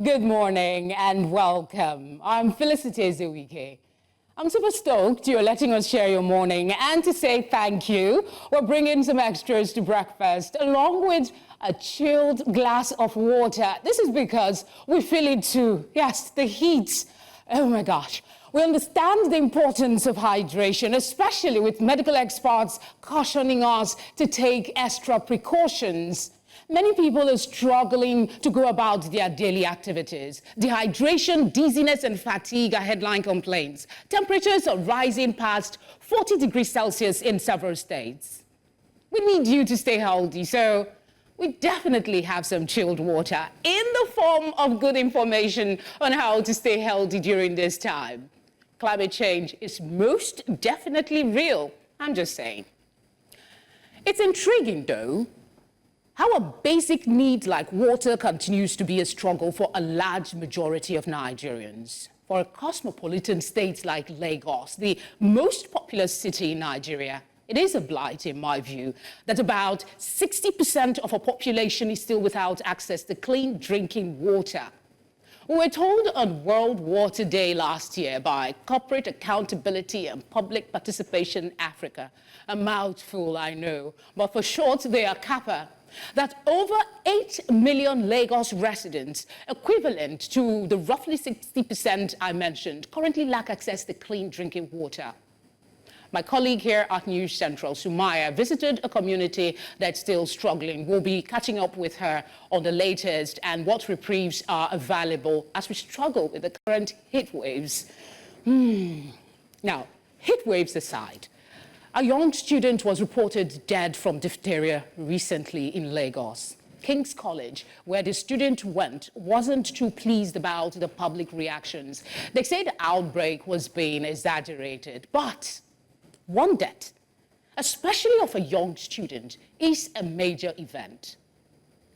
Good morning and welcome. I'm Felicity Zewike. I'm super stoked you're letting us share your morning and to say thank you. We're bringing some extras to breakfast along with a chilled glass of water. This is because we feel it too. Yes, the heat. Oh my gosh. We understand the importance of hydration, especially with medical experts cautioning us to take extra precautions. Many people are struggling to go about their daily activities. Dehydration, dizziness, and fatigue are headline complaints. Temperatures are rising past 40 degrees Celsius in several states. We need you to stay healthy, so we definitely have some chilled water in the form of good information on how to stay healthy during this time. Climate change is most definitely real, I'm just saying. It's intriguing, though, how a basic need like water continues to be a struggle for a large majority of Nigerians. For a cosmopolitan state like Lagos, the most populous city in Nigeria, it is a blight, in my view, that about 60% of our population is still without access to clean drinking water. We were told on World Water Day last year by Corporate Accountability and Public Participation Africa, a mouthful I know, but for short they are CAPA, that over 8 million Lagos residents, equivalent to the roughly 60% I mentioned, currently lack access to clean drinking water. My colleague here at News Central, Sumaya, visited a community that's still struggling. We'll be catching up with her on the latest and what reprieves are available as we struggle with the current heat waves. Now, heat waves aside, a young student was reported dead from diphtheria recently in Lagos. King's College, where the student went, wasn't too pleased about the public reactions. They say the outbreak was being exaggerated, but one death, especially of a young student, is a major event.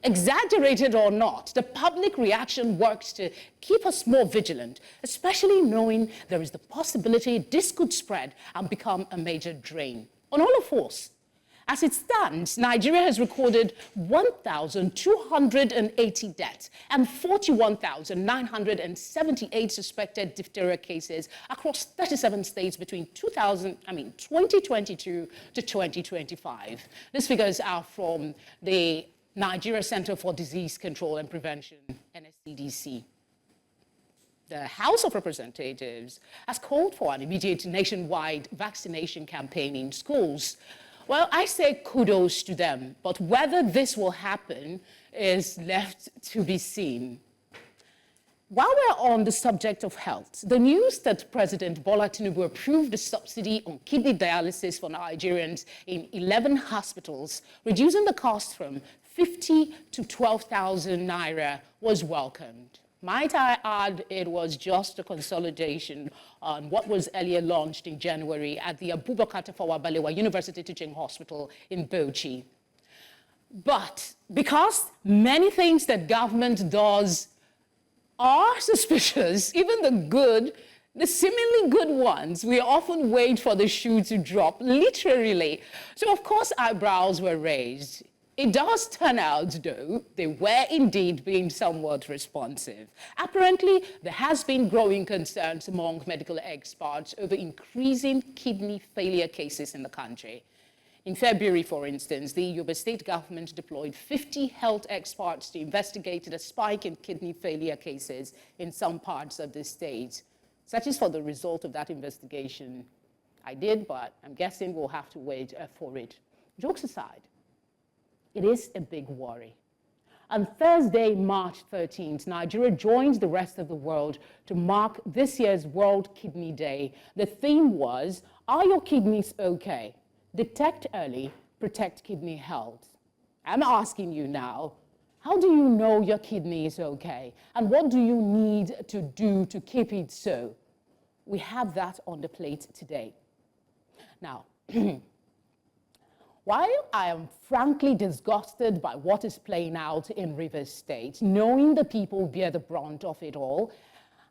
Exaggerated or not, the public reaction works to keep us more vigilant, especially knowing there is the possibility this could spread and become a major drain on all of us. As it stands, Nigeria has recorded 1,280 deaths and 41,978 suspected diphtheria cases across 37 states between 2022 to 2025. These figures are from the Nigeria Center for Disease Control and Prevention, NSCDC. The House of Representatives has called for an immediate nationwide vaccination campaign in schools. Well, I say kudos to them, but whether this will happen is left to be seen. While we're on the subject of health, the news that President Bola Tinubu approved the subsidy on kidney dialysis for Nigerians in 11 hospitals, reducing the cost from 50 to 12,000 naira, was welcomed. Might I add, it was just a consolidation on what was earlier launched in January at the Abubakar Tafawa Balewa University Teaching Hospital in Bauchi. But because many things that government does are suspicious, even the seemingly good ones, we often wait for the shoe to drop, literally. So of course eyebrows were raised. It does turn out, though, they were indeed being somewhat responsive. Apparently, there has been growing concerns among medical experts over increasing kidney failure cases in the country. In February, for instance, the Yobe state government deployed 50 health experts to investigate the spike in kidney failure cases in some parts of the state. Such is for the result of that investigation. I did, but I'm guessing we'll have to wait for it. Jokes aside, it is a big worry. On Thursday, March 13th, Nigeria joins the rest of the world to mark this year's World Kidney Day. The theme was, "Are your kidneys okay? Detect early, protect kidney health." I'm asking you now, how do you know your kidney is okay? And what do you need to do to keep it so? We have that on the plate today. Now, while I am frankly disgusted by what is playing out in Rivers State, knowing the people bear the brunt of it all,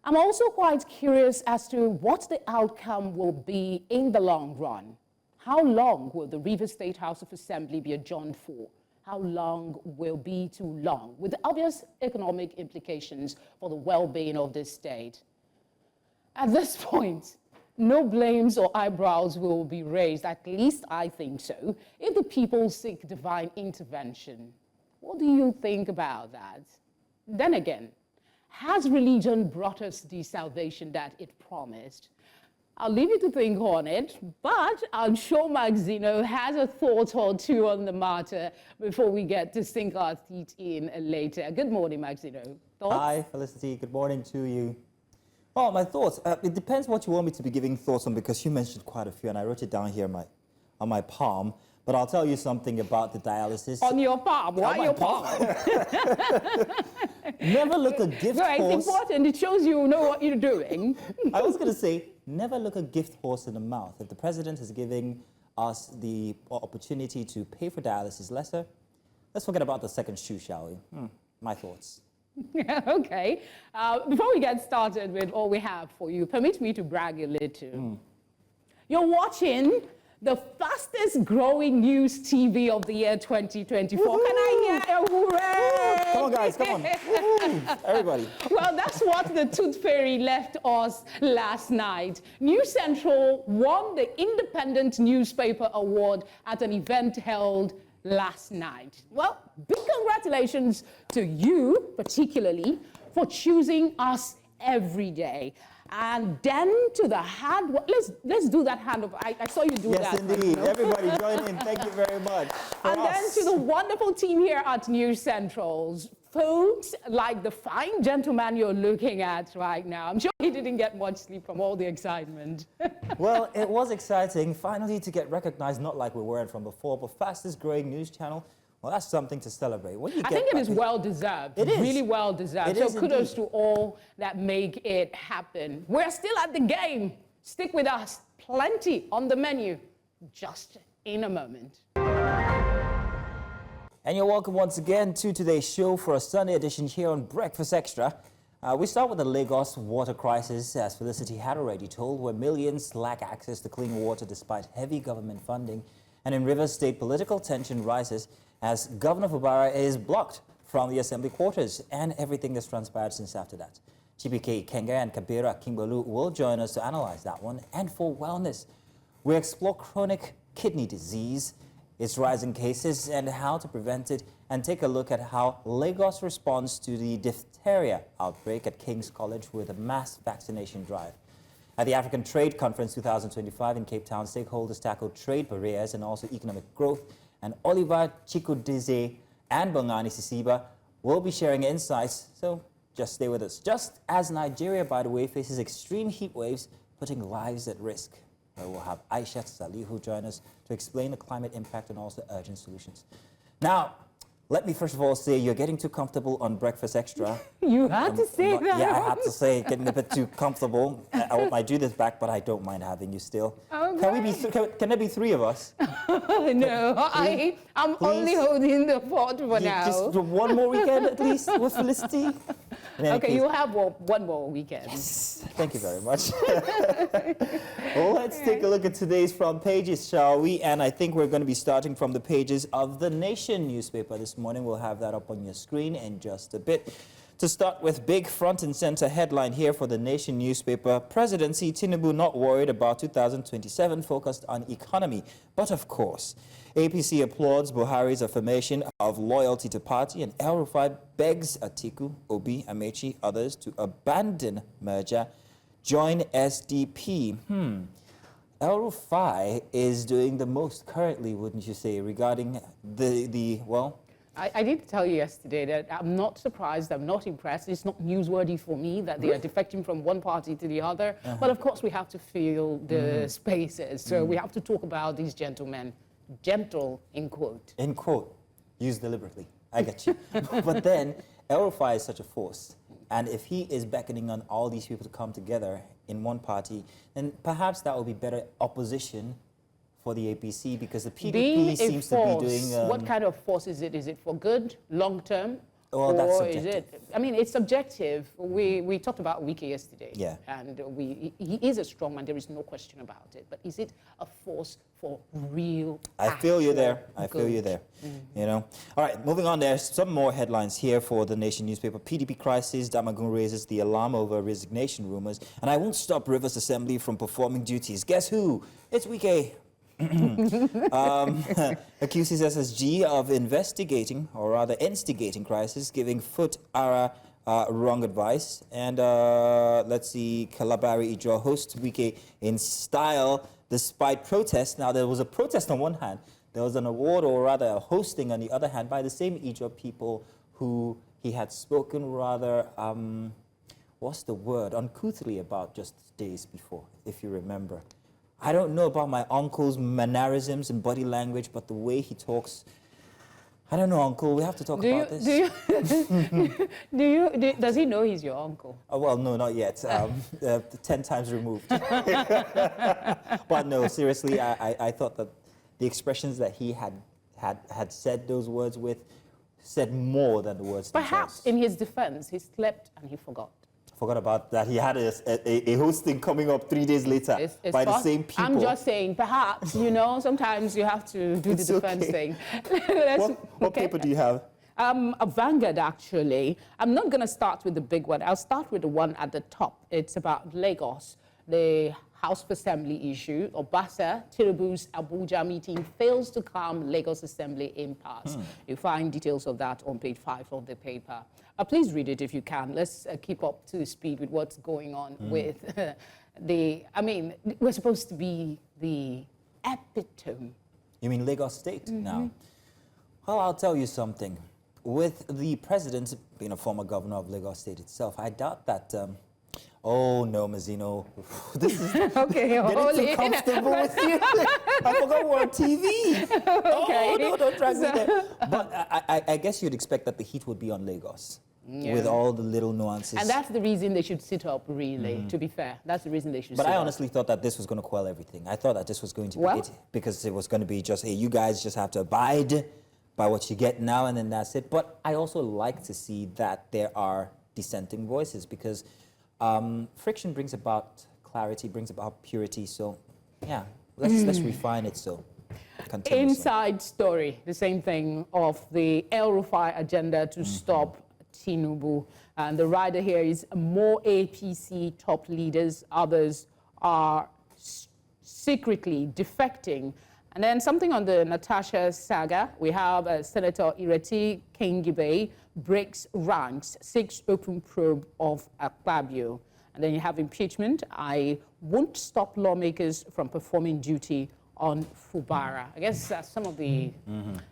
I'm also quite curious as to what the outcome will be in the long run. How long will the Rivers State House of Assembly be adjourned for? how long will be too long, with obvious economic implications for the well-being of the state. At this point, no blames or eyebrows will be raised, at least I think so, if the people seek divine intervention. What do you think about that? Then again, has religion brought us the salvation that it promised? I'll leave you to think on it, but I'm sure Maxino has a thought or two on the matter before we get to sink our teeth in later. Good morning, Maxino. Thoughts? Hi, Felicity. Good morning to you. Well, my thoughts, it depends what you want me to be giving thoughts on, because you mentioned quite a few, and I wrote it down here on my palm. But I'll tell you something about the dialysis. On your palm? Why your palm? Never look a gift no, horse. It's important. It shows you know what you're doing. I was going to say, never look a gift horse in the mouth. If the president is giving us the opportunity to pay for dialysis lesser, let's forget about the second shoe, shall we? My thoughts. Okay. Before we get started with all we have for you, permit me to brag a little. You're watching the fastest growing news TV of the year 2024. Woo-hoo! Can I hear a hooray? Come on, guys, come on. Everybody. Well, that's what the Tooth Fairy left us last night. News Central won the Independent Newspaper Award at an event held last night. Well, big congratulations to you, particularly, for choosing us every day. And then to the hand, let's do that hand up. I saw you do that. Yes, indeed. Everybody join in. Thank you very much. And then to the wonderful team here at News Central's folks like the fine gentleman you're looking at right now. I'm sure he didn't get much sleep from all the excitement. Well, it was exciting finally to get recognized, not like we weren't from before, but fastest growing news channel. Well, that's something to celebrate. I think it is well deserved. It is. Really well deserved. So kudos to all that make it happen. We're still at the game. Stick with us. Plenty on the menu. Just in a moment. And you're welcome once again to today's show for a Sunday edition here on Breakfast Extra. We start with the Lagos water crisis, as Felicity had already told, where millions lack access to clean water despite heavy government funding. And in Rivers State, political tension rises as Governor Fubara is blocked from the assembly quarters and everything that's transpired since after that. Chibike Kenga and Kabira Kimbalu will join us to analyze that one. And for wellness, we explore chronic kidney disease, its rising cases and how to prevent it, and take a look at how Lagos responds to the diphtheria outbreak at King's College with a mass vaccination drive. At the African Trade Conference 2025 in Cape Town, stakeholders tackled trade barriers and also economic growth. And Oliver Chikudize and Bongani Sisiba will be sharing insights, so just stay with us. Just as Nigeria, by the way, faces extreme heat waves, putting lives at risk. We'll have Aisha Salihu join us to explain the climate impact and also urgent solutions. Now, let me first of all say you're getting too comfortable on Breakfast Extra. You had to say that. Yeah, I had to say getting a bit too comfortable. I do this back, but I don't mind having you still. Okay. Can there be three of us? No, I'm only holding the fort for now. Just one more weekend at least with Felicity. Okay, you have one more weekend. Yes, thank you very much. Well, let's take a look at today's front pages, shall we? And I think we're going to be starting from the pages of The Nation newspaper this morning. We'll have that up on your screen in just a bit. To start with, big front and center headline here for The Nation newspaper. Presidency, Tinubu not worried about 2027, focused on economy. But of course, APC applauds Buhari's affirmation of loyalty to party, and El Rufai begs Atiku, Obi, Amechi, others to abandon merger, join SDP. El Rufai is doing the most currently, wouldn't you say, regarding well, I did tell you yesterday that I'm not surprised, I'm not impressed. It's not newsworthy for me that they are defecting from one party to the other. But of course, we have to fill the spaces. So we have to talk about these gentlemen. Gentle, in quote. In quote. Used deliberately. I get you. But then, El Rufai is such a force. And if he is beckoning on all these people to come together in one party, then perhaps that will be better opposition for the APC, because the PDP seems to be doing... what kind of force is it? Is it for good, long term, Well, that's or is subjective. it? I mean, it's subjective. We talked about Wiki yesterday. Yeah. And he is a strong man. There is no question about it. But is it a force for real? I feel you there. I actual feel you good? there. You know. All right, moving on. There's some more headlines here for the Nation newspaper. PDP crisis. Damagun raises the alarm over resignation rumors. And I won't stop Rivers Assembly from performing duties. Guess who? It's Wike. Accuses SSG of investigating, or rather instigating crisis, giving Foot Ara wrong advice. And let's see, Kalabari Ijo hosts Wike in style despite protest. Now, there was a protest on one hand. There was an award, or rather a hosting on the other hand, by the same Ijo people who he had spoken rather, what's the word, uncouthly about just days before, if you remember. I don't know about my uncle's mannerisms and body language, but the way he talks, I don't know, Uncle. We have to talk about this. Does he know he's your uncle? Oh, well, no, not yet. 10 times removed. But no, seriously, I thought that the expressions that he had said those words with said more than the words Perhaps themselves. in his defense, he slept and he forgot. Forgot about that. He had a hosting coming up 3 days later It's by the fast. same people. I'm just saying, perhaps, you know, sometimes you have to do It's the defense okay. thing. What paper do you have? A Vanguard, actually. I'm not going to start with the big one. I'll start with the one at the top. It's about Lagos, the House of Assembly issue. Obasa, Tinubu's Abuja meeting fails to calm Lagos Assembly impasse. You find details of that on page 5 of the paper. Please read it if you can. Let's keep up to speed with what's going on with I mean, we're supposed to be the epitome. You mean Lagos State now? Well, I'll tell you something. With the president being a former governor of Lagos State itself, I doubt that. Oh no, Mazzino, this is Okay, getting too comfortable with you. I forgot we're on TV. Okay. Oh no, don't drag me there. But I guess you'd expect that the heat would be on Lagos. Yeah. With all the little nuances. And that's the reason they should sit up, really, to be fair. That's the reason they should But sit I up. honestly thought that this was going to quell everything. I thought that this was going to be Well- it, because it was going to be just, hey, you guys just have to abide by what you get now, and then that's it. But I also like to see that there are dissenting voices, because friction brings about clarity, brings about purity. So, yeah, let's refine it. So, continue. Inside story, the same thing of the El Rufai agenda to stop Tinubu. And the rider here is more APC top leaders. Others are secretly defecting. And then something on the Natasha saga. We have Senator Ireti Kengibe breaks ranks, 6 open probe of Akpabio. And then you have impeachment. I won't stop lawmakers from performing duty on Fubara. I guess some of the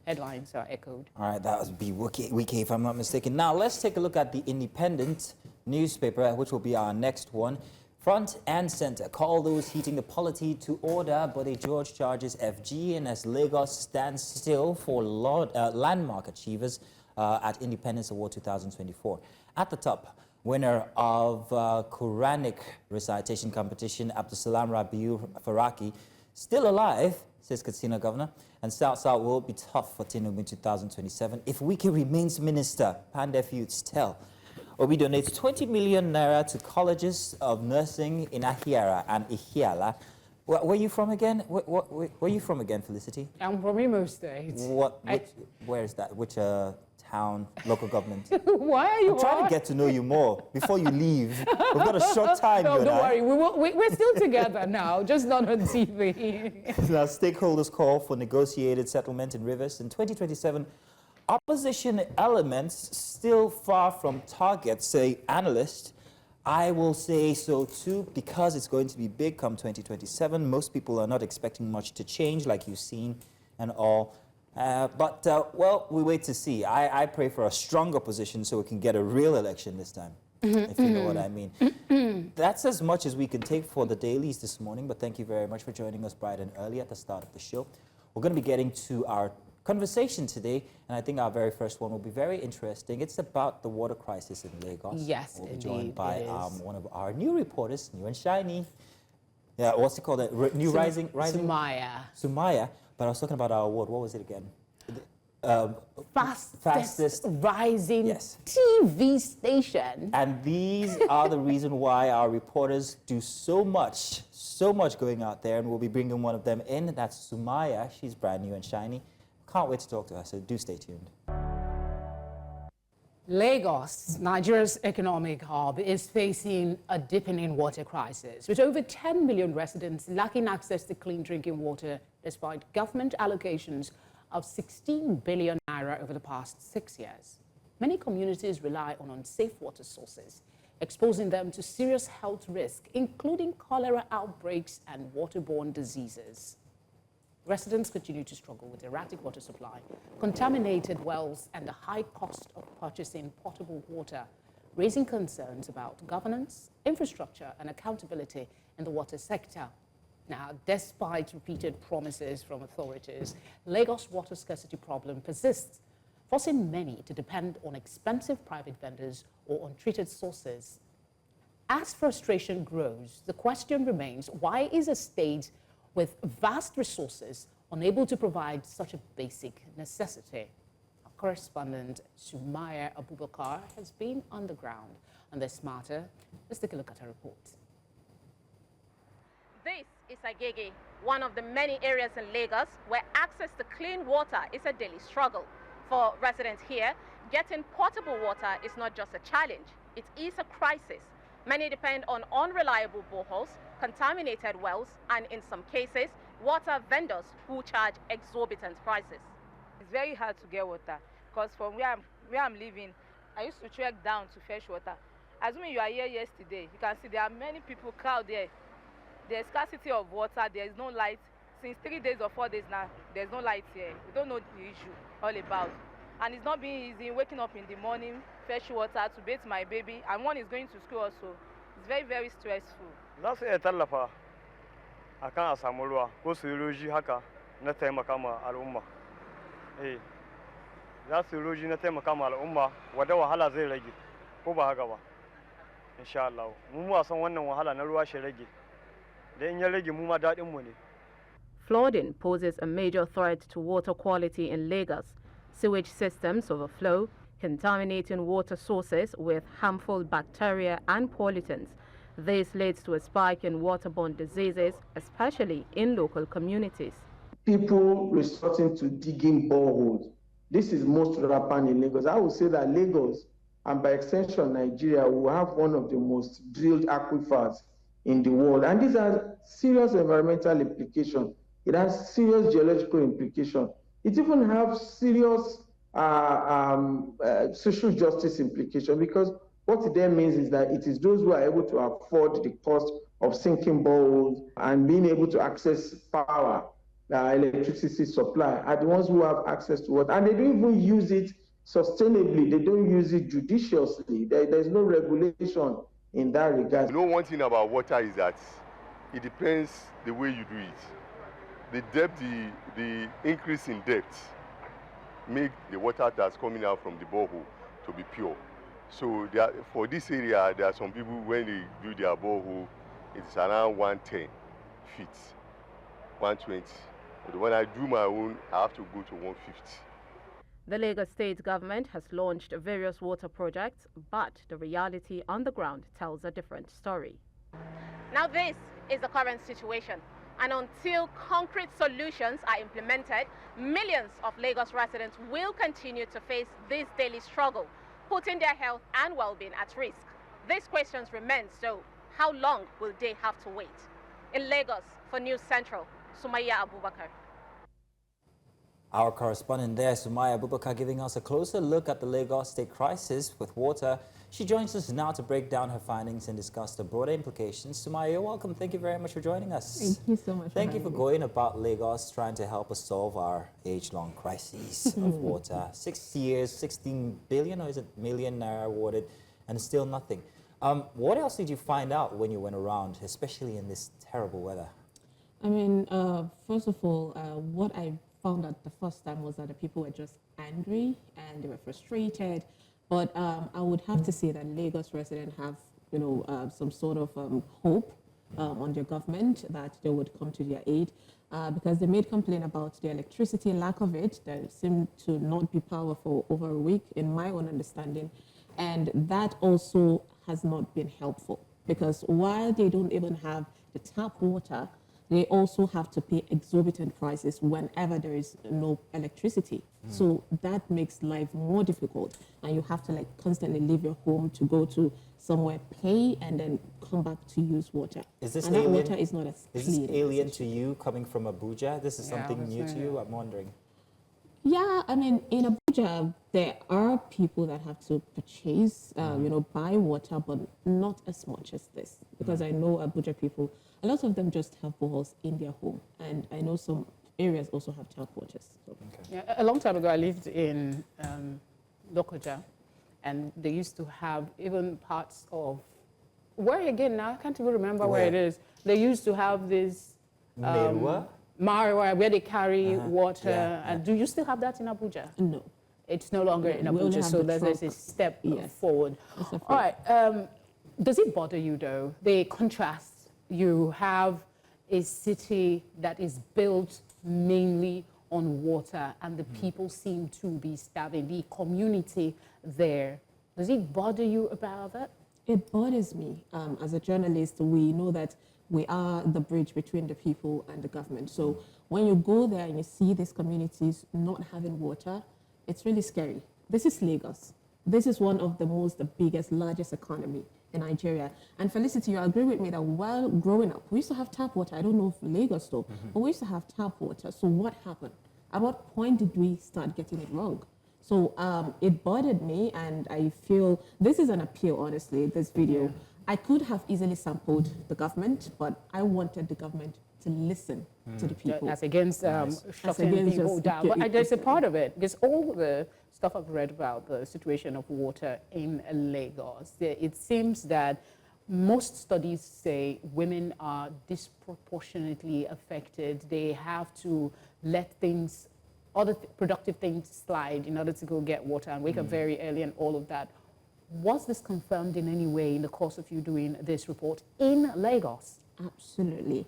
headlines are echoed. All right, that was Wike, if I'm not mistaken. Now, let's take a look at the Independent newspaper, which will be our next one. Front and center, call those heating the polity to order, but a George charges FG, and as Lagos stands still for landmark achievers at Independence Award 2024. At the top, winner of Quranic recitation competition, Abdusalam Rabiu Faraki, still alive, says Katsina Governor, and South will be tough for Tinubu in 2027 if Wike remains minister, Pandef youths tell. Obi donates 20 million naira to colleges of nursing in Ahiara and Ihiala. Where are you from again? Where are you from again, Felicity? I'm from Imo State. Where is that? Which town, local government? Why are you I'm trying to get to know you more before you leave. We've got a short time, No, you and don't I. worry. We're still together now, just not on TV. Now, stakeholders call for negotiated settlement in Rivers in 2027. Opposition elements still far from target, say analysts. I will say so too, because it's going to be big come 2027. Most people are not expecting much to change, like you've seen and all. Well, we wait to see. I pray for a strong opposition so we can get a real election this time, if you know what I mean. That's as much as we can take for the dailies this morning, but thank you very much for joining us bright and early at the start of the show. We're going to be getting to our conversation today, and I think our very first one will be very interesting. It's about the water crisis in Lagos. Yes, we'll be indeed, joined by it is. one of our new reporters, new and shiny. Yeah, what's it called? New Rising? Sumaya. Sumaya. But I was talking about our award. What was it again? fastest rising yes. TV station. And these are the reason why our reporters do so much going out there, and we'll be bringing one of them in. That's Sumaya. She's brand new and shiny. Can't wait to talk to her, so do stay tuned. Lagos, Nigeria's economic hub, is facing a deepening water crisis, with over 10 million residents lacking access to clean drinking water despite government allocations of 16 billion naira over the past 6 years. Many communities rely on unsafe water sources, exposing them to serious health risks, including cholera outbreaks and waterborne diseases. Residents continue to struggle with erratic water supply, contaminated wells, and the high cost of purchasing potable water, raising concerns about governance, infrastructure, and accountability in the water sector. Now, despite repeated promises from authorities, Lagos' water scarcity problem persists, forcing many to depend on expensive private vendors or untreated sources. As frustration grows, the question remains, why is a state with vast resources unable to provide such a basic necessity? Our correspondent Sumaya Abubakar has been on the ground on this matter. Let's take a look at her report. This is Agege, one of the many areas in Lagos where access to clean water is a daily struggle. For residents here, getting potable water is not just a challenge, it is a crisis. Many depend on unreliable boreholes, contaminated wells, and in some cases, water vendors who charge exorbitant prices. It's very hard to get water because from where I'm living, I used to trek down to fetch water. Assuming you are here yesterday, you can see there are many people crowd there. There's scarcity of water, there is no light. Since 3 days or 4 days now, there's no light here. We don't know the issue all about. And it's not being easy waking up in the morning, fetch water to bathe my baby, and one is going to school also. It's very, very stressful. Za su iya tallafa akan a samu ruwa ko siroji haka na taimaka ma al'umma. Za su roji na taimaka ma al'umma wadda wahala zai rage ko ba haka ba. Insha Allah. Mu san wannan wahala na ruwa shi rage. Da in ya rage mu ma daɗin mu ne. Flooding poses a major threat to water quality in Lagos. Sewage systems overflow, contaminating water sources with harmful bacteria and pollutants. This leads to a spike in waterborne diseases, especially in local communities. People resorting to digging boreholes. This is most rampant in Lagos. I would say that Lagos, and by extension Nigeria, will have one of the most drilled aquifers in the world. And these are serious environmental implications. It has serious geological implications. It even has serious social justice implications, because what it then means is that it is those who are able to afford the cost of sinking boreholes and being able to access power, electricity supply, are the ones who have access to water. And they don't even use it sustainably. They don't use it judiciously. There's no regulation in that regard. You know, one thing about water is that it depends the way you do it. The depth, the increase in depth make the water that's coming out from the borehole to be pure. So for this area, there are some people, when they do their borehole, it's around 110 feet, 120. But when I do my own, I have to go to 150. The Lagos state government has launched various water projects, but the reality on the ground tells a different story. Now this is the current situation. And until concrete solutions are implemented, millions of Lagos residents will continue to face this daily struggle, putting their health and well-being at risk. These questions remain, so how long will they have to wait? In Lagos, for News Central, Sumaya Abubakar. Our correspondent there, Sumaya Abubakar, giving us a closer look at the Lagos state crisis with water. She joins us now to break down her findings and discuss the broader implications. Sumaya, you're welcome. Thank you very much for joining us. Thank you so much. Thank you for going about Lagos, trying to help us solve our age-long crisis of water. 6 years, 16 billion, or is it million naira awarded, and still nothing. What else did you find out when you went around, especially in this terrible weather? I mean, first of all, what I found out the first time was that the people were just angry and they were frustrated. But I would have to say that Lagos residents have, some sort of hope on their government that they would come to their aid. because they made complaint about the electricity, lack of it. There seemed to not be power for over a week, in my own understanding. And that also has not been helpful, because while they don't even have the tap water, they also have to pay exorbitant prices whenever there is no electricity. So that makes life more difficult, and you have to like constantly leave your home to go to somewhere, pay, and then come back to use water. Is this and alien? that water is not as Is clean. this alien to you coming from Abuja? This is Yeah, something new to that's you? I'm wondering. Yeah, I mean, in Abuja, there are people that have to purchase, buy water, but not as much as this. Because I know Abuja people, a lot of them just have boreholes in their home. And I know some areas also have tap waters. So. Yeah, a long time ago, I lived in Lokoja, and they used to have even parts of, where again now? I can't even remember where it is. They used to have this Marwa, where they carry water. And do you still have that in Abuja? No. It's no longer in We only Abuja, have so the there's a truck. step Yes. forward. All right. Does it bother you, though, the contrast? You have a city that is built mainly on water, and the people seem to be starving, the community there. Does it bother you about that? It bothers me. As a journalist, we know that we are the bridge between the people and the government. So when you go there and you see these communities not having water, it's really scary. This is Lagos. This is one of the biggest, largest economy in Nigeria. And Felicity, you agree with me that while growing up, we used to have tap water. I don't know if Lagos though, but we used to have tap water. So what happened? At what point did we start getting it wrong? So it bothered me, and I feel this is an appeal, honestly, this video. Yeah. I could have easily sampled the government, but I wanted the government to listen to the people. That's against shutting people down. But there's a part of it, because all the stuff I've read about the situation of water in Lagos, it seems that most studies say women are disproportionately affected. They have to let things, other productive things slide in order to go get water and wake up very early and all of that. Was this confirmed in any way in the course of you doing this report in Lagos? Absolutely.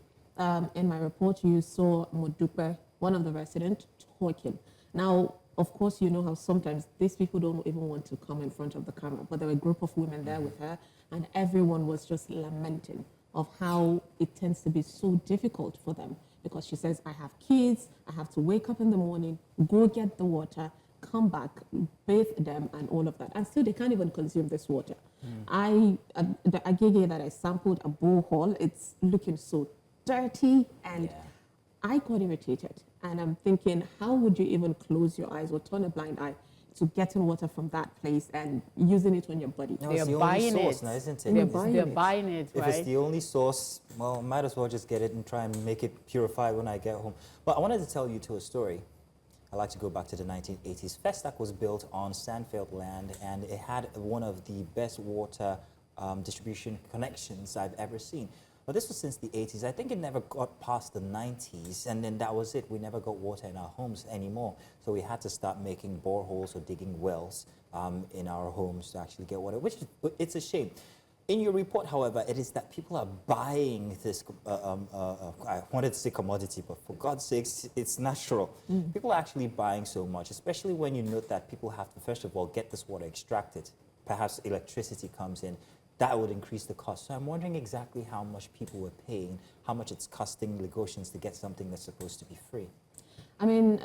In my report, you saw Modupe, one of the residents, talking. Now, of course, you know how sometimes these people don't even want to come in front of the camera, but there were a group of women there with her, and everyone was just lamenting of how it tends to be so difficult for them, because she says, I have kids, I have to wake up in the morning, go get the water, come back, bathe them, and all of that. And still, they can't even consume this water. The agege that I sampled, a borehole, it's looking so dirty, and I got irritated. And I'm thinking, how would you even close your eyes or turn a blind eye to getting water from that place and using it on your body? No, it's the only source now, isn't it? They're buying it, right? If it's the only source, well, might as well just get it and try and make it purified when I get home. But I wanted to tell you a story. I like to go back to the 1980s. Festac was built on sandfield land, and it had one of the best water distribution connections I've ever seen. But this was since the 80s. I think it never got past the 90s, and then that was it. We never got water in our homes anymore. So we had to start making boreholes or digging wells in our homes to actually get water, which it's a shame. In your report, however, it is that people are buying this, I wanted to say commodity, but for God's sakes, it's natural. People are actually buying so much, especially when you note that people have to, first of all, get this water extracted. Perhaps electricity comes in. That would increase the cost. So I'm wondering exactly how much people were paying, how much it's costing Lagosians to get something that's supposed to be free. I mean,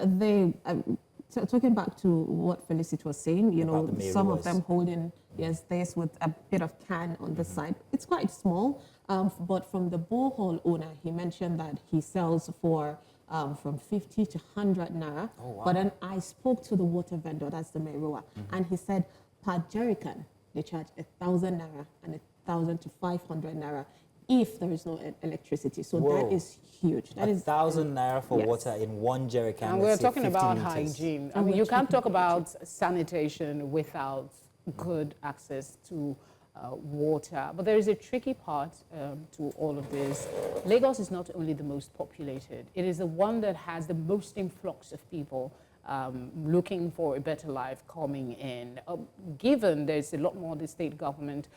talking back to what Felicity was saying, you know, some of them holding, this with a bit of can on the side. It's quite small, but from the borehole owner, he mentioned that he sells for from 50 to 100 naira. Oh, wow. But then I spoke to the water vendor, that's the Meroa, and he said per jerrycan, they charge 1,000 naira and 1,000 to 500 naira if there is no electricity. So that is huge. That is 1,000 naira for water in one jerrycan. And we're talking about hygiene. I mean, you can't talk about sanitation without good access to water. But there is a tricky part to all of this. Lagos is not only the most populated, it is the one that has the most influx of people looking for a better life coming in. Given there's a lot more the state government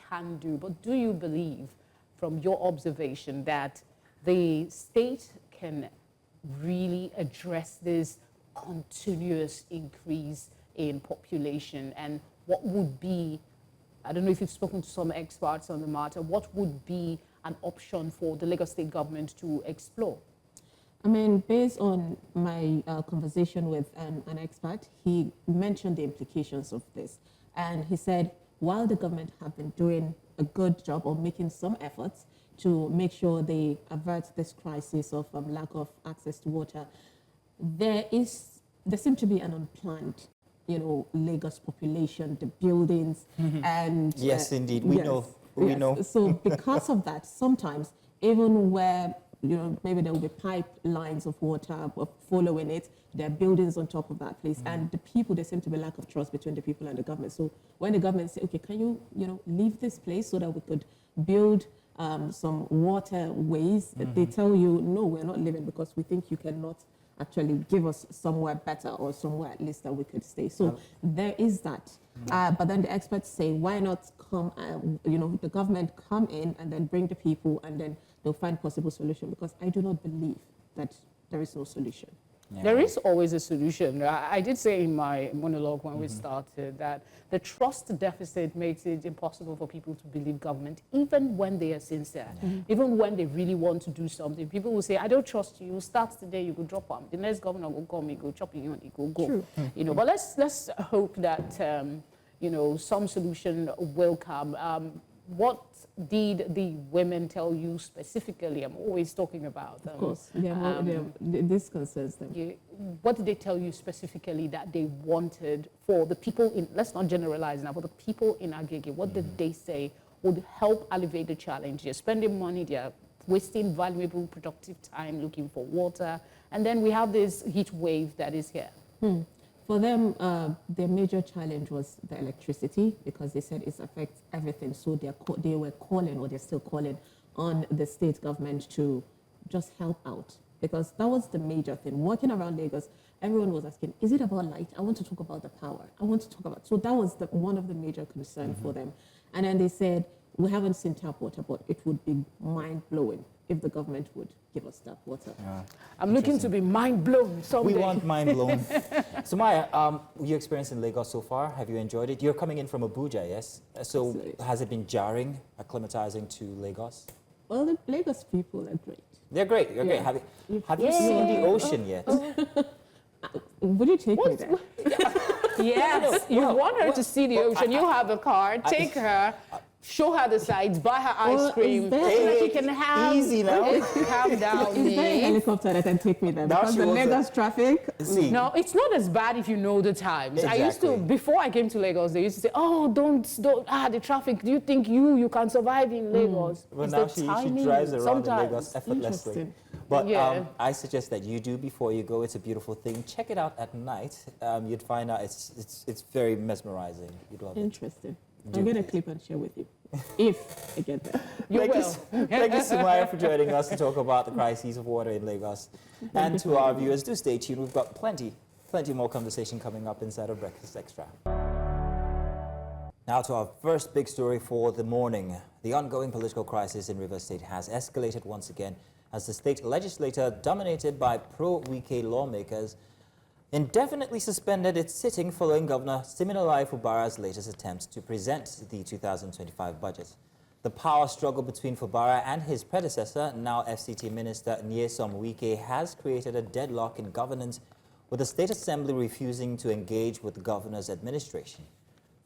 can do, but do you believe, from your observation, that the state can really address this continuous increase in population, and what would be, I don't know if you've spoken to some experts on the matter, what would be an option for the Lagos State government to explore? I mean, based on my conversation with an expert, he mentioned the implications of this. And he said, while the government have been doing a good job or making some efforts to make sure they avert this crisis of lack of access to water, there seems to be an unplanned, Lagos population, the buildings, and yes, indeed, we know. So because of that, sometimes even where maybe there will be pipelines of water following it, there are buildings on top of that place, and the people, there seem to be lack of trust between the people and the government. So when the government say, okay, can you leave this place so that we could build some waterways, they tell you, no, we're not leaving because we think you cannot actually give us somewhere better or somewhere at least that we could stay. So there is that. But then the experts say, why not come, the government come in and then bring the people and then they'll find possible solution, because I do not believe that there is no solution. Yeah. There is always a solution. I did say in my monologue when we started that the trust deficit makes it impossible for people to believe government, even when they are sincere, even when they really want to do something. People will say, I don't trust you. Start today, you go drop them. The next governor will come, he go chop you, he go go. True. But let's hope that some solution will come. What did the women tell you specifically? I'm always talking about them. Of course, this concerns them. What did they tell you specifically that they wanted for the people in, let's not generalize now, but the people in Agege, what did they say would help alleviate the challenge? They're spending money, they're wasting valuable, productive time looking for water, and then we have this heat wave that is here. For them, their major challenge was the electricity, because they said it affects everything. So they were calling, or they're still calling, on the state government to just help out, because that was the major thing. Walking around Lagos, everyone was asking, is it about light? I want to talk about the power. I want to talk about, so that was one of the major concerns for them. And then they said, we haven't seen tap water, but it would be mind-blowing if the government would give us tap water. I'm looking to be mind-blown someday. We want mind-blown. So Maya, your experience in Lagos so far, have you enjoyed it? You're coming in from Abuja, yes? So Absolutely. Has it been jarring, acclimatizing to Lagos? Well, the Lagos people are great. They're great, you're great. Have you seen the ocean yet? Would you take me there? Yes, you want her to see the ocean. You have a car, take her. Show her the sights, buy her ice cream, so that she can have... Easy now. Calm down, Is there a helicopter that can take me there? Because the Lagos traffic... No, it's not as bad if you know the times. Exactly. I used to, before I came to Lagos, they used to say, oh, don't, the traffic, do you think you can survive in Lagos? Well, now she drives around in Lagos effortlessly. But I suggest that you do before you go. It's a beautiful thing. Check it out at night. You'd find out it's very mesmerizing. You'd love it. Interesting. I'm going to clip and share with you, if I get there. Thank you, Sumaya, for joining us to talk about the crises of water in Lagos. And to our viewers, do stay tuned. We've got plenty more conversation coming up inside of Breakfast Extra. Now to our first big story for the morning. The ongoing political crisis in Rivers State has escalated once again as the state legislature, dominated by pro-Wike lawmakers, indefinitely suspended its sitting following Governor Siminalayi Fubara's latest attempt to present the 2025 budget. The power struggle between Fubara and his predecessor, now FCT Minister Nyesom Wike, has created a deadlock in governance, with the State Assembly refusing to engage with the governor's administration.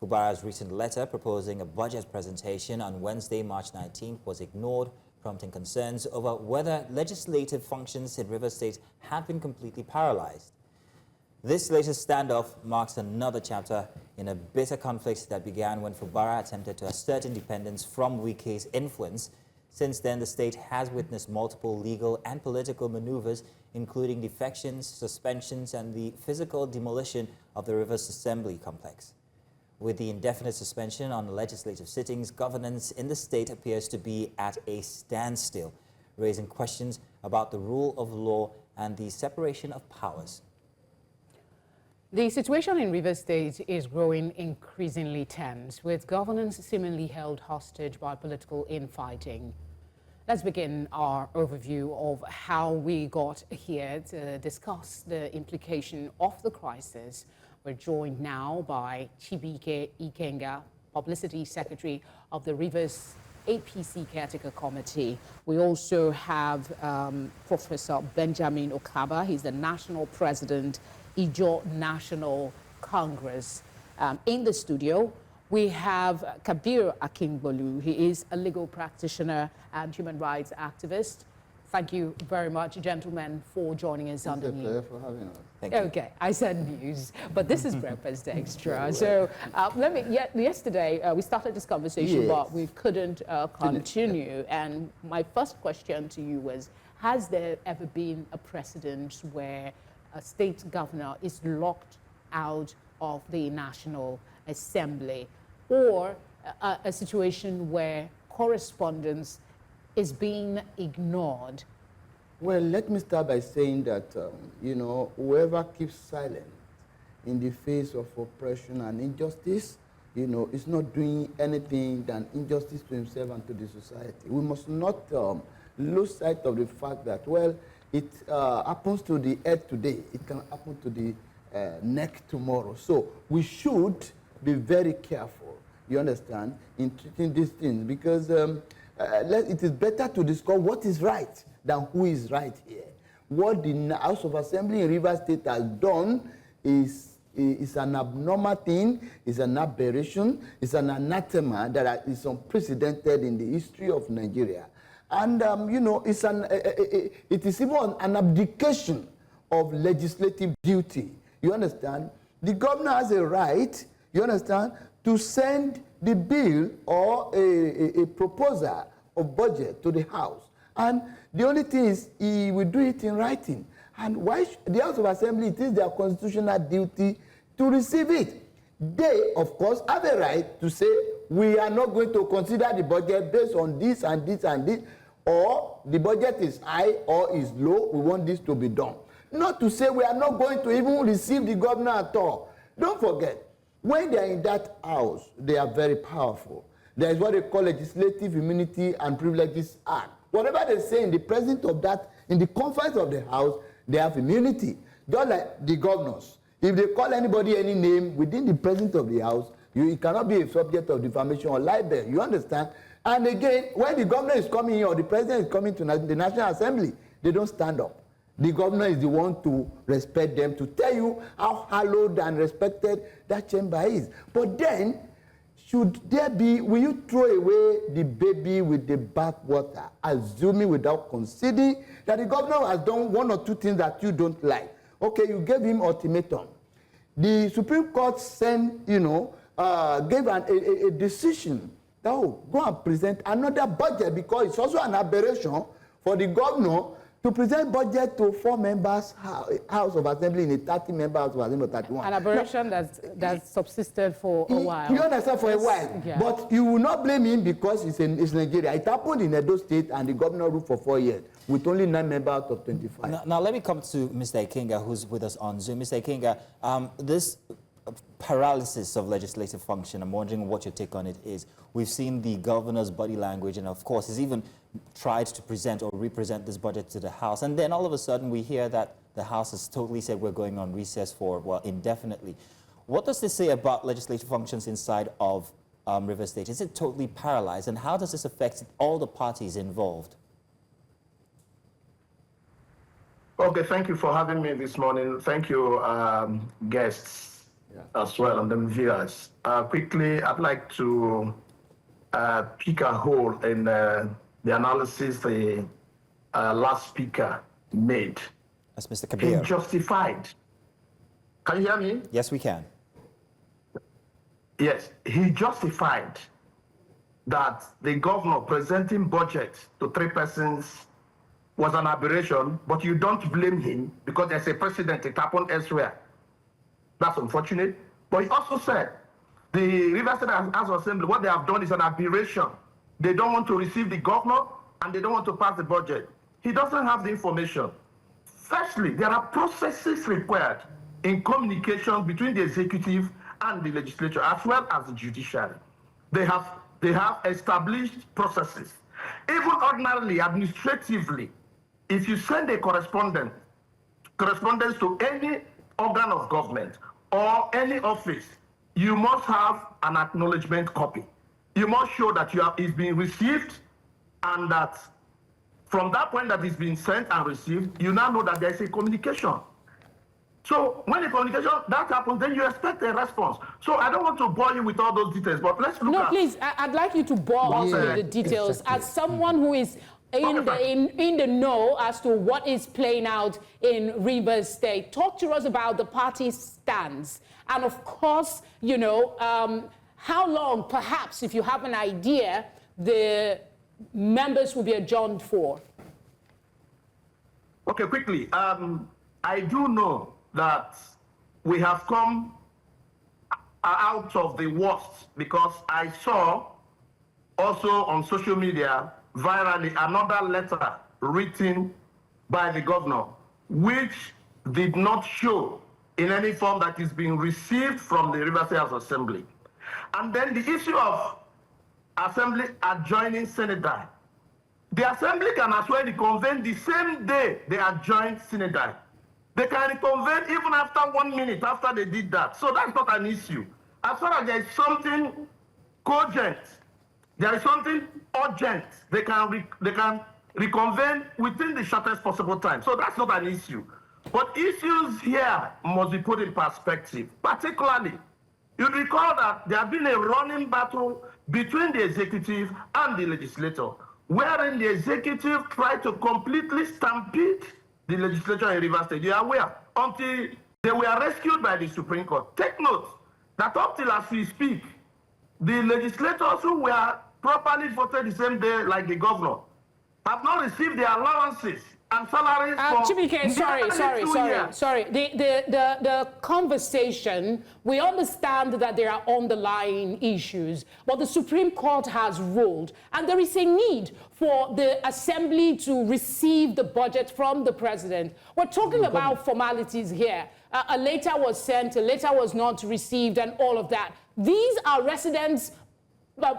Fubara's recent letter proposing a budget presentation on Wednesday, March 19th, was ignored, prompting concerns over whether legislative functions in Rivers State have been completely paralyzed. This latest standoff marks another chapter in a bitter conflict that began when Fubara attempted to assert independence from Wike's influence. Since then, the state has witnessed multiple legal and political maneuvers, including defections, suspensions, and the physical demolition of the Rivers Assembly complex. With the indefinite suspension on legislative sittings, governance in the state appears to be at a standstill, raising questions about the rule of law and the separation of powers. The situation in Rivers State is growing increasingly tense, with governance seemingly held hostage by political infighting. Let's begin our overview of how we got here to discuss the implication of the crisis. We're joined now by Chibike Ikenga, Publicity Secretary of the Rivers APC Caretaker Committee. We also have Professor Benjamin Okaba. He's the National President, Ijo National Congress. In the studio, we have Kabir Akingbolu. He is a legal practitioner and human rights activist. Thank you very much, gentlemen, for joining us on the news. It's a pleasure for having us. Thank you. Okay, I said news, but this is Breakfast Extra. So yesterday we started this conversation, Yes. but we couldn't continue. And my first question to you was, has there ever been a precedent where a state governor is locked out of the National Assembly, or a situation where correspondence is being ignored? Well, let me start by saying that, whoever keeps silent in the face of oppression and injustice, is not doing anything than injustice to himself and to the society. We must not lose sight of the fact that, well, it happens to the head today, it can happen to the neck tomorrow. So we should be very careful, you understand, in treating these things, because it is better to discuss what is right than who is right here. What the House of Assembly in Rivers State has done is an abnormal thing, is an aberration, is an anathema that is unprecedented in the history of Nigeria. And, it is even an abdication of legislative duty. You understand? The governor has a right, you understand, to send the bill or a proposal of budget to the House. And the only thing is, he will do it in writing. And why the House of Assembly, it is their constitutional duty to receive it. They, of course, have a right to say, we are not going to consider the budget based on this and this and this, or the budget is high or is low, we want this to be done. Not to say we are not going to even receive the governor at all. Don't forget, when they are in that house, they are very powerful. There is what they call Legislative Immunity and Privileges Act. Whatever they say in the presence of that, in the confines of the house, they have immunity. Just like the governors. If they call anybody any name within the presence of the house, you cannot be a subject of defamation or libel. You understand? And again, when the governor is coming here or the president is coming to the National Assembly, they don't stand up. The governor is the one to respect them, to tell you how hallowed and respected that chamber is. But then, should there be, will you throw away the baby with the bathwater, assuming without conceding that the governor has done one or two things that you don't like? Okay, you gave him ultimatum. The Supreme Court sent, gave a decision that, oh, go and present another budget, because it's also an aberration for the governor to present budget to 4 members House of Assembly in a 30-member House of Assembly of 31. An aberration that's subsisted for a while. You understand, for a while. Yeah. But you will not blame him because it's Nigeria. It happened in Edo State and the governor ruled for 4 years with only 9 members out of 25. Now let me come to Mr. Ikenga, who's with us on Zoom. Mr. Ikenga, this paralysis of legislative function, I'm wondering what your take on it is. We've seen the governor's body language, and of course he's even tried to present or represent this budget to the House, and then all of a sudden we hear that the House has totally said we're going on recess for, well, indefinitely. What does this say about legislative functions inside of Rivers State? Is it totally paralyzed, and how does this affect all the parties involved? Okay, thank you for having me this morning. Thank you, guests, as well, and the viewers. Quickly, I'd like to pick a hole in the analysis the last speaker made. That's Mr. Kabir. He justified. Can you hear me? Yes, we can. Yes, he justified that the governor presenting budget to 3 persons was an aberration, but you don't blame him because there's a precedent. It happened elsewhere. That's unfortunate. But he also said the Rivers State House of Assembly, what they have done is an aberration. They don't want to receive the governor and they don't want to pass the budget. He doesn't have the information. Firstly, there are processes required in communication between the executive and the legislature, as well as the judiciary. They have established processes. Even ordinarily, administratively, if you send a correspondence to any organ of government or any office, you must have an acknowledgement copy. You must show that it's been received, and that from that point that it's been sent and received, you now know that there's a communication. So when the communication that happens, then you expect a response. So I don't want to bore you with all those details, but let's look at... No, please, I'd like you to bore us with the details. Exactly. As someone who is in the know as to what is playing out in Rivers State, talk to us about the party's stance. And of course, you know, how long, perhaps, if you have an idea, the members will be adjourned for? Okay, quickly. I do know that we have come out of the worst, because I saw also on social media virally another letter written by the governor, which did not show in any form that is being received from the Rivers State House Assembly. And then the issue of Assembly adjoining Senegal. The Assembly can as well reconvene the same day they adjoin Senegal. They can reconvene even after 1 minute after they did that. So that's not an issue. As far as there is something cogent, there is something urgent, they can reconvene within the shortest possible time. So that's not an issue. But issues here must be put in perspective. Particularly, you recall that there has been a running battle between the executive and the legislature, wherein the executive tried to completely stampede the legislature in Rivers State. You are aware, until they were rescued by the Supreme Court. Take note that up till as we speak, the legislators who were properly voted the same day like the governor have not received their allowances and salaries for... Chibike, sorry. The conversation, we understand that there are underlying issues, but the Supreme Court has ruled, and there is a need for the Assembly to receive the budget from the President. We're talking about formalities here. A letter was sent, a letter was not received, and all of that. These are residents,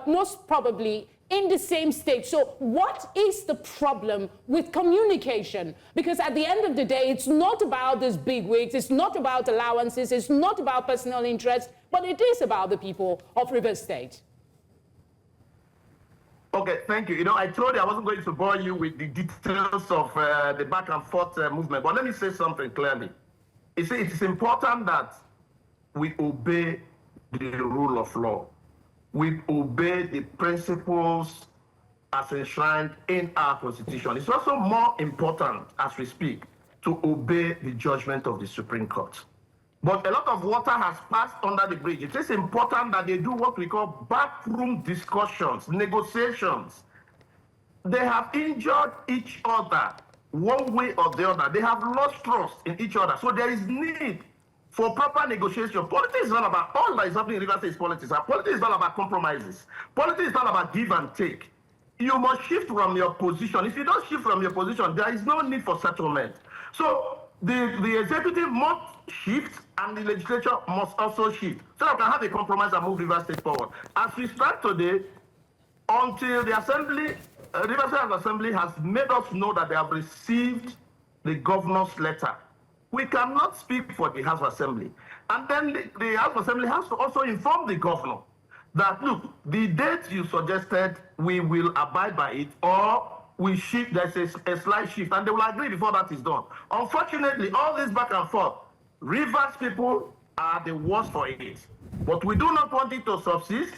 most probably, in the same state. So what is the problem with communication? Because at the end of the day, it's not about these big wigs, it's not about allowances, it's not about personal interest, but it is about the people of Rivers State. Okay, thank you. You know, I told you I wasn't going to bore you with the details of the back and forth movement, but let me say something clearly. You see, it is important that we obey the rule of law. We obey the principles as enshrined in our Constitution. It's also more important, as we speak, to obey the judgment of the Supreme Court. But a lot of water has passed under the bridge. It is important that they do what we call backroom discussions, negotiations. They have injured each other one way or the other. They have lost trust in each other. So there is need for proper negotiation. Politics is not about all that is happening in Rivers State politics. Politics is not about compromises. Politics is not about give and take. You must shift from your position. If you don't shift from your position, there is no need for settlement. So the executive must shift and the legislature must also shift, so that we can have a compromise and move Rivers State forward. As we start today, until the Assembly, Rivers State Assembly has made us know that they have received the governor's letter, we cannot speak for the House of Assembly. And then the House of Assembly has to also inform the governor that, look, the date you suggested, we will abide by it, or we shift, there's a slight shift, and they will agree before that is done. Unfortunately, all this back and forth, Rivers people are the worst for it. But we do not want it to subsist.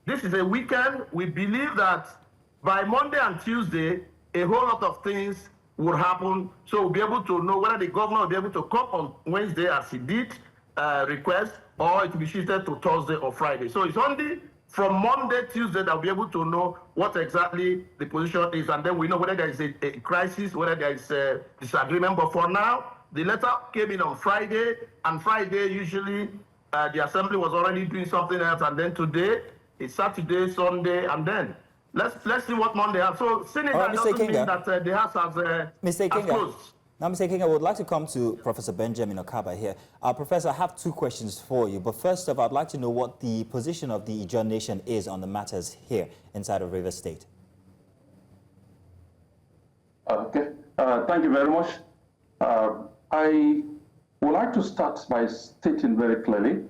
This is a weekend. We believe that by Monday and Tuesday, a whole lot of things will happen. So we'll be able to know whether the governor will be able to come on Wednesday as he did request, or it will be shifted to Thursday or Friday. So it's only from Monday, Tuesday that we'll be able to know what exactly the position is, and then we know whether there is a crisis, whether there is a disagreement. But for now, the letter came in on Friday, and Friday usually the Assembly was already doing something else, and then today it's Saturday, Sunday, and then let's see what Monday has. So Senegal doesn't mean that the House has closed. Now, Mr. King, I would like to come to Professor Benjamin Okaba here. Professor, I have two questions for you. But first off, I'd like to know what the position of the Ijaw Nation is on the matters here inside of Rivers State. Okay, thank you very much. I would like to start by stating very clearly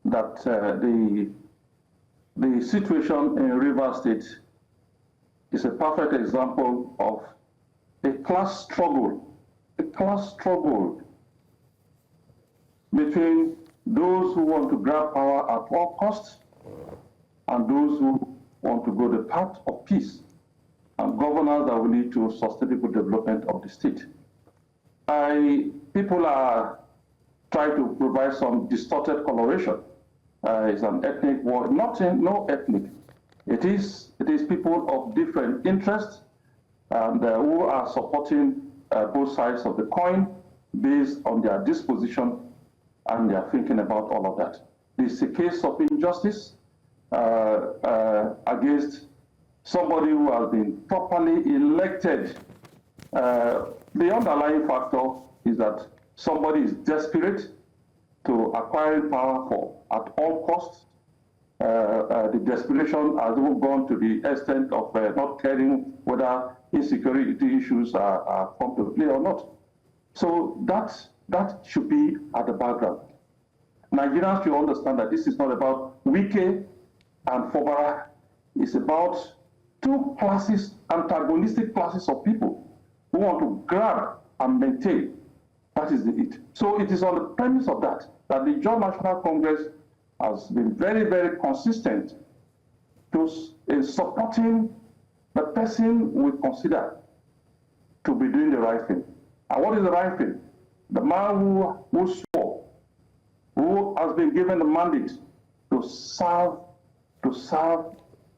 that the situation in Rivers State is a perfect example of a class struggle between those who want to grab power at all costs and those who want to go the path of peace and governance that will lead to sustainable development of the state. People are trying to provide some distorted coloration. It's an ethnic war, no ethnic. It is people of different interests and who are supporting both sides of the coin based on their disposition and their thinking about all of that. This is a case of injustice against somebody who has been properly elected. The underlying factor is that somebody is desperate to acquire power at all costs. The desperation has even gone to the extent of not caring whether insecurity issues are come to play or not. So that should be at the background. Nigerians should understand that this is not about Wike and Fubara. It's about two classes, antagonistic classes of people who want to grab and maintain. That is it. So it is on the premise of that the Joint National Congress has been very, very consistent in supporting the person we consider to be doing the right thing. And what is the right thing? The man who swore, who has been given the mandate to serve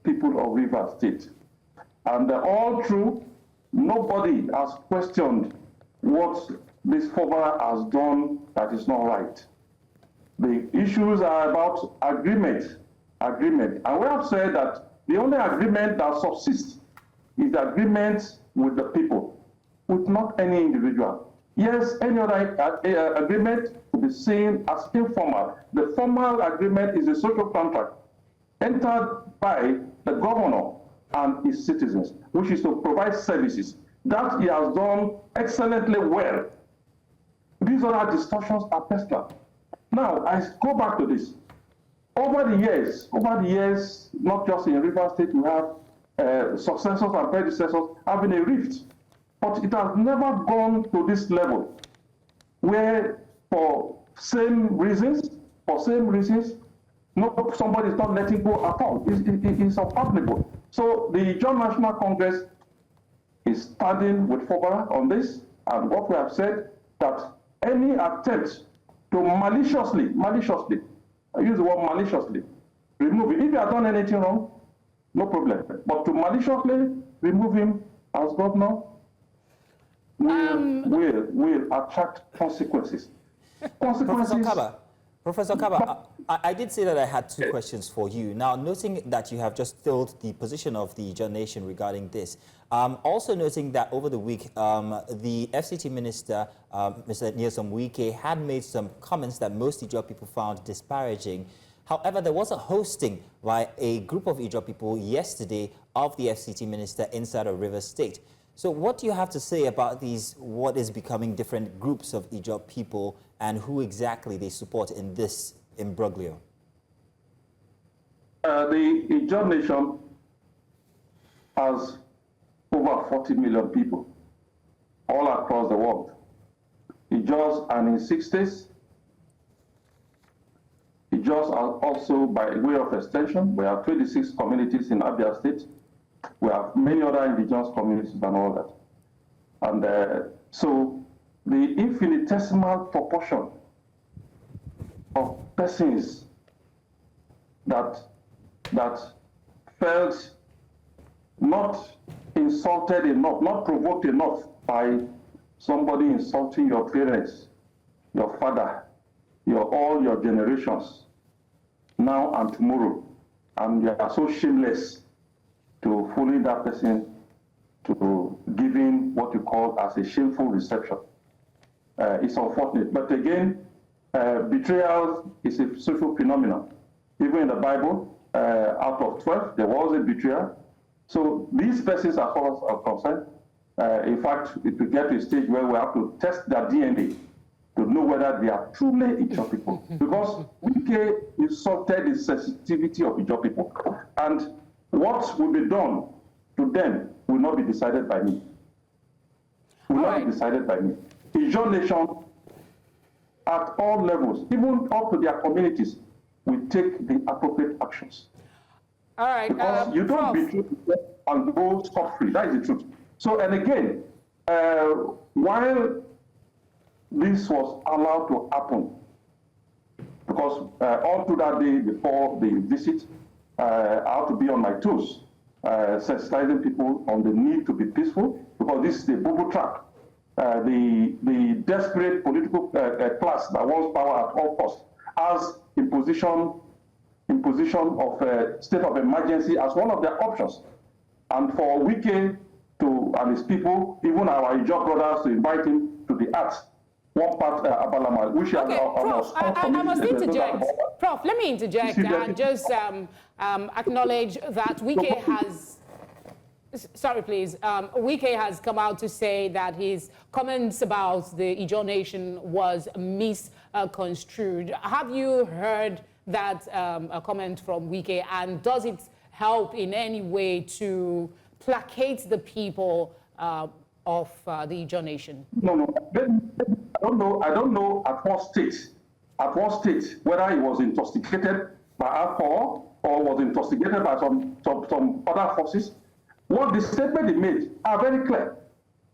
people of Rivers State. And all through, nobody has questioned what this Fubara has done that is not right. The issues are about agreement. And we have said that the only agreement that subsists is the agreement with the people, with not any individual. Yes, any other agreement will be seen as informal. The formal agreement is a social contract entered by the governor and his citizens, which is to provide services. That he has done excellently well. These other distortions are personal. Now, I go back to this. Over the years, not just in Rivers State, we have successors and predecessors having a rift. But it has never gone to this level, where for same reasons, somebody is not letting go at all. It's unpardonable. So the Joint National Congress is standing with Fubara on this, and what we have said, that any attempt to maliciously, I use the word maliciously, remove him. If he has done anything wrong, no problem. But to maliciously remove him as governor will attract consequences. Professor Kaba, I did say that I had two questions for you. Now, noting that you have just filled the position of the John Nation regarding this, also noting that over the week, the FCT Minister, Mr. Nyesom Wike, had made some comments that most Ijaw people found disparaging. However, there was a hosting by a group of Ijaw people yesterday of the FCT Minister inside of Rivers State. So what do you have to say about what is becoming different groups of Ijaw people and who exactly they support in this imbroglio? The Ijaw Nation has over 40 million people all across the world. Ijaws are in 6 states. Ijaws are also, by way of extension, we have 26 communities in Abia State. We have many other indigenous communities and all that. And so the infinitesimal proportion of persons that felt not insulted enough, not provoked enough by somebody insulting your parents, your father, all your generations, now and tomorrow, and you are so shameless to fooling that person to giving what you call as a shameful reception. It's unfortunate. But again, betrayal is a social phenomenon. Even in the Bible, out of 12, there was a betrayal. So these persons, as far as are concerned, In fact, it will get to a stage where we have to test their DNA to know whether they are truly Ijaw people. Because Wike insulted the sensitivity of Ijaw people. And what will be done to them will not be decided by me. Will not be decided by me. Ijaw nation, at all levels, even up to their communities, will take the appropriate actions. All right. Because you don't betray and go scot-free. That is the truth. So, and again, while this was allowed to happen, because all through that day before the visit, I had to be on my toes, sensitizing people on the need to be peaceful, because this is the bubble trap. The desperate political class that wants power at all costs has imposition of a state of emergency as one of their options. And for Wike and his people, even our Ijaw brothers, to invite him to the arts, one part Abalama, which okay, Prof, I must interject. Prof, let me interject and just acknowledge that Wike has, sorry please, Wike has come out to say that his comments about the Ijaw nation was misconstrued. Have you heard that comment from Wike, and does it help in any way to placate the people of the Ijaw nation? No. I don't know at what state, whether he was intoxicated by alcohol or was intoxicated by some other forces. What the statement he made are very clear.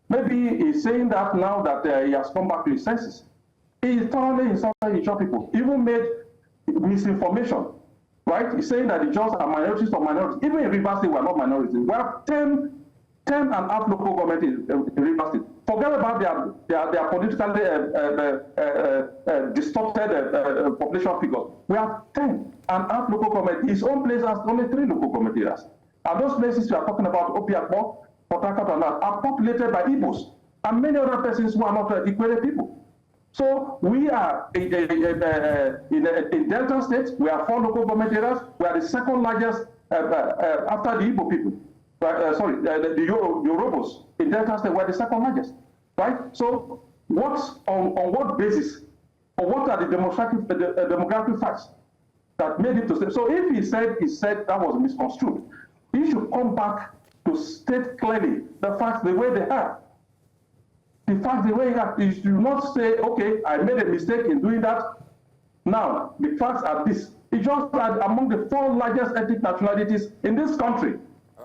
Maybe he's saying that now that he has come back to his senses. He thoroughly insulted Ijaw people, even made misinformation, right? He's saying that the Ijaws are minorities or minorities. Even in Rivers State, we are not minorities. We have 10 and a half local governments in Rivers State. Forget about their politically distorted population figures. We have 10 and a half local governments. His own place has only 3 local government areas. And those places we are talking about, Opiakpo, Port Harcourt, and that, are populated by Igbos and many other persons who are not Ikwere people. So we are in Delta State. We have 4 local government areas. We are the second largest after the Igbo people. The Yorubos in Delta State were the second largest, right? So on what basis, or what are the demographic facts that made it to say? So if he said that was misconstrued, he should come back to state clearly the facts the way they are. The facts the way they are. You should not say, okay, I made a mistake in doing that. Now, the facts are this. It's just that among the 4 largest ethnic nationalities in this country.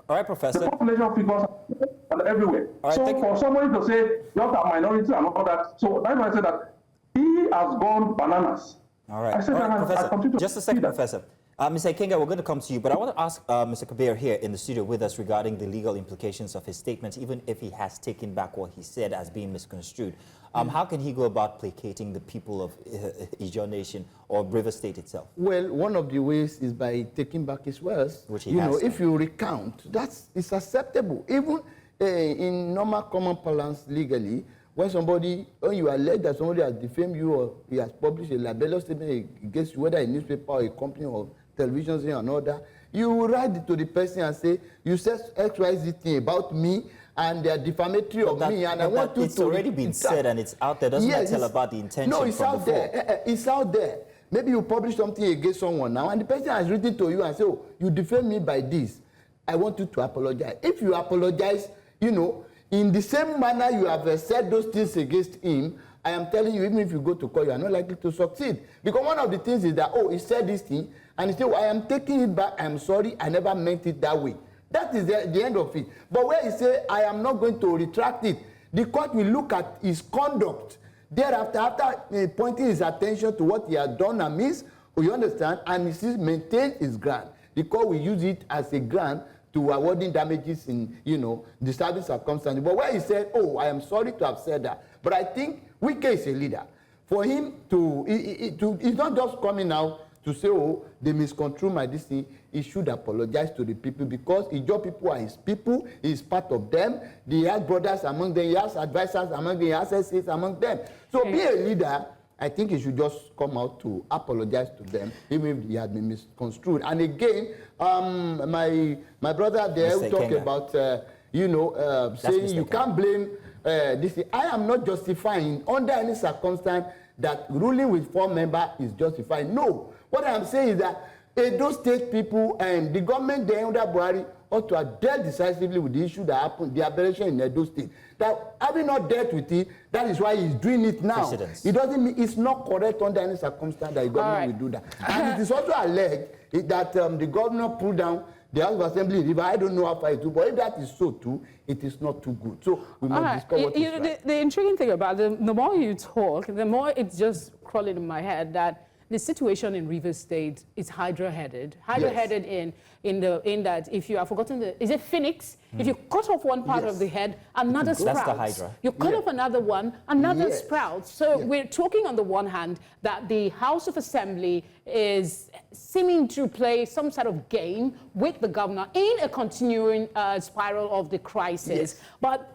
All right, Professor. The population figures are everywhere. Right, so for somebody to say, just a minority and all that, so that's why I said that he has gone bananas. All right. I said Professor, just a second, Professor. Mr. Ikenga, we're going to come to you, but I want to ask Mr. Kabir here in the studio with us regarding the legal implications of his statements, even if he has taken back what he said as being misconstrued. How can he go about placating the people of Ijaw Nation or River State itself? Well, one of the ways is by taking back his words. Which he has. If you recount, it's acceptable. Even in normal common parlance legally, when you allege that somebody has defamed you or he has published a libelous statement against you, whether a newspaper or a company or television and all that, you will write it to the person and say, you said XYZ thing about me, and they are defamatory of me, and I want you to... It's already been said and it's out there. Doesn't that tell about the intention from before? No, it's out there. It's out there. Maybe you publish something against someone now, and the person has written to you and say, oh, you defame me by this. I want you to apologize. If you apologize, in the same manner you have said those things against him, I am telling you, even if you go to court, you are not likely to succeed. Because one of the things is that, oh, he said this thing, and he said, well, I am taking it back, I am sorry, I never meant it that way. That is the end of it. But where he said, I am not going to retract it, the court will look at his conduct. Thereafter, after pointing his attention to what he has done and missed, you understand, and he still maintain his grant, the court will use it as a grant to awarding damages in, disturbing circumstances. But where he said, oh, I am sorry to have said that. But I think Wike is a leader. For him he's not just coming out to say, oh, they misconstrue my this thing. He should apologize to the people because Ijaw people are his people. He is part of them. He has brothers among them. He has advisors among them. He has associates among them. So be a leader. I think he should just come out to apologize to them, even if he had been misconstrued. And again, my brother there who talked about, saying you can't blame this. I am not justifying under any circumstance that ruling with 4 members is justified. No. What I am saying is that those state people and the government there under Buhari ought to have dealt decisively with the issue that happened, the aberration in Edo State. That having not dealt with it, that is why he's doing it now. It doesn't mean it's not correct under any circumstance that the government will do that. And it is also alleged that the governor pulled down the House of Assembly in River. I don't know how far it is, but if that is so too, it is not too good. So we must discover what is right. The intriguing thing about it, the more you talk, the more it's just crawling in my head that the situation in Rivers State is hydra-headed. Hydra-headed in that if you have forgotten is it Phoenix? If you cut off one part of the head, another sprouts. That's the hydra. You cut off another one, another sprouts. So we're talking on the one hand that the House of Assembly is seeming to play some sort of game with the governor in a continuing spiral of the crisis. But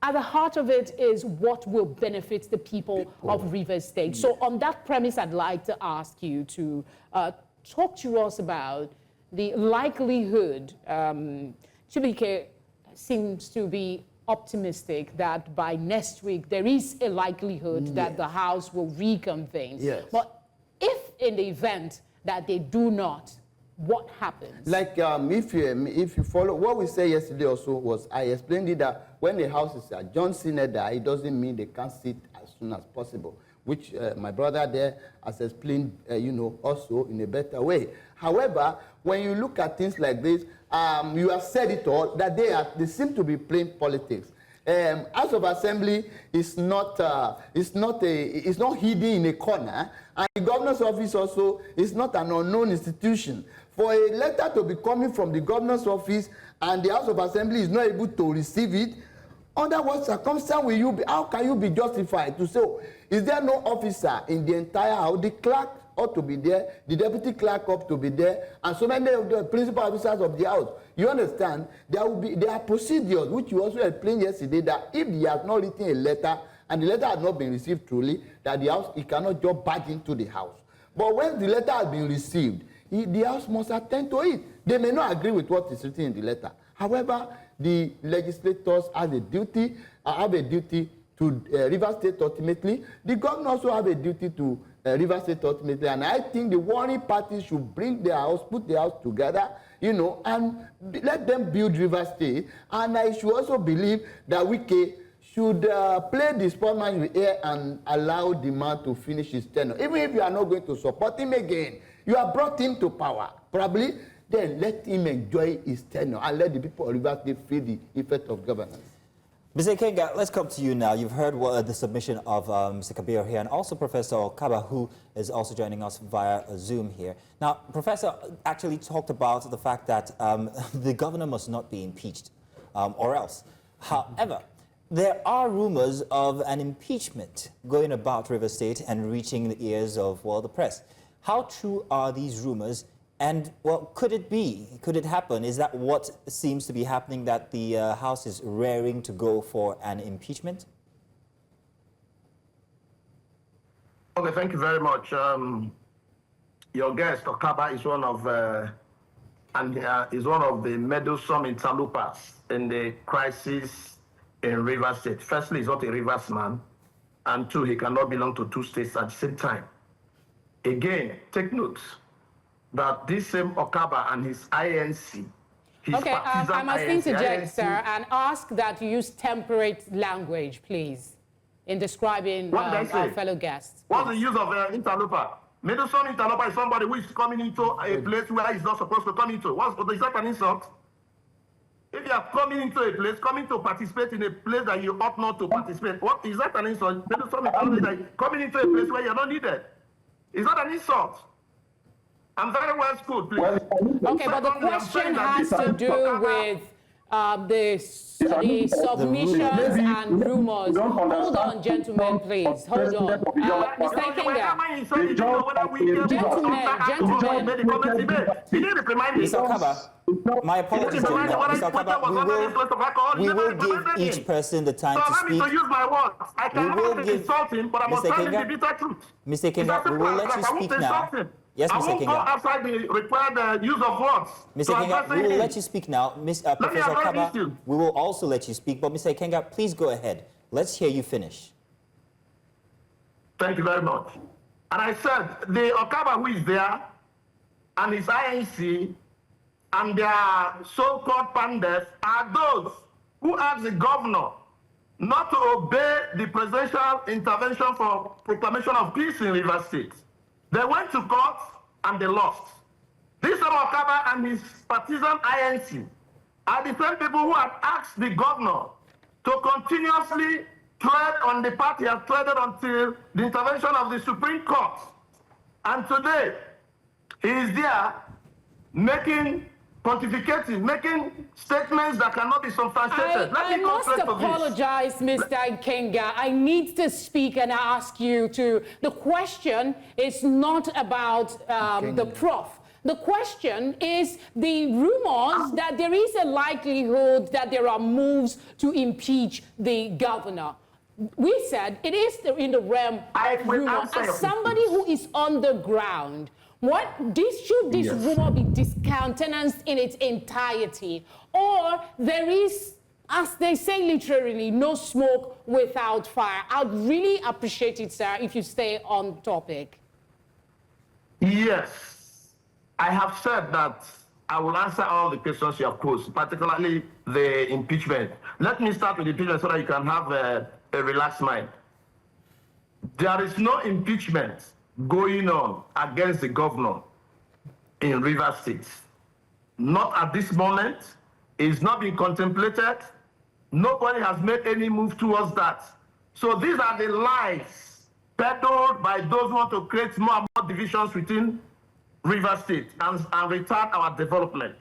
at the heart of it is what will benefit the people of Rivers State. So on that premise, I'd like to ask you to talk to us about the likelihood. Chibike seems to be optimistic that by next week there is a likelihood that the House will reconvene. But if in the event that they do not, what happens? Like if you follow what we said yesterday also was, I explained it that when the House is adjourned Senate, it doesn't mean they can't sit as soon as possible, which my brother there has explained, also in a better way. However, when you look at things like this, you have said it all, that they seem to be playing politics. House of Assembly is not hidden in a corner, and the governor's office also is not an unknown institution. For a letter to be coming from the governor's office and the House of Assembly is not able to receive it, under what circumstance will you be? How can you be justified to say, is there no officer in the entire house? The clerk ought to be there, the deputy clerk ought to be there, and so many of the principal officers of the house. You understand? There are procedures which you also explained yesterday that if he has not written a letter and the letter has not been received truly, that the house, he cannot just barge into the house. But when the letter has been received, the house must attend to it. They may not agree with what is written in the letter. However, the legislators have a duty to Rivers State ultimately. The governor also have a duty to Rivers State ultimately. And I think the warring parties should bring their house, put their house together, and let them build Rivers State. And I should also believe that Wike should play the sportsman with air and allow the man to finish his tenure. Even if you are not going to support him again, you have brought him to power. Probably, then let him enjoy his tenure and let the people of Rivers State feel the effect of governance. Mr. Kenga, let's come to you now. You've heard the submission of Mr. Kabir here and also Professor Okaba, who is also joining us via Zoom here. Now, Professor actually talked about the fact that the governor must not be impeached or else. However, there are rumors of an impeachment going about Rivers State and reaching the ears of, the press. How true are these rumors? And, could it be? Could it happen? Is that what seems to be happening, that the House is raring to go for an impeachment? Okay, thank you very much. Your guest, Okaba, is one of the meddlesome interlopers in the crisis in Rivers State. Firstly, he's not a Rivers man, and 2, he cannot belong to 2 states at the same time. Again, take note that this same Okaba and his INC, I must interject, sir, and ask that you use temperate language, please, in describing our fellow guests. What's the use of interloper? Meddlesome interloper is somebody who is coming into a place where he's not supposed to come into. Is that an insult? If you are coming into a place, coming to participate in a place that you ought not to participate, what is that an insult? Meddlesome interloper is coming into a place where you're not needed. Is that an insult? I'm very well schooled, please. Okay, but the question has to do with the submissions and rumors. Hold on, gentlemen, please. Hold on. Mr. Kenga. Gentlemen. Mr. Okaba, my apologies, Mr. Okaba, we will give each person the time to speak. I cannot insult him, but I must tell him the bitter truth. Mr. Kenga, we will let you speak now. Yes, I Mr. won't go Kinga. outside the required use of words. Mr. Kinga, we will let you speak now. Professor Kaba, we will also let you speak. But Mr. Kinga, please go ahead. Let's hear you finish. Thank you very much. And I said, the Okaba who is there and his INC and their so-called pandas are those who asked the governor not to obey the presidential intervention for proclamation of peace in Rivers State. They went to court and they lost. This Okaba and his partisan INC are the same people who had asked the governor to continuously tread on the path he has treaded until the intervention of the Supreme Court. And today, he is there making, pontificating, making statements that cannot be substantiated. I must apologize, Mr. Kinga. I need to speak and ask you to... The question is not about the prof. The question is the rumors that there is a likelihood that there are moves to impeach the governor. We said it is in the realm of rumor. As somebody who is on the ground, should this rumor be discountenanced in its entirety? Or there is, as they say literally, no smoke without fire? I'd really appreciate it, sir, if you stay on topic. Yes, I have said that I will answer all the questions you have posed, particularly the impeachment. Let me start with the impeachment so that you can have a relaxed mind. There is no impeachment going on against the governor in Rivers State. Not at this moment. It's not being contemplated. Nobody has made any move towards that. So these are the lies peddled by those who want to create more and more divisions within Rivers State and retard our development.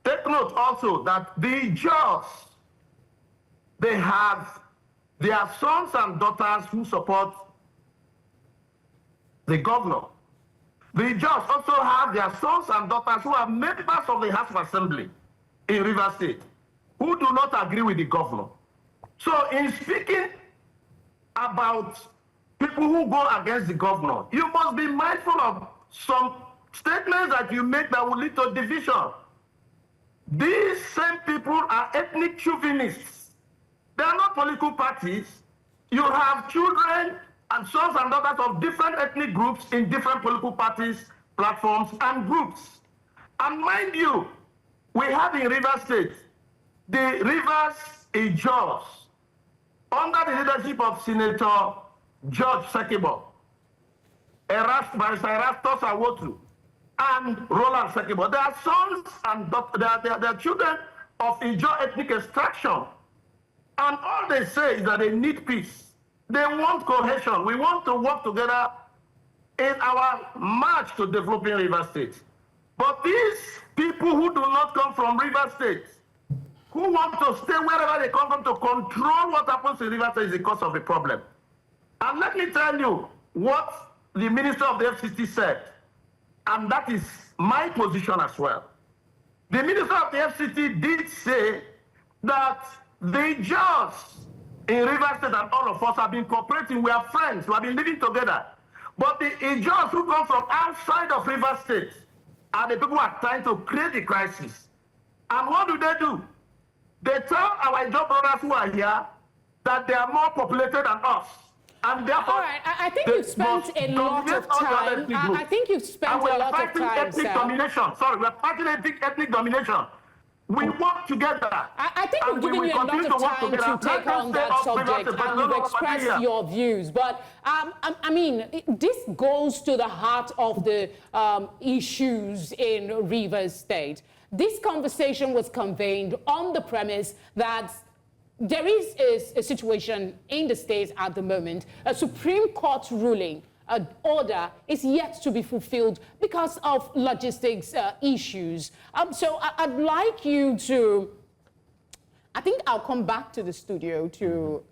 Take note also that the judges, they have their sons and daughters who support the governor. The judges also have their sons and daughters who are members of the House of Assembly in Rivers State who do not agree with the governor. So in speaking about people who go against the governor, you must be mindful of some statements that you make that will lead to division. These same people are ethnic chauvinists. They are not political parties. You have children and sons and daughters of different ethnic groups in different political parties, platforms, and groups. And mind you, we have in Rivers State, the Rivers Ijos, under the leadership of Senator George Sekebo, Barrister Erastus Awotu, and Roland Sekebo. They are sons and they are children of Ijo ethnic extraction. And all they say is that they need peace. They want cohesion. We want to work together in our march to developing Rivers State. But these people who do not come from Rivers State, who want to stay wherever they come from to control what happens in Rivers State, is the cause of the problem. And let me tell you what the Minister of the FCT said, and that is my position as well. The Minister of the FCT did say that the judges in Rivers State and all of us have been cooperating. We are friends. We have been living together. But the judges who come from outside of Rivers State are the people who are trying to create the crisis. And what do? They tell our Ijo brothers who are here that they are more populated than us. And therefore, all right, I think you've spent a lot of time. I think you've spent a lot of time, ethnic domination. Sorry, we're fighting ethnic domination. We work together. I think we've given you a lot of time to take on that subject, and you've expressed your views. But, I mean, this goes to the heart of the issues in Rivers State. This conversation was convened on the premise that there is a situation in the state at the moment, a Supreme Court ruling, an order is yet to be fulfilled because of logistics issues. So I'd like you to, I think I'll come back to the studio to,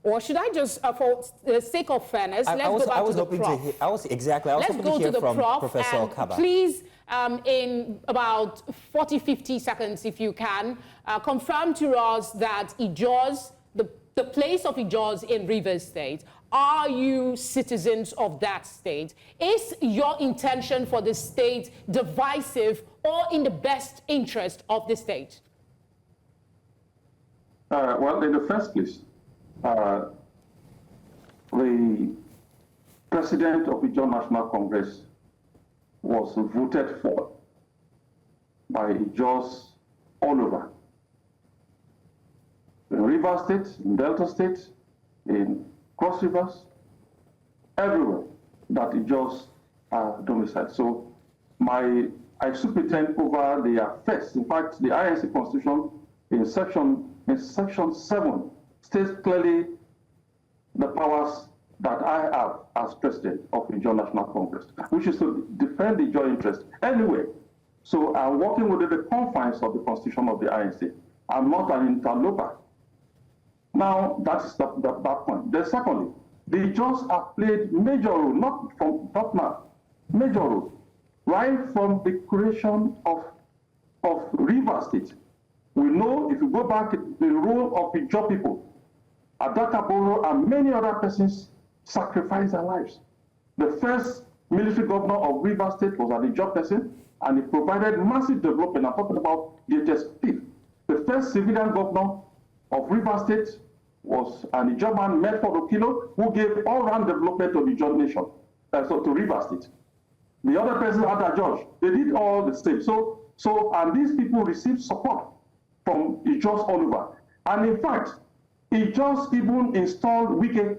or should I just, for the sake of fairness, let's go back to the prof. I was hoping to hear from Professor Okaba. Please, in about 40, 50 seconds, if you can, confirm to us that Ijos, the the place of Ijaws in Rivers State. Are you citizens of that state? Is your intention for the state divisive or in the best interest of the state? Well, in the first place, the president of the Ijaw National Congress was voted for by Ijaws all over. In Rivers State, in Delta State, in Cross Rivers, everywhere that Ijaws are domiciled. So I superintend over the affairs. In fact, the INC Constitution in section 7 states clearly the powers that I have as president of the Ijaw National Congress, which is to defend the Ijaw interest anyway. So I'm working within the confines of the Constitution of the INC. I'm not an interloper. Now, that's that point. Then secondly, the Ijaws have played major role, not from top now, major role, right from the creation of River State. We know, if you go back, the role of the Ijaw people, Adakaboro and many other persons sacrificed their lives. The first military governor of River State was an Ijaw person, and he provided massive development. I'm talking about the HSP. The first civilian governor of River State was an Ijaw man, Medford Okilo, who gave all-round development to the Ijaw nation, to River State. The other person, Ada George, they did all the same. And these people received support from Ijaws all over. And in fact, Ijaws even installed Wike.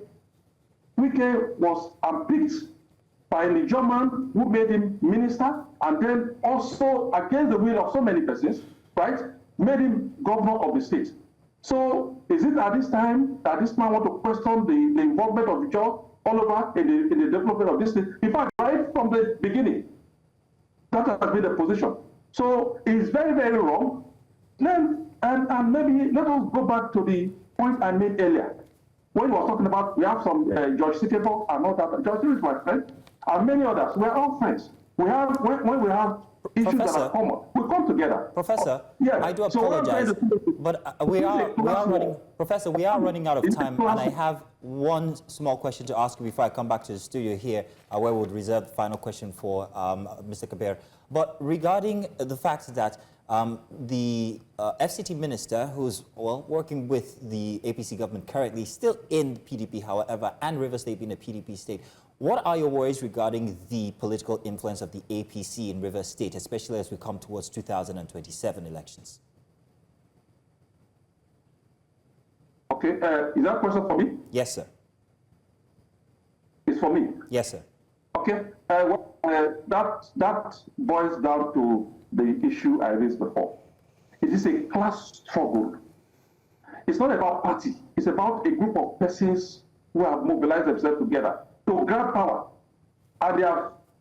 Wike was unpicked by an Ijaw man who made him minister, and then also, against the will of so many persons, right, made him governor of the state. So is it at this time that this man want to question the involvement of Ijaw all over in the development of this state? In fact, right from the beginning, that has been the position. So it's very, very wrong. Then, and maybe let us go back to the point I made earlier. When we were talking about, we have some George Sikepo and all that. George Sikepo is my friend, and many others. We're all friends. We have, when we have issues that are common, we come together. Professor, yes. I do apologize, but we are running, Professor, we are running out of time, and I have one small question to ask you before I come back to the studio here, where we would reserve the final question for Mr. Kabir. But regarding the fact that the FCT minister, who's, well, working with the APC government currently, still in PDP, however, and Rivers State being a PDP state, what are your worries regarding the political influence of the APC in Rivers State, especially as we come towards 2027 elections? Okay, is that question for me? Yes, sir. It's for me? Yes, sir. Okay, that boils down to the issue I raised before. It is a class struggle. It's not about party. It's about a group of persons who have mobilized themselves together to grab power. And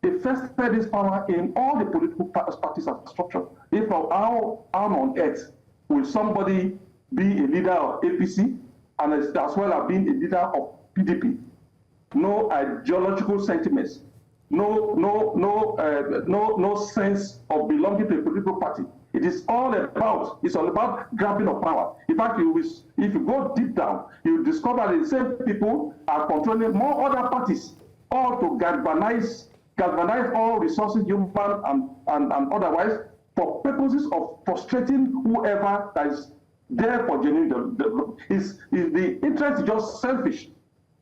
they first fed this power in all the political parties and structure. If how on earth will somebody be a leader of APC and as well as being a leader of PDP? No ideological sentiments. No sense of belonging to a political party. It's all about grabbing of power. In fact, if you go deep down, you discover that the same people are controlling more other parties, all to galvanize all resources, human and otherwise, for purposes of frustrating whoever that is there for genuine development. The interest is just selfish.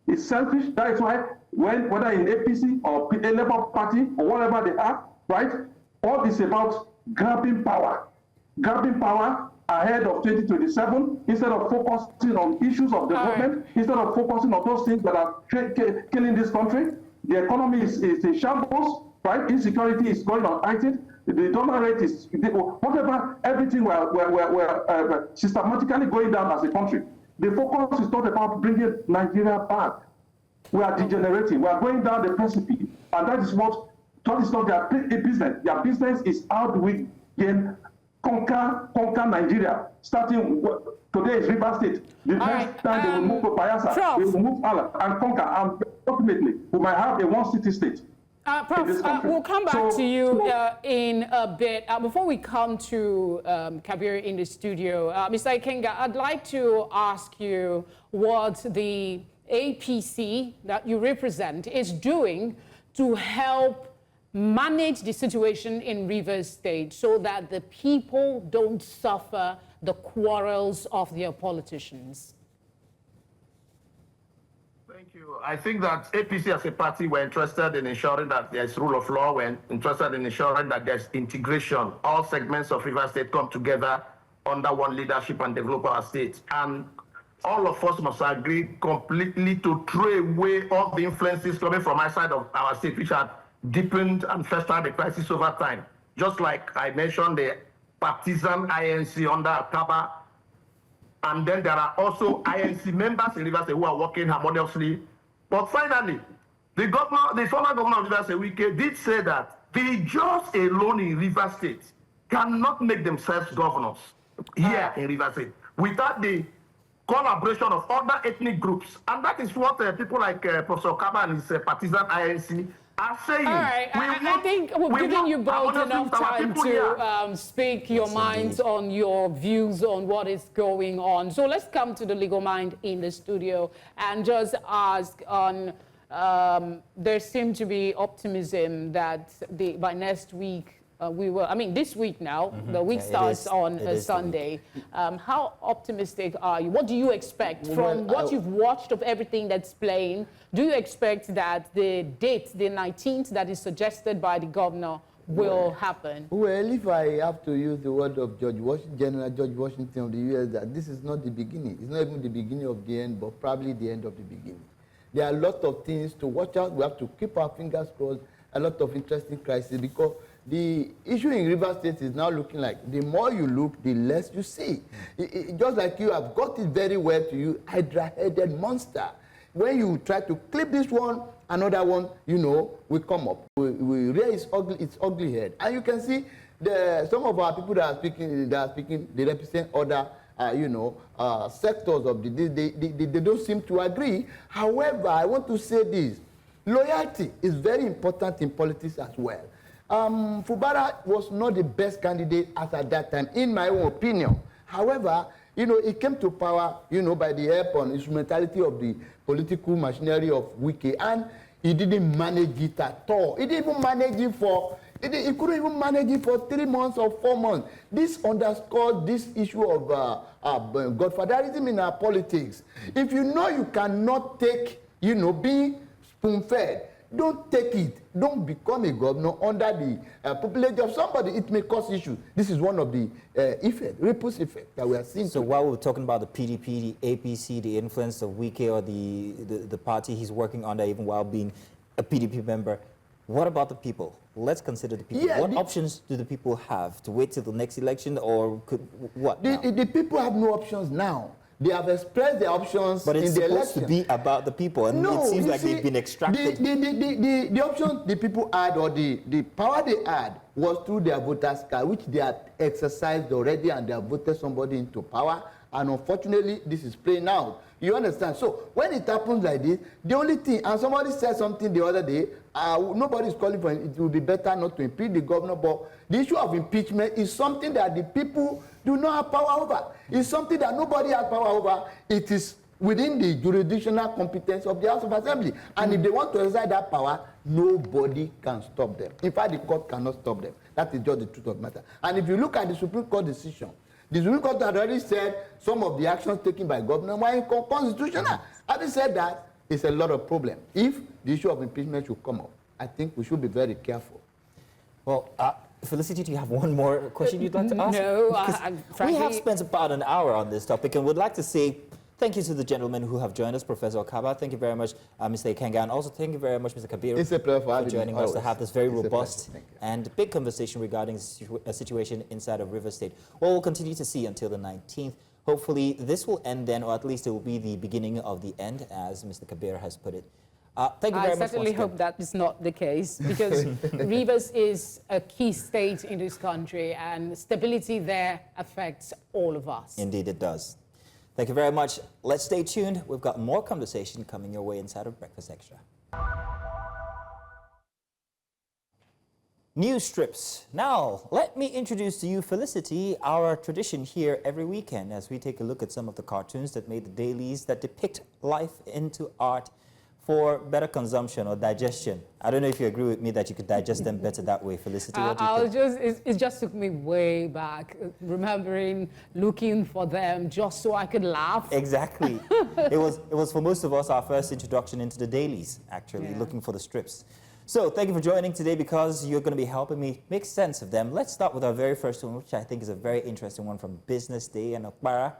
It's selfish. That is why whether in APC or a Labour Party or whatever they are, right? All this about grabbing power ahead of 2027 instead of focusing on issues of development, instead of focusing on those things that are killing this country. The economy is in shambles, right? Insecurity is going unheightened. The dollar rate is whatever. Everything we're systematically going down as a country. The focus is not about bringing Nigeria back. We are degenerating. We are going down the precipice, and that is not their business. Their business is how do we conquer Nigeria. Starting today is River State. The next time they will move to Bayelsa, they will move Allah and conquer, and ultimately we might have a one-city state. Prof, we'll come back to you in a bit. Before we come to Kabir in the studio, Mr. Ikenga, I'd like to ask you what the APC that you represent is doing to help manage the situation in Rivers State so that the people don't suffer the quarrels of their politicians. Thank you. I think that APC as a party, we're interested in ensuring that there's rule of law. We're interested in ensuring that there's integration. All segments of Rivers State come together under one leadership and develop our state. And all of us must agree completely to throw away all the influences coming from outside of our state, which have deepened and festered the crisis over time. Just like I mentioned, the partisan INC under Akaba. And then there are also INC members in Rivers State who are working harmoniously. But finally, the former governor of Rivers State did say that the judges alone in Rivers State cannot make themselves governors here in Rivers State without the collaboration of other ethnic groups. And that is what people like Professor Kaba and his partisan INC are saying. All right, I think we've given you both enough time to speak your minds on your views on what is going on. So let's come to the legal mind in the studio and just ask on, there seemed to be optimism that by next week, this week now, the week starts on a Sunday. How optimistic are you? What do you expect from what you've watched of everything that's playing? Do you expect that the date, the 19th, that is suggested by the governor will happen? Well, if I have to use the word of General George Washington of the U.S., that this is not the beginning. It's not even the beginning of the end, but probably the end of the beginning. There are a lot of things to watch out. We have to keep our fingers crossed. A lot of interesting crises, because the issue in Rivers State is now looking like the more you look, the less you see. Just like you have got it very well to you, hydra-headed monster. When you try to clip this one, another one, will come up. We rear its ugly head. And you can see some of our people that are speaking, they represent other sectors of they don't seem to agree. However, I want to say this. Loyalty is very important in politics as well. Fubara was not the best candidate at that time, in my own opinion. However, he came to power, by the help and instrumentality of the political machinery of Wike, and he didn't manage it at all. He didn't even manage it he couldn't even manage it for 3 months or 4 months. This underscores this issue of godfatherism in our politics. If you know you cannot take, being spoon-fed, don't take it. Don't become a governor under the privilege of somebody. It may cause issues. This is one of the ripples effect that we are seeing. So while we're talking about the PDP, the APC, the influence of Wike or the party he's working under, even while being a PDP member, what about the people? Let's consider the people. What options do the people have? To wait till the next election, or what? The people have no options now. They have expressed their options in the election. But it's supposed to be about the people, and it seems like they've been extracted. The options the people had, or the power they had, was through their voters' card, which they had exercised already, and they have voted somebody into power. And unfortunately, this is playing out. You understand? So when it happens like this, the only thing, and somebody said something the other day, nobody is calling for it. It would be better not to impeach the governor, but the issue of impeachment is something that the people do not have power over. It's something that nobody has power over. It is within the jurisdictional competence of the House of Assembly. And if they want to exercise that power, nobody can stop them. In fact, the court cannot stop them. That is just the truth of the matter. And if you look at the Supreme Court decision, the Supreme Court had already said some of the actions taken by governor were unconstitutional. Having said that, it's a lot of problem. If the issue of impeachment should come up, I think we should be very careful. Well, Felicity, do you have one more question you'd like to ask? No, we have spent about an hour on this topic, and would like to say thank you to the gentlemen who have joined us, Professor Okaba. Thank you very much, Mr. Ikenga, and also thank you very much, Mr. Kabir, it's a pleasure for joining us to have this very robust and big conversation regarding a situation inside of Rivers State. Well, we'll continue to see until the 19th. Hopefully, this will end then, or at least it will be the beginning of the end, as Mr. Kabir has put it. Thank you very much. I certainly hope that is not the case, because Rivers is a key state in this country, and stability there affects all of us. Indeed, it does. Thank you very much. Let's stay tuned. We've got more conversation coming your way inside of Breakfast Extra. News strips. Now, let me introduce to you Felicity, our tradition here every weekend as we take a look at some of the cartoons that made the dailies that depict life into art for better consumption or digestion. I don't know if you agree with me that you could digest them better that way, Felicity. What do you think? It just took me way back, remembering looking for them just so I could laugh. Exactly. it was for most of us our first introduction into the dailies, actually, looking for the strips. So thank you for joining today because you're going to be helping me make sense of them. Let's start with our very first one, which I think is a very interesting one from Business Day and Okpara.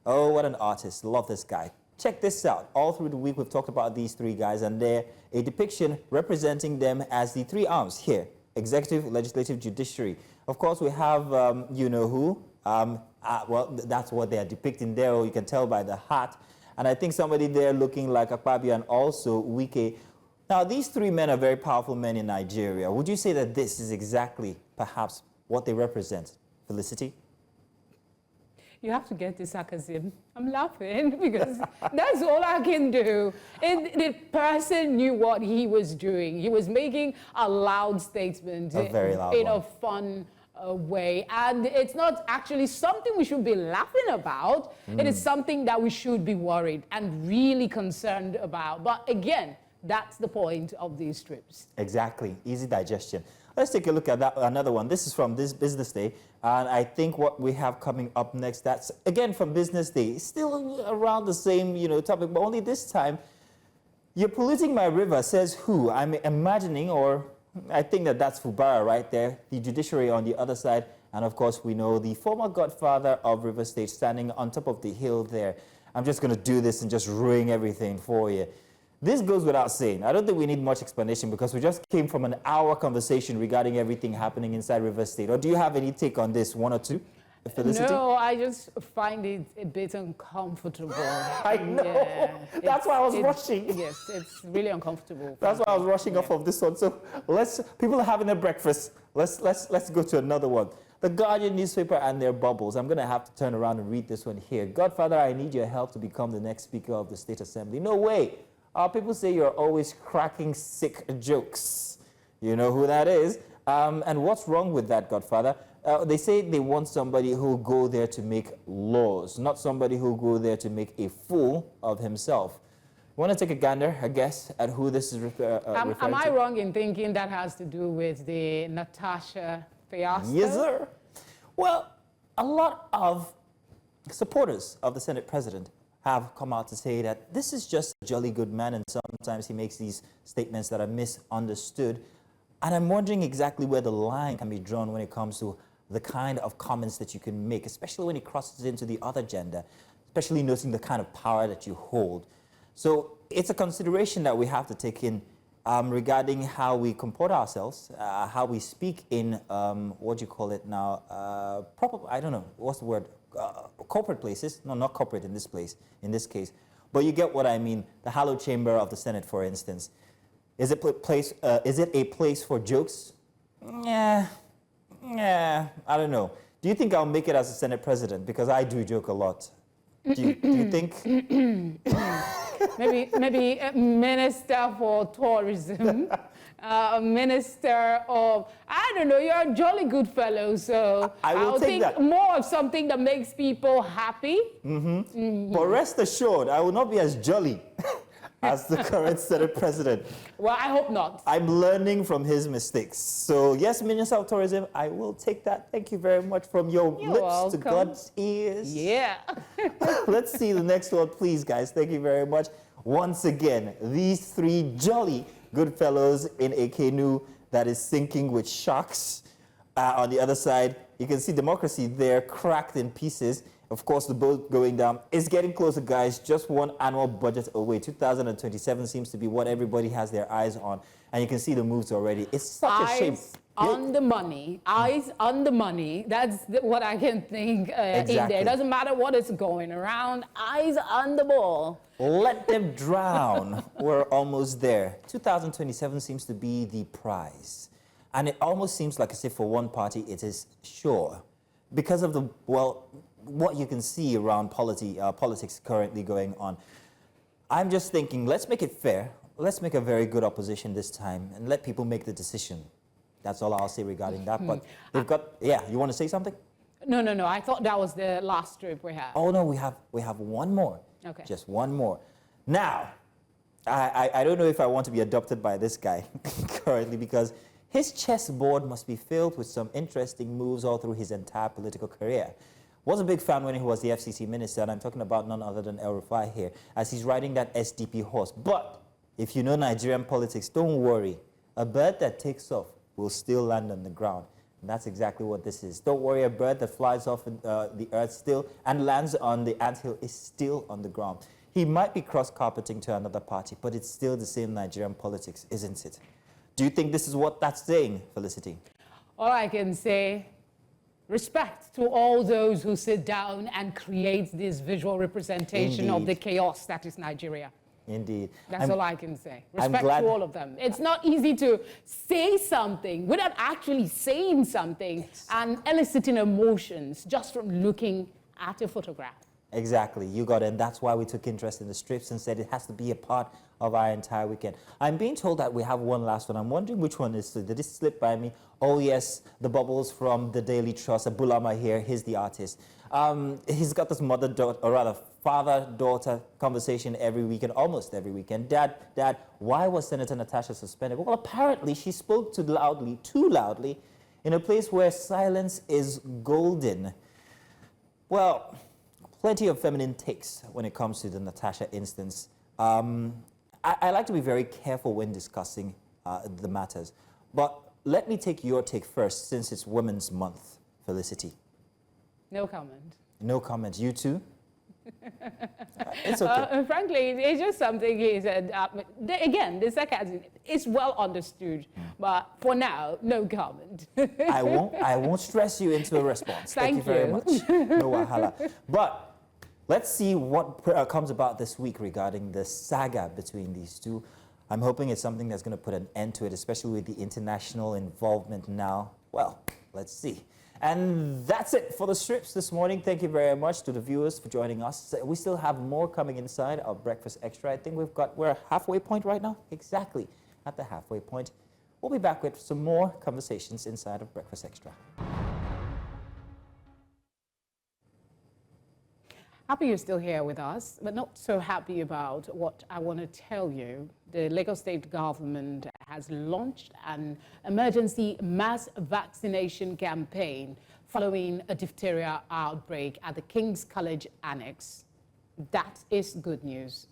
Oh, what an artist. Love this guy. Check this out. All through the week, we've talked about these three guys, and they're a depiction representing them as the three arms here: executive, legislative, judiciary. Of course, we have you know who. Well, that's what they are depicting there. You can tell by the hat. And I think somebody there looking like Akpabio and also Wike. Now, these three men are very powerful men in Nigeria. Would you say that this is exactly, perhaps, what they represent? Felicity? You have to get the sarcasm. I'm laughing because that's all I can do. And the person knew what he was doing. He was making a loud statement A very loud in one. a fun way. And it's not actually something we should be laughing about. It is something that we should be worried and really concerned about. But again, that's the point of these strips. Exactly. Easy digestion. Let's take a look at that. Another one. This is from this Business Day. And I think what we have coming up next, that's again from Business Day. Still around the same, topic, but only this time, "You're polluting my river," says who? I'm imagining, or I think that's Fubara right there, the judiciary on the other side. And of course, we know the former godfather of River State standing on top of the hill there. I'm just going to do this and just ruin everything for you. This goes without saying. I don't think we need much explanation because we just came from an hour conversation regarding everything happening inside River State. Or do you have any take on this, one or two? Felicity? No, I just find it a bit uncomfortable. I know. That's why I was rushing. Yes, it's really uncomfortable. That's why I was rushing off of this one. So people are having their breakfast. Let's go to another one. The Guardian newspaper and their bubbles. I'm going to have to turn around and read this one here. "Godfather, I need your help to become the next Speaker of the State Assembly." No way. People say you're always cracking sick jokes. You know who that is. And what's wrong with that, Godfather? They say they want somebody who'll go there to make laws, not somebody who'll go there to make a fool of himself. You want to take a gander, I guess, at who this is referring to? Am I wrong in thinking that has to do with the Natasha fiasco? Yes, sir. Well, a lot of supporters of the Senate president have come out to say that this is just a jolly good man, and sometimes he makes these statements that are misunderstood. And I'm wondering exactly where the line can be drawn when it comes to the kind of comments that you can make, especially when it crosses into the other gender, especially noting the kind of power that you hold. So it's a consideration that we have to take in regarding how we comport ourselves, how we speak in, what do you call it now, I don't know, what's the word? Corporate places. No, not corporate in this case. But you get what I mean. The hallowed chamber of the Senate, for instance. Is it a place for jokes? Yeah, I don't know. Do you think I'll make it as a Senate president? Because I do joke a lot. Do you think? maybe a minister for tourism, a minister of, I don't know, you're a jolly good fellow, so I'll think that. More of something that makes people happy. But rest assured, I will not be as jolly as the current Senate president. Well, I hope not. I'm learning from his mistakes. So yes, Minister of Tourism, I will take that. Thank you very much. From your lips welcome. to God's ears. Yeah. Let's see the next one, please, guys. Thank you very much. Once again, these three jolly good fellows in a canoe that is sinking with sharks. On the other side, you can see democracy there cracked in pieces. Of course, the boat going down. It's getting closer, guys. Just one annual budget away. 2027 seems to be what everybody has their eyes on. And you can see the moves already. It's such a shame. Eyes on the money. Eyes on the money. That's what I can think Exactly. in there. It doesn't matter what is going around. Eyes on the ball. Let them drown. We're almost there. 2027 seems to be the prize. And it almost seems like as if for one party it is sure. Because of the, what you can see around politics currently going on. I'm just thinking, let's make it fair. Let's make a very good opposition this time and let people make the decision. That's all I'll say regarding that. But they've got, yeah, you want to say something? No. I thought that was the last strip we had. Oh, no, we have one more. Okay. Just one more. Now, I don't know if I want to be adopted by this guy currently, because his chessboard must be filled with some interesting moves all through his entire political career. Was a big fan when he was the FCC minister, and I'm talking about none other than El Rufai here, as he's riding that SDP horse. But if you know Nigerian politics, don't worry. A bird that takes off will still land on the ground. And that's exactly what this is. Don't worry, a bird that flies off the earth still and lands on the anthill is still on the ground. He might be cross-carpeting to another party, but it's still the same Nigerian politics, isn't it? Do you think this is what that's saying, Felicity? All I can say, respect to all those who sit down and create this visual representation of the chaos that is Nigeria. Indeed. That's all I can say. Respect to all of them. It's not easy to say something without actually saying something and eliciting emotions just from looking at a photograph. Exactly, you got it, and that's why we took interest in the strips and said it has to be a part of our entire weekend. I'm being told that we have one last one. I'm wondering which one is. Did it slip by me? Oh yes, the Bubbles from the Daily Trust. Abulama here, he's the artist. He's got this mother-daughter, or rather father-daughter conversation every weekend, almost every weekend. Dad, why was Senator Natasha suspended? Well, apparently she spoke too loudly, in a place where silence is golden. Well, plenty of feminine takes when it comes to the Natasha instance. I like to be very careful when discussing the matters. But let me take your take first, since it's Women's Month, Felicity. No comment. No comment. You too? It's okay. Frankly, it's just something he said. Again, the sarcasm is well understood, but for now, no comment. I won't stress you into a response. Thank you very much. No wahala. But let's see what comes about this week regarding the saga between these two. I'm hoping it's something that's going to put an end to it, especially with the international involvement now. Well, let's see. And that's it for the strips this morning. Thank you very much to the viewers for joining us. We still have more coming inside our Breakfast Extra. I think we're halfway point right now. Exactly at the halfway point. We'll be back with some more conversations inside of Breakfast Extra. Happy you're still here with us, but not so happy about what I want to tell you. The Lagos State government has launched an emergency mass vaccination campaign following a diphtheria outbreak at the King's College Annex. That is good news.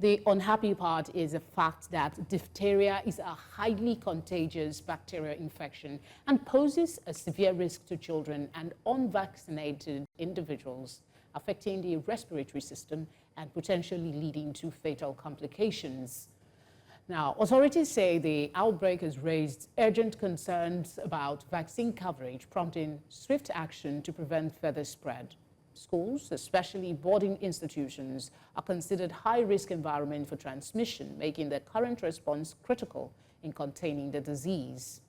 The unhappy part is the fact that diphtheria is a highly contagious bacterial infection and poses a severe risk to children and unvaccinated individuals, affecting the respiratory system and potentially leading to fatal complications. Now, authorities say the outbreak has raised urgent concerns about vaccine coverage, prompting swift action to prevent further spread. Schools, especially boarding institutions, are considered high-risk environment for transmission, making the current response critical in containing the disease.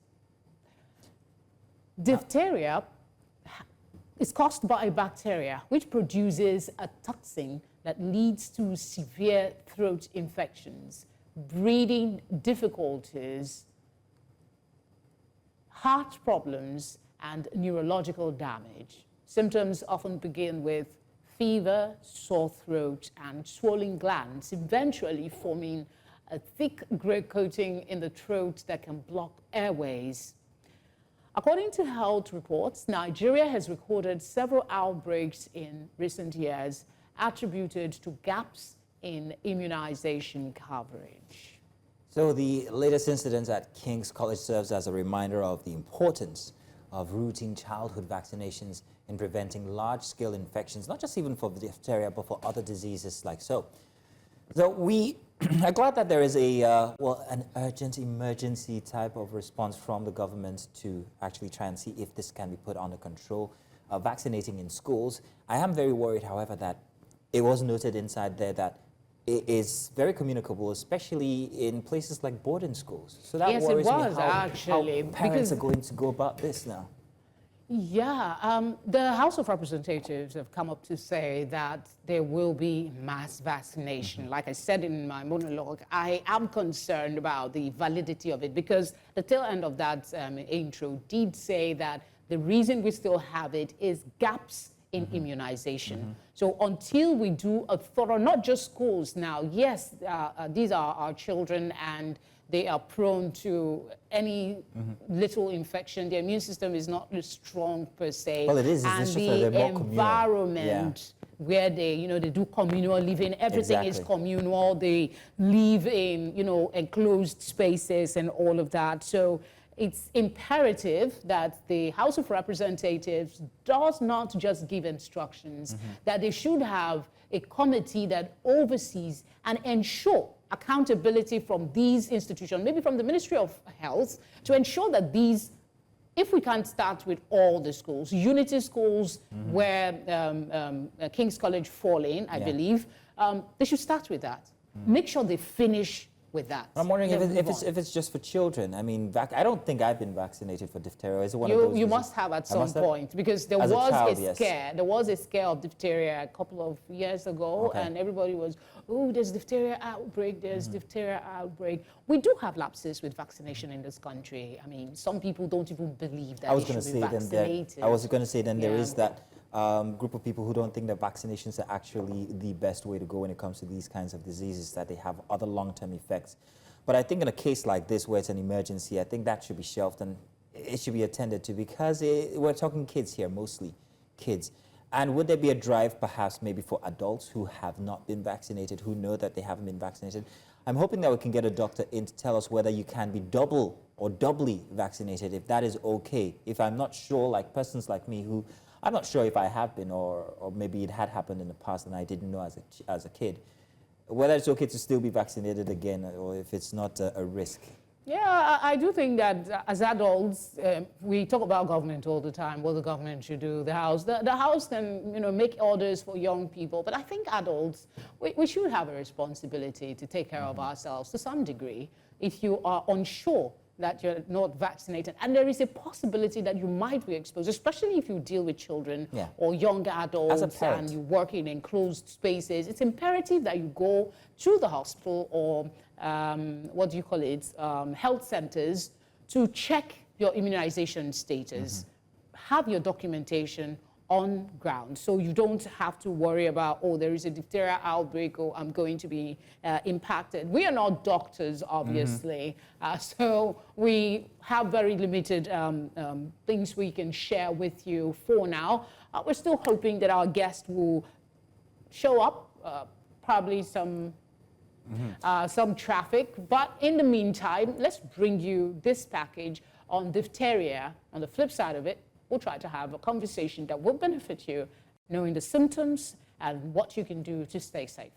Diphtheria is caused by a bacteria which produces a toxin that leads to severe throat infections, breathing difficulties, heart problems, and neurological damage. Symptoms often begin with fever, sore throat, and swollen glands, eventually forming a thick gray coating in the throat that can block airways. According to health reports, Nigeria has recorded several outbreaks in recent years attributed to gaps in immunization coverage. So the latest incident at King's College serves as a reminder of the importance of routine childhood vaccinations in preventing large-scale infections, not just even for diphtheria, but for other diseases like so. So we are glad that there is an urgent emergency type of response from the government to actually try and see if this can be put under control. Vaccinating in schools. I am very worried, however, that it was noted inside there that it is very communicable, especially in places like boarding schools. So that yes, worries it was, me how actually, parents are going to go about this now. Yeah, the House of Representatives have come up to say that there will be mass vaccination. Like I said in my monologue, I am concerned about the validity of it because the tail end of that intro did say that the reason we still have it is gaps in immunization. So until we do a thorough, not just schools now, yes, these are our children and they are prone to any little infection. Their immune system is not strong per se. Well, it is. And It's just the that they're more environment where they, they do communal living. Everything is Exactly. communal. They live in, enclosed spaces and all of that. So it's imperative that the House of Representatives does not just give instructions, that they should have a committee that oversees and ensure accountability from these institutions, maybe from the Ministry of Health, to ensure that these, if we can't start with all the schools, unity schools where King's College fall in, I believe, they should start with that. Make sure they finish with that. I'm wondering Then if move on. it's just for children. I mean, I don't think I've been vaccinated for diphtheria. Is it one of You those? must have at I some must have? point because there As was a child, a yes. scare. There was a scare of diphtheria a couple of years ago, Okay. and everybody was, oh, there's diphtheria outbreak. There's diphtheria outbreak. We do have lapses with vaccination in this country. I mean, some people don't even believe that I was they going should to be say then vaccinated. there. I was going to say then there Yeah. is that group of people who don't think that vaccinations are actually the best way to go when it comes to these kinds of diseases, that they have other long-term effects. But I think in a case like this where it's an emergency, I think that should be shelved and it should be attended to because we're talking kids here, mostly kids. And would there be a drive perhaps maybe for adults who have not been vaccinated, who know that they haven't been vaccinated? I'm hoping that we can get a doctor in to tell us whether you can be double or doubly vaccinated, if that is okay. If I'm not sure, like persons like me who, I'm not sure if I have been or maybe it had happened in the past and I didn't know as a kid, whether it's okay to still be vaccinated again or if it's not a risk. Yeah, I do think that as adults, we talk about government all the time, what the government should do, the House. The House can, make orders for young people, but I think adults, we should have a responsibility to take care of ourselves to some degree. If you are unsure that you're not vaccinated, and there is a possibility that you might be exposed, especially if you deal with children or young adults and you work in enclosed spaces, it's imperative that you go to the hospital or health centers to check your immunization status, have your documentation on ground, so you don't have to worry about, oh, there is a diphtheria outbreak, or I'm going to be impacted. We are not doctors, obviously, so we have very limited things we can share with you for now. We're still hoping that our guest will show up, probably some traffic, but in the meantime, let's bring you this package on diphtheria. On the flip side of it, we'll try to have a conversation that will benefit you, knowing the symptoms and what you can do to stay safe.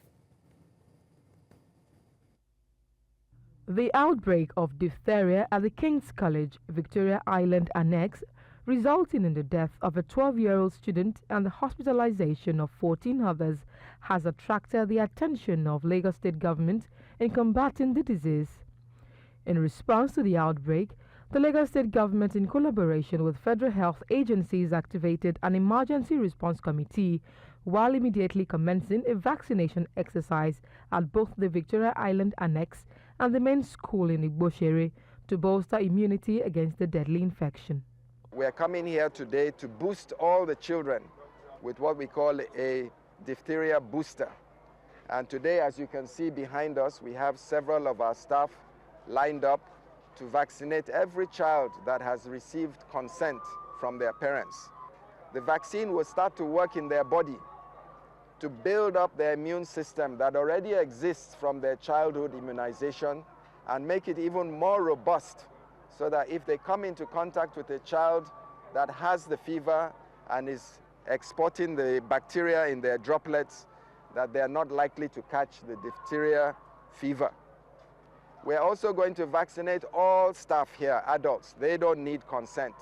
The outbreak of diphtheria at the King's College, Victoria Island Annex, resulting in the death of a 12-year-old student and the hospitalization of 14 others, has attracted the attention of Lagos State government in combating the disease. In response to the outbreak, the Lagos State government, in collaboration with federal health agencies, activated an emergency response committee while immediately commencing a vaccination exercise at both the Victoria Island Annex and the main school in Igboshere to bolster immunity against the deadly infection. We are coming here today to boost all the children with what we call a diphtheria booster. And today, as you can see behind us, we have several of our staff lined up to vaccinate every child that has received consent from their parents. The vaccine will start to work in their body to build up their immune system that already exists from their childhood immunization and make it even more robust, so that if they come into contact with a child that has the fever and is exporting the bacteria in their droplets, that they are not likely to catch the diphtheria fever. We're also going to vaccinate all staff here, adults. They don't need consent.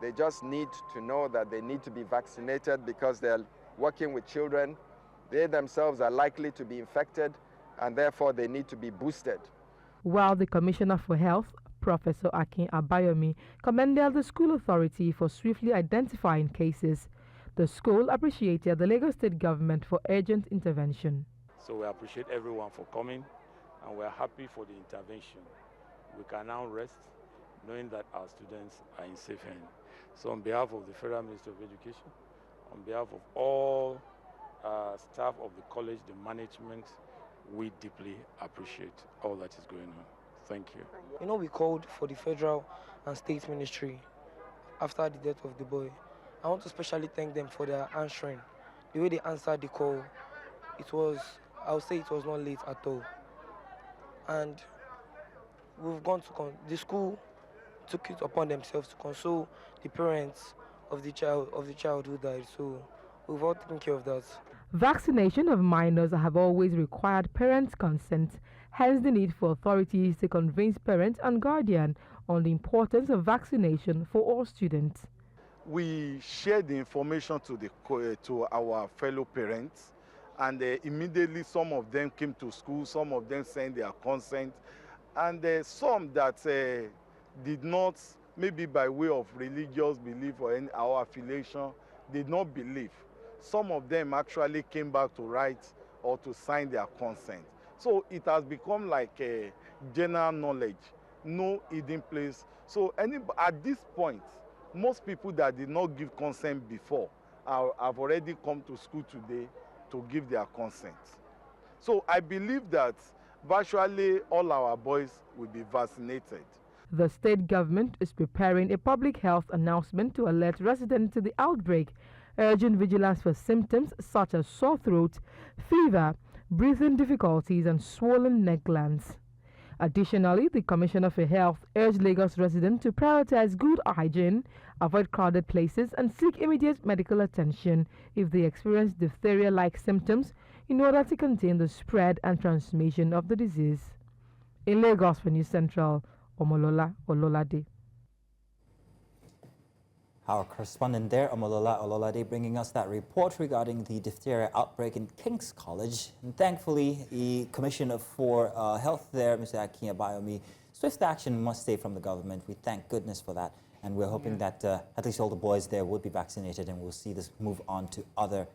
They just need to know that they need to be vaccinated because they're working with children. They themselves are likely to be infected, and therefore they need to be boosted. While the Commissioner for Health, Professor Akin Abayomi commended the school authority for swiftly identifying cases. The school appreciated the Lagos State government for urgent intervention. So we appreciate everyone for coming, and we are happy for the intervention. We can now rest knowing that our students are in safe hands. So on behalf of the Federal Ministry of Education, on behalf of all staff of the college, the management, we deeply appreciate all that is going on. Thank you. You know, we called for the federal and state ministry after the death of the boy. I want to especially thank them for their answering. The way they answered the call, I would say it was not late at all. And we've gone to, the school took it upon themselves to console the parents of the child who died. So we've all taken care of that. Vaccination of minors have always required parents' consent, hence the need for authorities to convince parents and guardians on the importance of vaccination for all students. We shared the information to our fellow parents, and immediately some of them came to school, some of them sent their consent, and some that did not, maybe by way of religious belief or our affiliation, did not believe. Some of them actually came back to write or to sign their consent. So it has become like a general knowledge, no hidden place. So at this point, most people that did not give consent before have already come to school today to give their consent. So I believe that virtually all our boys will be vaccinated. The state government is preparing a public health announcement to alert residents to the outbreak, urging vigilance for symptoms such as sore throat, fever, breathing difficulties, and swollen neck glands. Additionally, the Commissioner for Health urged Lagos residents to prioritize good hygiene, avoid crowded places, and seek immediate medical attention if they experience diphtheria-like symptoms in order to contain the spread and transmission of the disease. In Lagos for News Central, Omolola Ololade. Our correspondent there, Omolola Ololade, bringing us that report regarding the diphtheria outbreak in King's College. And thankfully, the Commissioner for Health there, Mr. Akin Abayomi, swift action must say from the government. We thank goodness for that. And we're hoping that at least all the boys there would be vaccinated, and we'll see this move on to other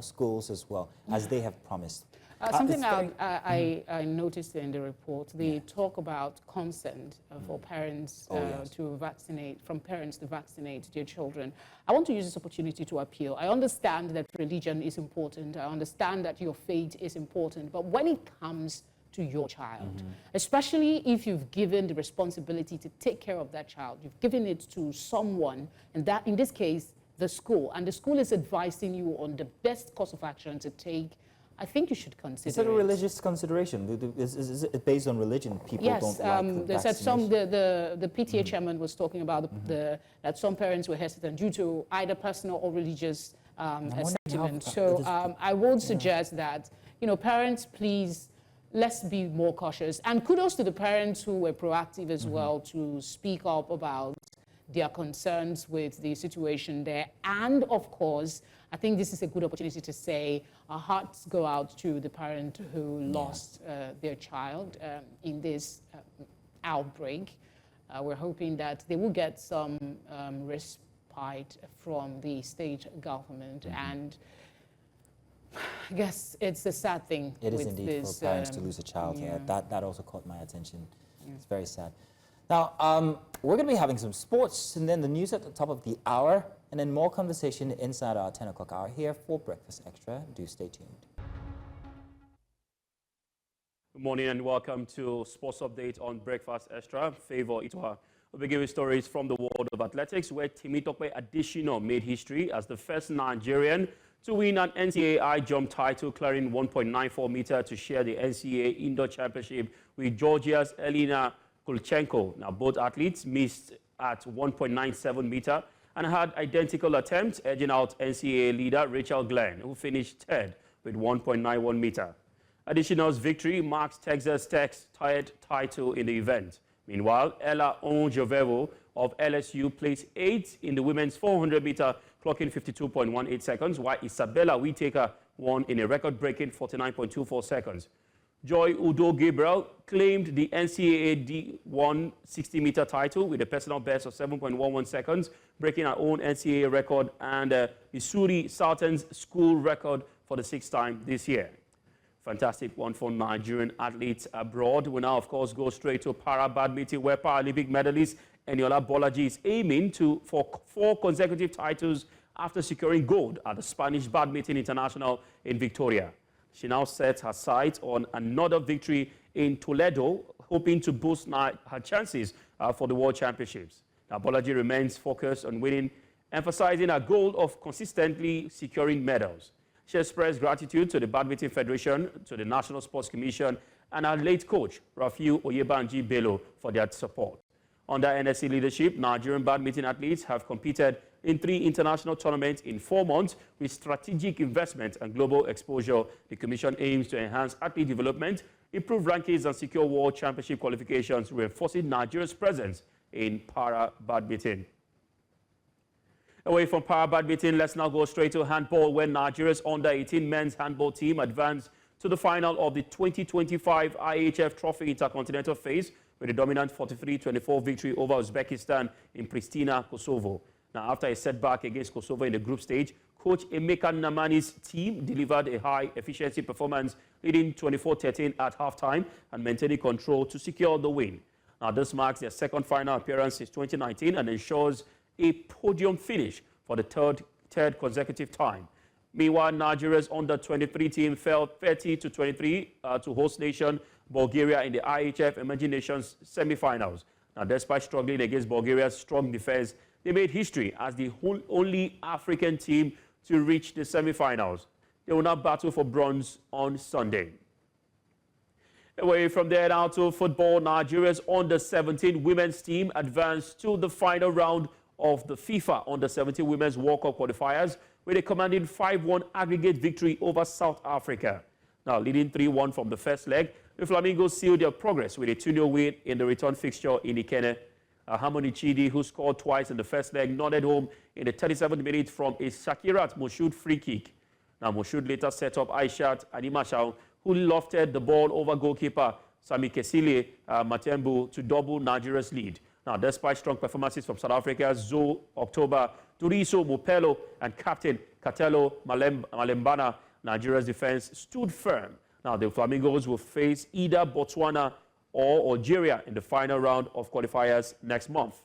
schools as well, as they have promised. Something I noticed in the report, they talk about consent for parents to vaccinate, from parents to vaccinate their children. I want to use this opportunity to appeal. I understand that religion is important. I understand that your faith is important. But when it comes to your child, especially if you've given the responsibility to take care of that child, you've given it to someone, and that, in this case, the school, and the school is advising you on the best course of action to take, I think you should consider. Is it a religious consideration? Is it based on religion? People don't like they said the PTA chairman was talking about that some parents were hesitant due to either personal or religious sentiment. So I would suggest that, parents, please, let's be more cautious. And kudos to the parents who were proactive as well to speak up about their concerns with the situation there. And of course, I think this is a good opportunity to say our hearts go out to the parent who lost their child in this outbreak. We're hoping that they will get some respite from the state government. And I guess it's a sad thing. It is indeed for parents to lose a child. That also caught my attention. It's very sad. Now, we're going to be having some sports, and then the news at the top of the hour, and then more conversation inside our 10 o'clock hour here for Breakfast Extra. Do stay tuned. Good morning and welcome to Sports Update on Breakfast Extra. Favor Itwa. We'll be giving stories from the world of athletics, where Temitope Adesina made history as the first Nigerian to win an NCAA high jump title, clearing 1.94 meter to share the NCAA Indoor Championship with Georgia's Elena Kulchenko. Now, both athletes missed at 1.97 meter and had identical attempts, edging out NCAA leader Rachel Glenn, who finished third with 1.91 meter. Adesina's victory marks Texas Tech's third title in the event. Meanwhile, Ella Onjovevo of LSU placed 8th in the women's 400 meter, clocking 52.18 seconds, while Isabella Whittaker won in a record-breaking 49.24 seconds. Joy Udo Gabriel claimed the NCAA D1 60-meter title with a personal best of 7.11 seconds, breaking her own NCAA record and Missouri Southern's school record for the 6th time this year. Fantastic one for Nigerian athletes abroad. We now, of course, go straight to para-badminton, where Paralympic medalist Eniola Bolaji is aiming for 4 consecutive titles after securing gold at the Spanish Badminton International in Victoria. She now sets her sights on another victory in Toledo, hoping to boost her chances for the World Championships. Now, Bolaji remains focused on winning, emphasizing her goal of consistently securing medals. She expressed gratitude to the Badminton Federation, to the National Sports Commission, and her late coach, Rafiu Oyebanji Bello, for their support. Under NSC leadership, Nigerian badminton athletes have competed in 3 international tournaments in 4 months. With strategic investment and global exposure, the Commission aims to enhance athlete development, improve rankings, and secure World Championship qualifications, reinforcing Nigeria's presence in para-badminton. Away from para-badminton, let's now go straight to handball, where Nigeria's under-18 men's handball team advanced to the final of the 2025 IHF Trophy Intercontinental Phase with a dominant 43-24 victory over Uzbekistan in Pristina, Kosovo. Now, after a setback against Kosovo in the group stage, coach Emeka Namani's team delivered a high-efficiency performance, leading 24-13 at halftime and maintaining control to secure the win. Now, this marks their second final appearance since 2019 and ensures a podium finish for the third consecutive time. Meanwhile, Nigeria's under-23 team fell 30-23 to host nation Bulgaria in the IHF Emerging Nations semi-finals. Now, despite struggling against Bulgaria's strong defense, they made history as the only African team to reach the semi-finals. They will now battle for bronze on Sunday. Away from there now to football, Nigeria's under-17 women's team advanced to the final round of the FIFA Under-17 Women's World Cup qualifiers with a commanding 5-1 aggregate victory over South Africa. Now, leading 3-1 from the first leg, the Flamingos sealed their progress with a 2-0 win in the return fixture in Ikene. Harmony Chidi, who scored twice in the first leg, nodded home in the 37th minute from a Shakirat Moshood free kick. Now, Moshood later set up Aishat Animashau, who lofted the ball over goalkeeper Sami Kesile Matembu to double Nigeria's lead. Now, despite strong performances from South Africa's Zoe October, Turiso Mupelo, and captain Katelo Malembana, Nigeria's defense stood firm. Now, the Flamingos will face either Botswana or Algeria in the final round of qualifiers next month.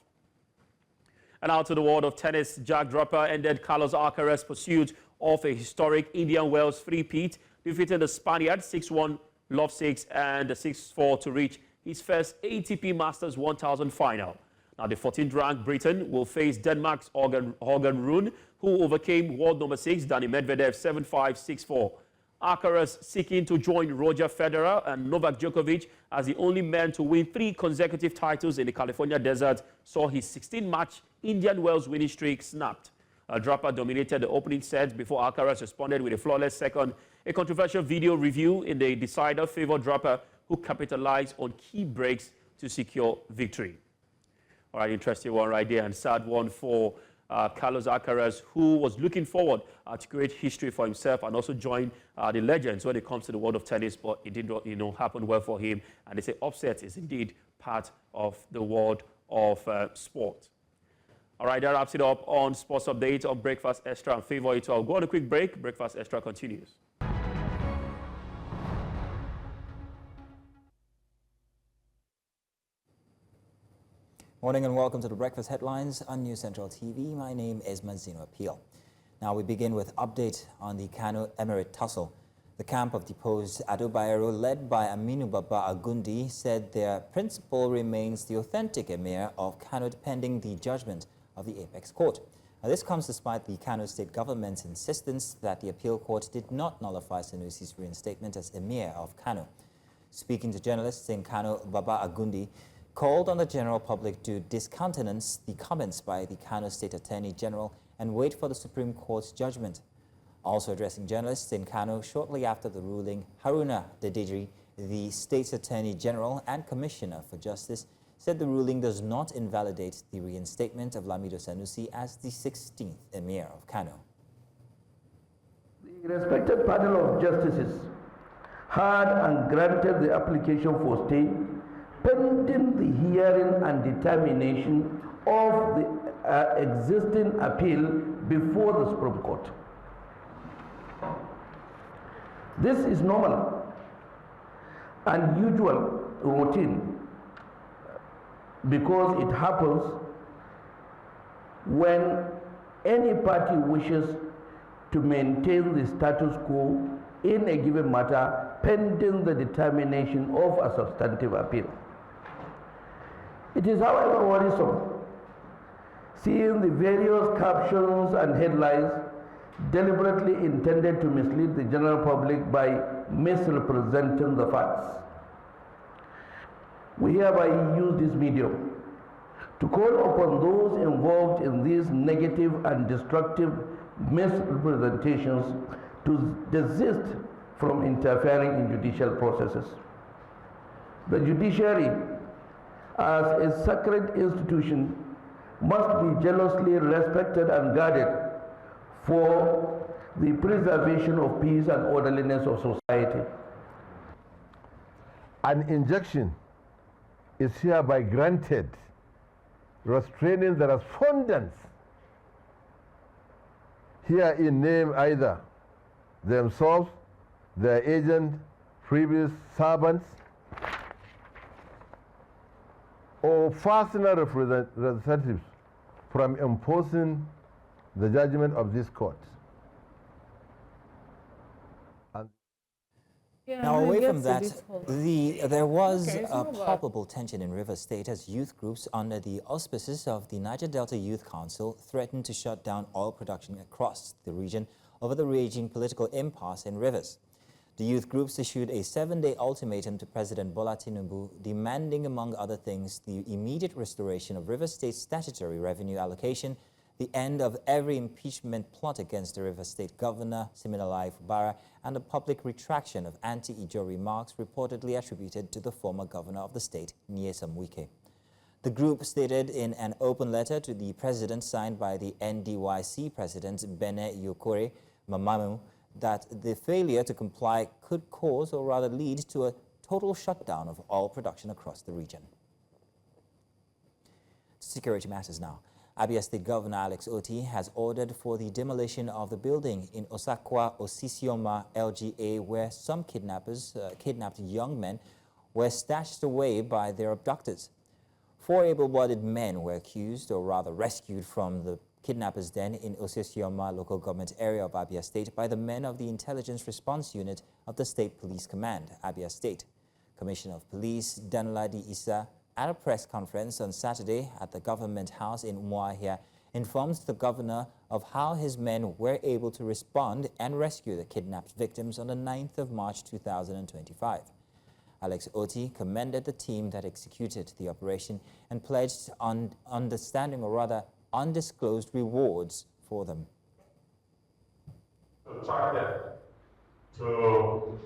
And out to the world of tennis, Jack Draper ended Carlos Alcaraz's pursuit of a historic Indian Wells three-peat, defeating the Spaniard 6-1, love 6, and 6-4 to reach his first ATP Masters 1000 final. Now, the 14th-ranked Briton will face Denmark's Hågen Rune, who overcame world number 6, Dani Medvedev, 7-5, 6-4. Alcaraz seeking to join Roger Federer and Novak Djokovic as the only man to win 3 consecutive titles in the California desert, saw his 16-match Indian Wells winning streak snapped. Draper dominated the opening set before Alcaraz responded with a flawless second. A controversial video review in the decider favored Draper, who capitalized on key breaks to secure victory. All right, interesting one right there, and sad one for Carlos Alcaraz, who was looking forward to create history for himself and also join the legends when it comes to the world of tennis, but it did not happen well for him. And they say upset is indeed part of the world of sport. All right, that wraps it up on Sports Update on Breakfast Extra and Favor It. I'll go on a quick break. Breakfast Extra continues. Morning and welcome to the Breakfast Headlines on News Central TV. My name is Manzino Appeal. Now we begin with update on the Kano Emirate tussle. The camp of deposed Ado Bayero, led by Aminu Baba Agundi, said their principal remains the authentic Emir of Kano pending the judgment of the Apex Court. Now, this comes despite the Kano state government's insistence that the appeal court did not nullify Sanusi's reinstatement as Emir of Kano. Speaking to journalists in Kano, Baba Agundi called on the general public to discountenance the comments by the Kano State Attorney General and wait for the Supreme Court's judgment. Also addressing journalists in Kano shortly after the ruling, Haruna Dedejri, the State's Attorney General and Commissioner for Justice, said the ruling does not invalidate the reinstatement of Lamido Sanusi as the 16th Emir of Kano. The respected panel of justices heard and granted the application for stay pending the hearing and determination of the existing appeal before the Supreme Court. This is normal and usual routine because it happens when any party wishes to maintain the status quo in a given matter pending the determination of a substantive appeal. It is, however, worrisome seeing the various captions and headlines deliberately intended to mislead the general public by misrepresenting the facts. We hereby use this medium to call upon those involved in these negative and destructive misrepresentations to desist from interfering in judicial processes. The judiciary, as a sacred institution, must be jealously respected and guarded for the preservation of peace and orderliness of society. An injunction is hereby granted, restraining the respondents herein name either themselves, their agent, previous servants, or personal representatives from imposing the judgment of this court. Now, away from that, there was a palpable tension in Rivers State as youth groups under the auspices of the Niger Delta Youth Council threatened to shut down oil production across the region over the raging political impasse in Rivers. The youth groups issued a 7-day ultimatum to President Bola Tinubu, demanding, among other things, the immediate restoration of Rivers State's statutory revenue allocation, the end of every impeachment plot against the Rivers State Governor Siminalayi Fubara, and a public retraction of anti-Ijo remarks reportedly attributed to the former governor of the state, Nyesom Wike. The group stated in an open letter to the president signed by the NDYC president Bene Yokore Mamamu that the failure to comply could cause, or rather lead to, a total shutdown of oil production across the region. Security matters now. Abia State Governor Alex Otti has ordered for the demolition of the building in Osakwa Osisioma LGA where some kidnapped young men were stashed away by their abductors. 4 able-bodied men were accused, or rather rescued, from the kidnappers' den in Osisioma local government area of Abia State by the men of the Intelligence Response Unit of the State Police Command, Abia State. Commissioner of Police Danladi Issa, at a press conference on Saturday at the government house in Umuahia, informed the governor of how his men were able to respond and rescue the kidnapped victims on the 9th of March 2025. Alex Otti commended the team that executed the operation and pledged on understanding, or rather undisclosed, rewards for them. To track them to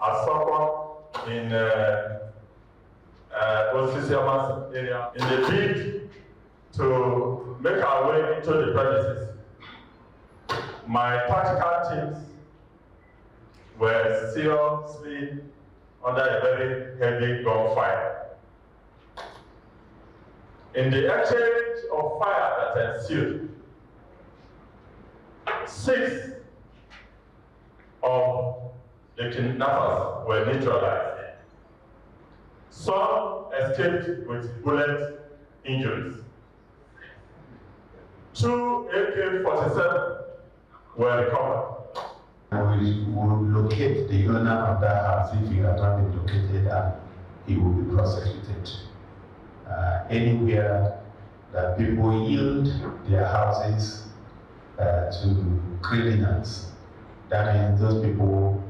Asokwa in Osisioma area in the bid to make our way into the premises. My tactical teams were seriously under a very heavy gunfire. In the exchange of fire that ensued, 6 of the kidnappers were neutralized. Some escaped with bullet injuries. 2 AK-47 were recovered. We will locate the owner of that house if he has not been located, and he will be prosecuted. Anywhere that people yield their houses to criminals, that means those people,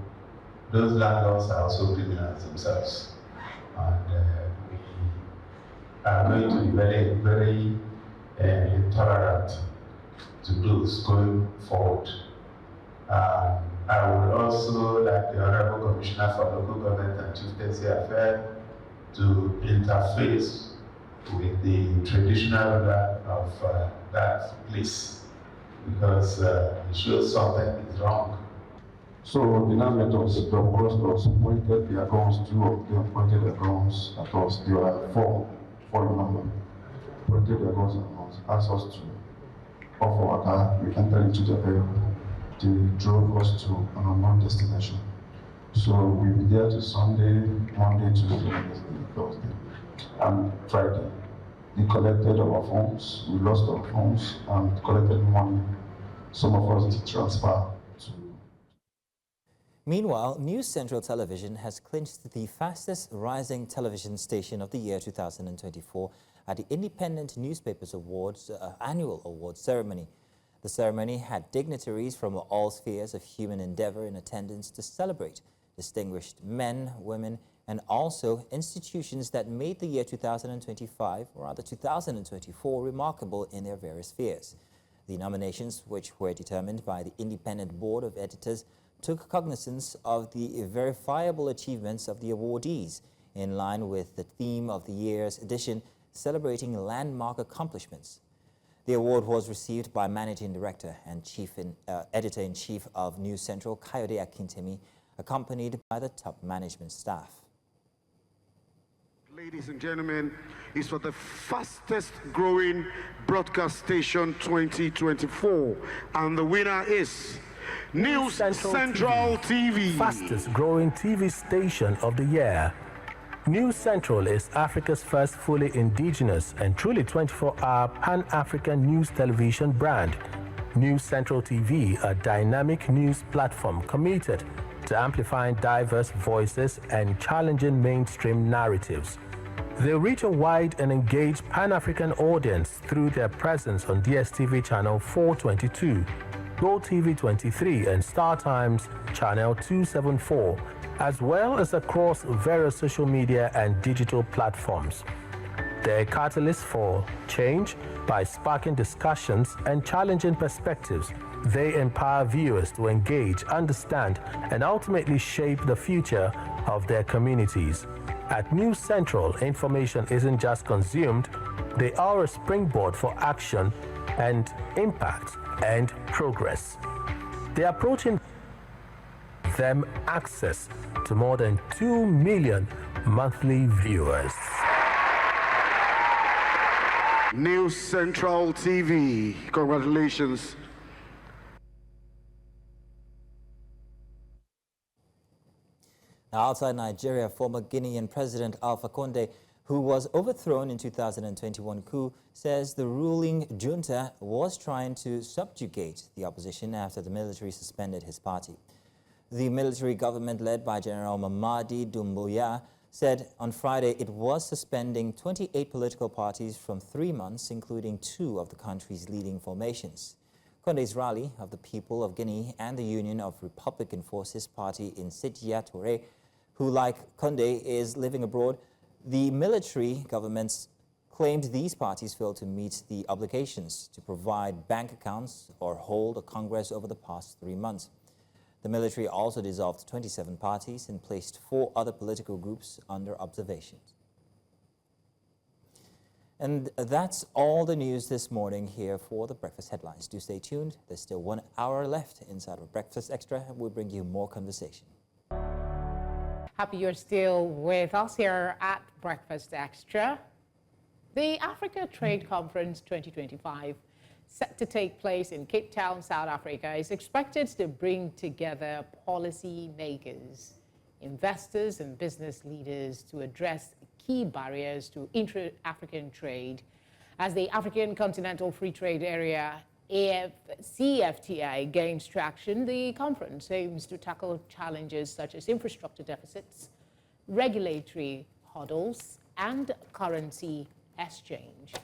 those landlords are also criminals themselves. And we are going to be very, very intolerant to those going forward. I would also like the Honorable Commissioner for Local Government and Chieftaincy Affairs to interface with the traditional ruler of that place, because it shows something is wrong. So they now met us, double-crossed us, pointed their guns, 2 of them pointed their guns at us. There were 4 in number. Pointed their guns at us, asked us to off our car. We entered into the vehicle. They drove us to an unknown destination. So we'll be there till Sunday, Monday, Tuesday, Wednesday, Thursday, and Friday. They collected our phones, we lost our phones, and collected money. Some of us did transfer to. Meanwhile, News Central Television has clinched the fastest rising television station of the year 2024 at the Independent Newspapers Awards annual awards ceremony. The ceremony had dignitaries from all spheres of human endeavor in attendance to celebrate distinguished men, women, and also institutions that made the year 2025, or rather 2024, remarkable in their various spheres. The nominations, which were determined by the Independent Board of Editors, took cognizance of the verifiable achievements of the awardees, in line with the theme of the year's edition, celebrating landmark accomplishments. The award was received by Managing Director and Editor-in-Chief of News Central, Kayode Akintemi, accompanied by the top management staff. Ladies and gentlemen, is for the fastest growing broadcast station 2024, and the winner is News Central TV. Fastest growing TV station of the year. News Central is Africa's first fully indigenous and truly 24-hour pan-African news television brand. News Central TV, a dynamic news platform committed to amplifying diverse voices and challenging mainstream narratives. They reach a wide and engaged pan-African audience through their presence on DSTV channel 422, GoTV 23 and StarTimes channel 274, as well as across various social media and digital platforms. They're a catalyst for change by sparking discussions and challenging perspectives. They empower viewers to engage, understand, and ultimately shape the future of their communities. At News Central, information isn't just consumed, they are a springboard for action and impact and progress. They're approaching them access to more than 2 million monthly viewers. News Central TV, congratulations. Now, outside Nigeria, former Guinean President Alpha Condé, who was overthrown in 2021 coup, says the ruling junta was trying to subjugate the opposition after the military suspended his party. The military government led by General Mamadi Doumbouya said on Friday it was suspending 28 political parties from 3 months, including 2 of the country's leading formations. Condé's rally of the People of Guinea and the Union of Republican Forces Party in Sidya Touré, who, like Condé, is living abroad, the military governments claimed these parties failed to meet the obligations to provide bank accounts or hold a congress over the past 3 months. The military also dissolved 27 parties and placed 4 other political groups under observation. And that's all the news this morning here for the Breakfast Headlines. Do stay tuned. There's still 1 hour left inside of Breakfast Extra, and we'll bring you more conversation. Happy you're still with us here at Breakfast Extra. The Africa Trade Conference 2025, set to take place in Cape Town, South Africa, is expected to bring together policy makers, investors and business leaders to address key barriers to intra-African trade. As the African Continental Free Trade Area CFTA gains traction, the conference aims to tackle challenges such as infrastructure deficits, regulatory hurdles, and currency exchange,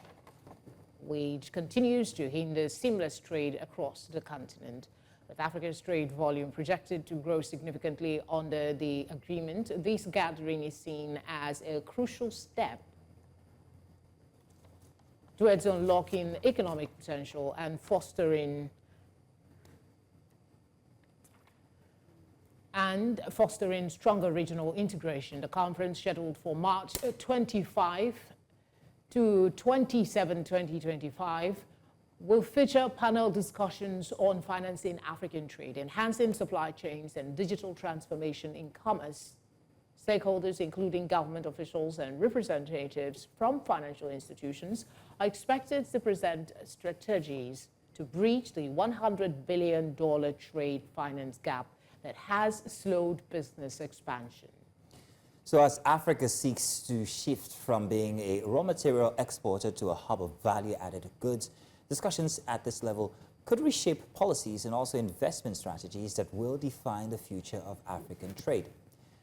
which continues to hinder seamless trade across the continent. With Africa's trade volume projected to grow significantly under the agreement, this gathering is seen as a crucial step towards unlocking economic potential and fostering stronger regional integration. The conference, scheduled for March 25 to 27, 2025, will feature panel discussions on financing African trade, enhancing supply chains, and digital transformation in commerce. Stakeholders, including government officials and representatives from financial institutions, are expected to present strategies to breach the $100 billion trade finance gap that has slowed business expansion. So as Africa seeks to shift from being a raw material exporter to a hub of value-added goods, discussions at this level could reshape policies and also investment strategies that will define the future of African trade.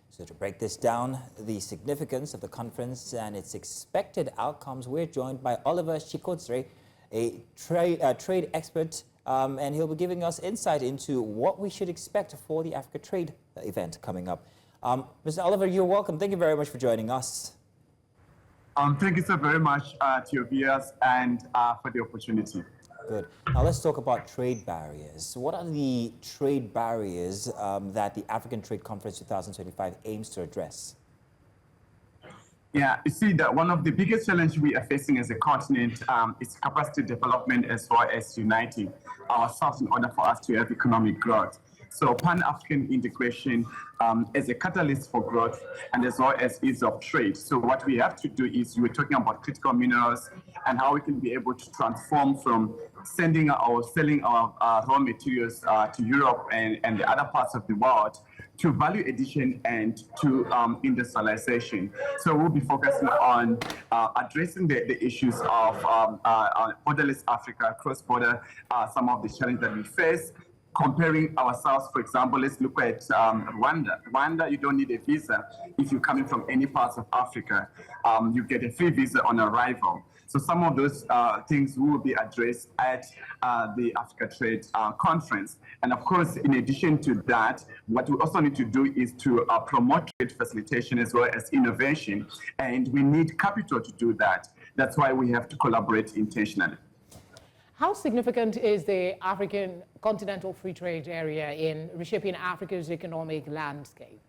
So to break this down, the significance of the conference and its expected outcomes, we're joined by Oliver Chikodzre, a trade expert, and he'll be giving us insight into what we should expect for the Africa Trade event coming up. Mr. Oliver, you're welcome. Thank you very much for joining us. Thank you so very much to your viewers and for the opportunity. Good. Now let's talk about trade barriers. What are the trade barriers that the African Trade Conference 2025 aims to address? Yeah, you see that one of the biggest challenges we are facing as a continent is capacity development as well as uniting ourselves in order for us to have economic growth. So Pan-African integration as a catalyst for growth and as well as ease of trade. So what we have to do is, you were talking about critical minerals and how we can be able to transform from selling our raw materials to Europe and the other parts of the world to value addition and to industrialization. So we'll be focusing on addressing the issues of borderless Africa, cross-border, some of the challenges that we face. Comparing ourselves, for example, let's look at Rwanda. Rwanda, you don't need a visa if you're coming from any parts of Africa. You get a free visa on arrival. So some of those things will be addressed at the Africa Trade Conference. And of course, in addition to that, what we also need to do is to promote trade facilitation as well as innovation. And we need capital to do that. That's why we have to collaborate intentionally. How significant is the African Continental Free Trade Area in reshaping Africa's economic landscape?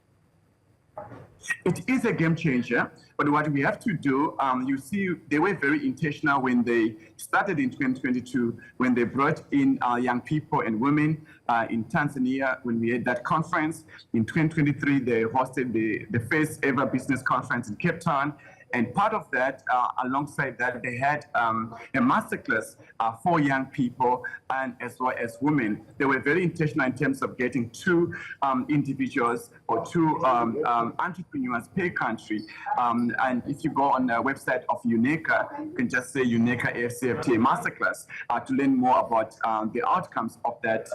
It is a game changer, but what we have to do, you see, they were very intentional when they started in 2022, when they brought in young people and women in Tanzania, when we had that conference. In 2023, they hosted the first ever business conference in Cape Town. And part of that, alongside that, they had a masterclass for young people and as well as women. They were very intentional in terms of getting two individuals or two entrepreneurs per country. And if you go on the website of UNECA, you can just say UNECA AFCFTA masterclass to learn more about the outcomes of that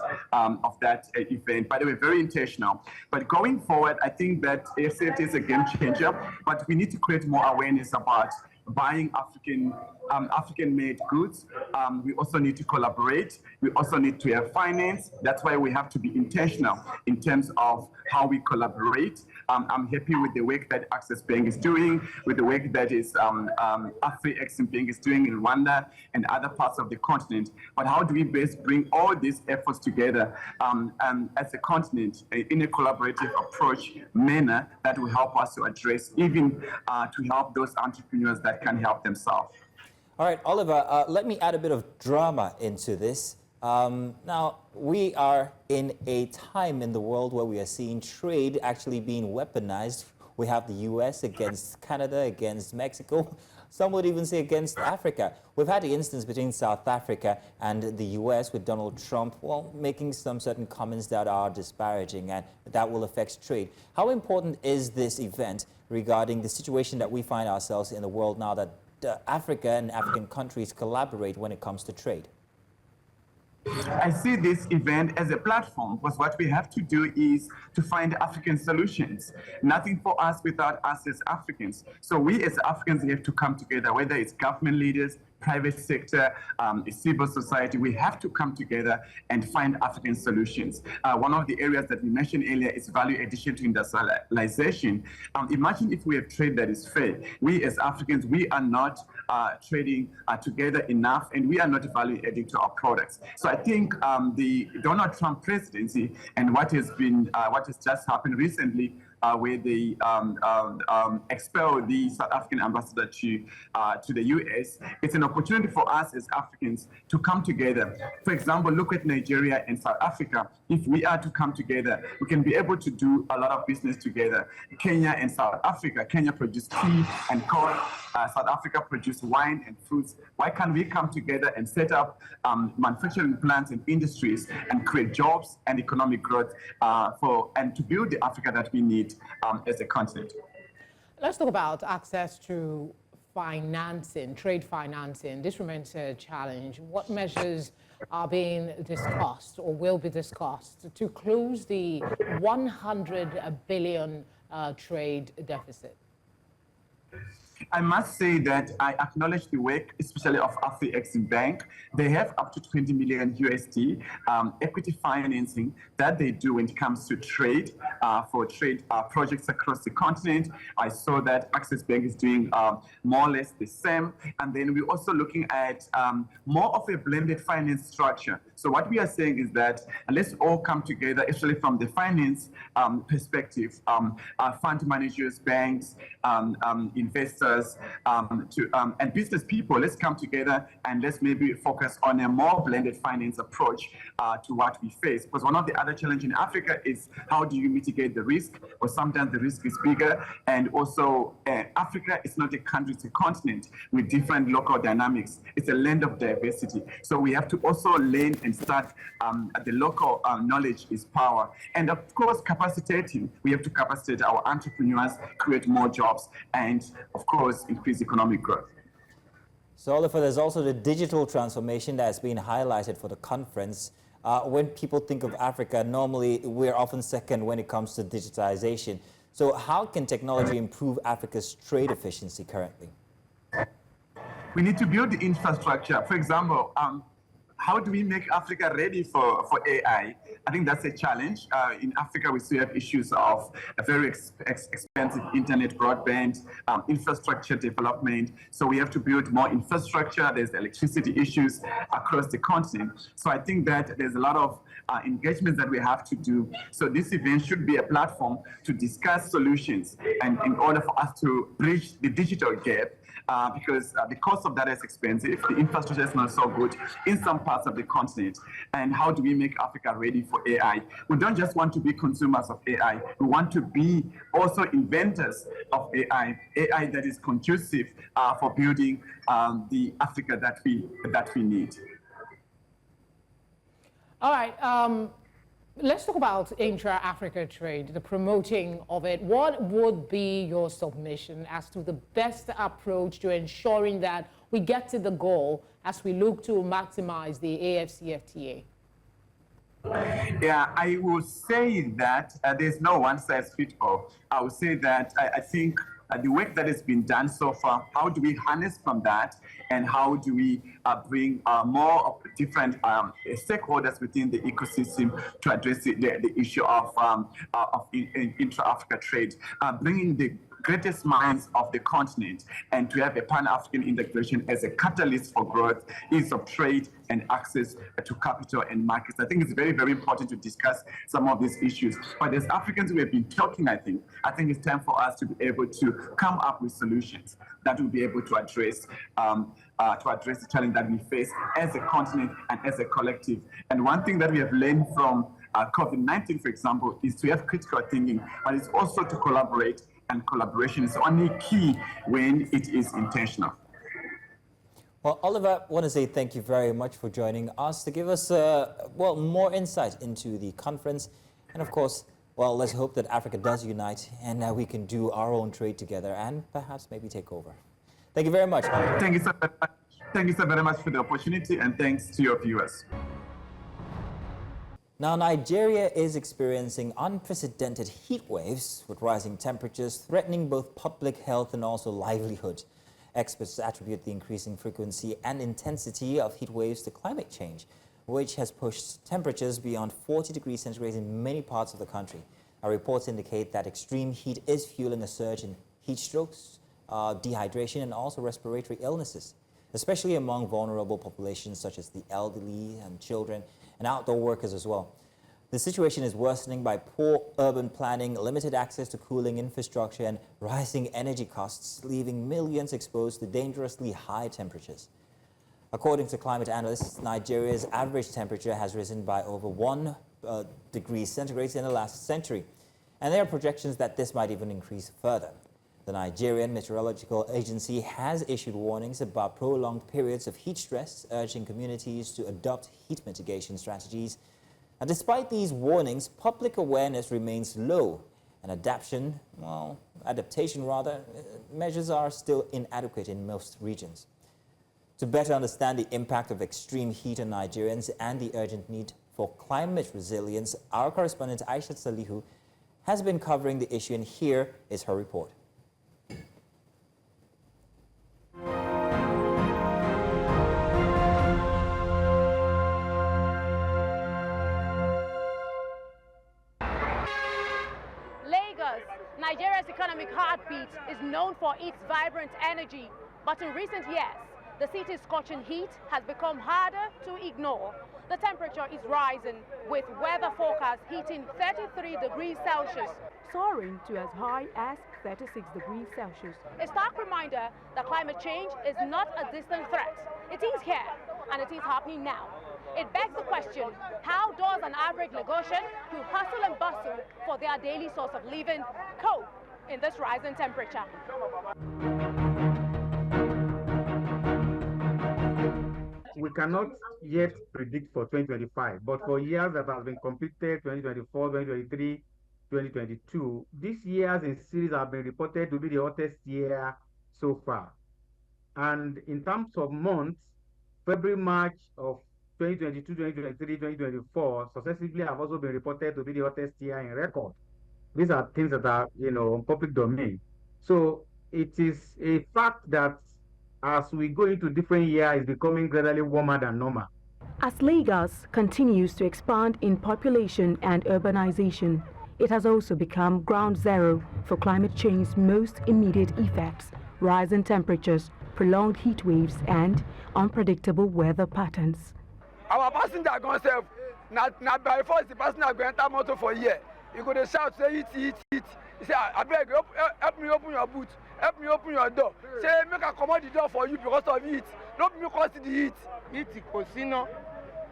event. But they were very intentional. But going forward, I think that AFCFTA is a game changer, but we need to create more awareness about buying African-made goods. We also need to collaborate. We also need to have finance. That's why we have to be intentional in terms of how we collaborate. I'm happy with the work that Access Bank is doing, with the work that is Afri-Exim Bank is doing in Rwanda and other parts of the continent. But how do we best bring all these efforts together as a continent in a collaborative approach manner that will help us to address, even to help those entrepreneurs that can help themselves. All right, Oliver, let me add a bit of drama into this. Now, we are in a time in the world where we are seeing trade actually being weaponized. We have the US against Canada, against Mexico. Some would even say against Africa. We've had the instance between South Africa and the US with Donald Trump, well, making some certain comments that are disparaging and that will affect trade. How important is this event regarding the situation that we find ourselves in the world now that Africa and African countries collaborate when it comes to trade? I see this event as a platform, because what we have to do is to find African solutions. Nothing for us without us as Africans. So we as Africans have to come together, whether it's government leaders, private sector, civil society. We have to come together and find African solutions. One of the areas that we mentioned earlier is value addition to industrialization. Imagine if we have trade that is fair. We as Africans, we are not trading together enough, and we are not value adding to our products. So I think the Donald Trump presidency and what has just happened recently where they expelled the South African ambassador to the US. It's an opportunity for us as Africans to come together. For example, look at Nigeria and South Africa. If we are to come together, we can be able to do a lot of business together. Kenya and South Africa. Kenya produce tea and corn. South Africa produce wine and fruits. Why can't we come together and set up manufacturing plants and industries and create jobs and economic growth and to build the Africa that we need as a continent? Let's talk about access to financing, trade financing. This remains a challenge. What measures are being discussed or will be discussed to close the 100 billion trade deficit? I must say that I acknowledge the work, especially of Afri-Exim Bank. They have up to 20 million USD equity financing that they do when it comes to trade, for trade projects across the continent. I saw that Access Bank is doing more or less the same. And then we're also looking at more of a blended finance structure. So what we are saying is that let's all come together, especially from the finance perspective, fund managers, banks, investors, and business people. Let's come together and let's maybe focus on a more blended finance approach to what we face. Because one of the other challenges in Africa is how do you mitigate the risk? Or sometimes the risk is bigger. And also, Africa is not a country, it's a continent with different local dynamics. It's a land of diversity. So we have to also learn and start the local knowledge is power. And of course, capacitating. We have to capacitate our entrepreneurs, create more jobs, and of course, increase economic growth. So, Oliver, there's also the digital transformation that has been highlighted for the conference. When people think of Africa, normally we're often second when it comes to digitization. So how can technology improve Africa's trade efficiency currently? We need to build the infrastructure. For example, how do we make Africa ready for AI? I think that's a challenge. In Africa, we still have issues of a very expensive internet broadband, infrastructure development. So we have to build more infrastructure. There's electricity issues across the continent. So I think that there's a lot of engagements that we have to do. So this event should be a platform to discuss solutions and in order for us to bridge the digital gap. Because the cost of that is expensive, the infrastructure is not so good in some parts of the continent. And how do we make Africa ready for AI? We don't just want to be consumers of AI, we want to be also inventors of AI that is conducive for building the Africa that we need. All right. Let's talk about intra-Africa trade, the promoting of it. What would be your submission as to the best approach to ensuring that we get to the goal as we look to maximize the AFCFTA? Yeah, I will say that there's no one-size-fits-all. I would say that I think the work that has been done so far, how do we harness from that, and how do we bring more of different stakeholders within the ecosystem to address the issue of intra-Africa trade, bringing the greatest minds of the continent and to have a pan-African integration as a catalyst for growth, ease of trade and access to capital and markets. I think it's very, very important to discuss some of these issues. But as Africans, we have been talking, I think it's time for us to be able to come up with solutions that will be able to address the challenge that we face as a continent and as a collective. And one thing that we have learned from COVID-19, for example, is to have critical thinking, but it's also to collaborate. And collaboration is only key when it is intentional. Well, Oliver, I want to say thank you very much for joining us to give us, more insight into the conference. And of course, well, let's hope that Africa does unite and we can do our own trade together and perhaps maybe take over. Thank you very much, Oliver. Thank you so very much. Thank you so very much for the opportunity, and thanks to your viewers. Now, Nigeria is experiencing unprecedented heat waves with rising temperatures threatening both public health and also livelihood. Experts attribute the increasing frequency and intensity of heat waves to climate change, which has pushed temperatures beyond 40 degrees centigrade in many parts of the country. Our reports indicate that extreme heat is fueling a surge in heat strokes, dehydration, and also respiratory illnesses, especially among vulnerable populations such as the elderly and children and outdoor workers as well. The situation is worsening by poor urban planning, limited access to cooling infrastructure, and rising energy costs, leaving millions exposed to dangerously high temperatures. According to climate analysts, Nigeria's average temperature has risen by over 1 degree centigrade in the last century, and there are projections that this might even increase further. The Nigerian Meteorological Agency has issued warnings about prolonged periods of heat stress, urging communities to adopt heat mitigation strategies. And despite these warnings, public awareness remains low, and adaptation measures are still inadequate in most regions. To better understand the impact of extreme heat on Nigerians and the urgent need for climate resilience, our correspondent Aishat Salihu has been covering the issue, and here is her report. Nigeria's economic heartbeat is known for its vibrant energy, but in recent years, the city's scorching heat has become harder to ignore. The temperature is rising, with weather forecasts hitting 33 degrees Celsius, soaring to as high as 36 degrees Celsius. A stark reminder that climate change is not a distant threat. It is here, and it is happening now. It begs the question, how does an average Lagosian who hustle and bustle for their daily source of living cope in this rising temperature? We cannot yet predict for 2025, but for years that have been completed, 2024, 2023, 2022, these years in series have been reported to be the hottest year so far. And in terms of months, February, March of 2022, 2023, 2024 successively have also been reported to be the hottest year in record. These are things that are, in public domain. So it is a fact that as we go into different years, it's becoming gradually warmer than normal. As Lagos continues to expand in population and urbanization, it has also become ground zero for climate change's most immediate effects: rising temperatures, prolonged heat waves, and unpredictable weather patterns. Our passenger gone self, not by force the passenger go enter motor for a year. You go to shout, say eat. He say, I beg, help me open your boot, help me open your door. Say, make I command the door for you because of heat. Don't me cause the heat. Heat kò sí ná,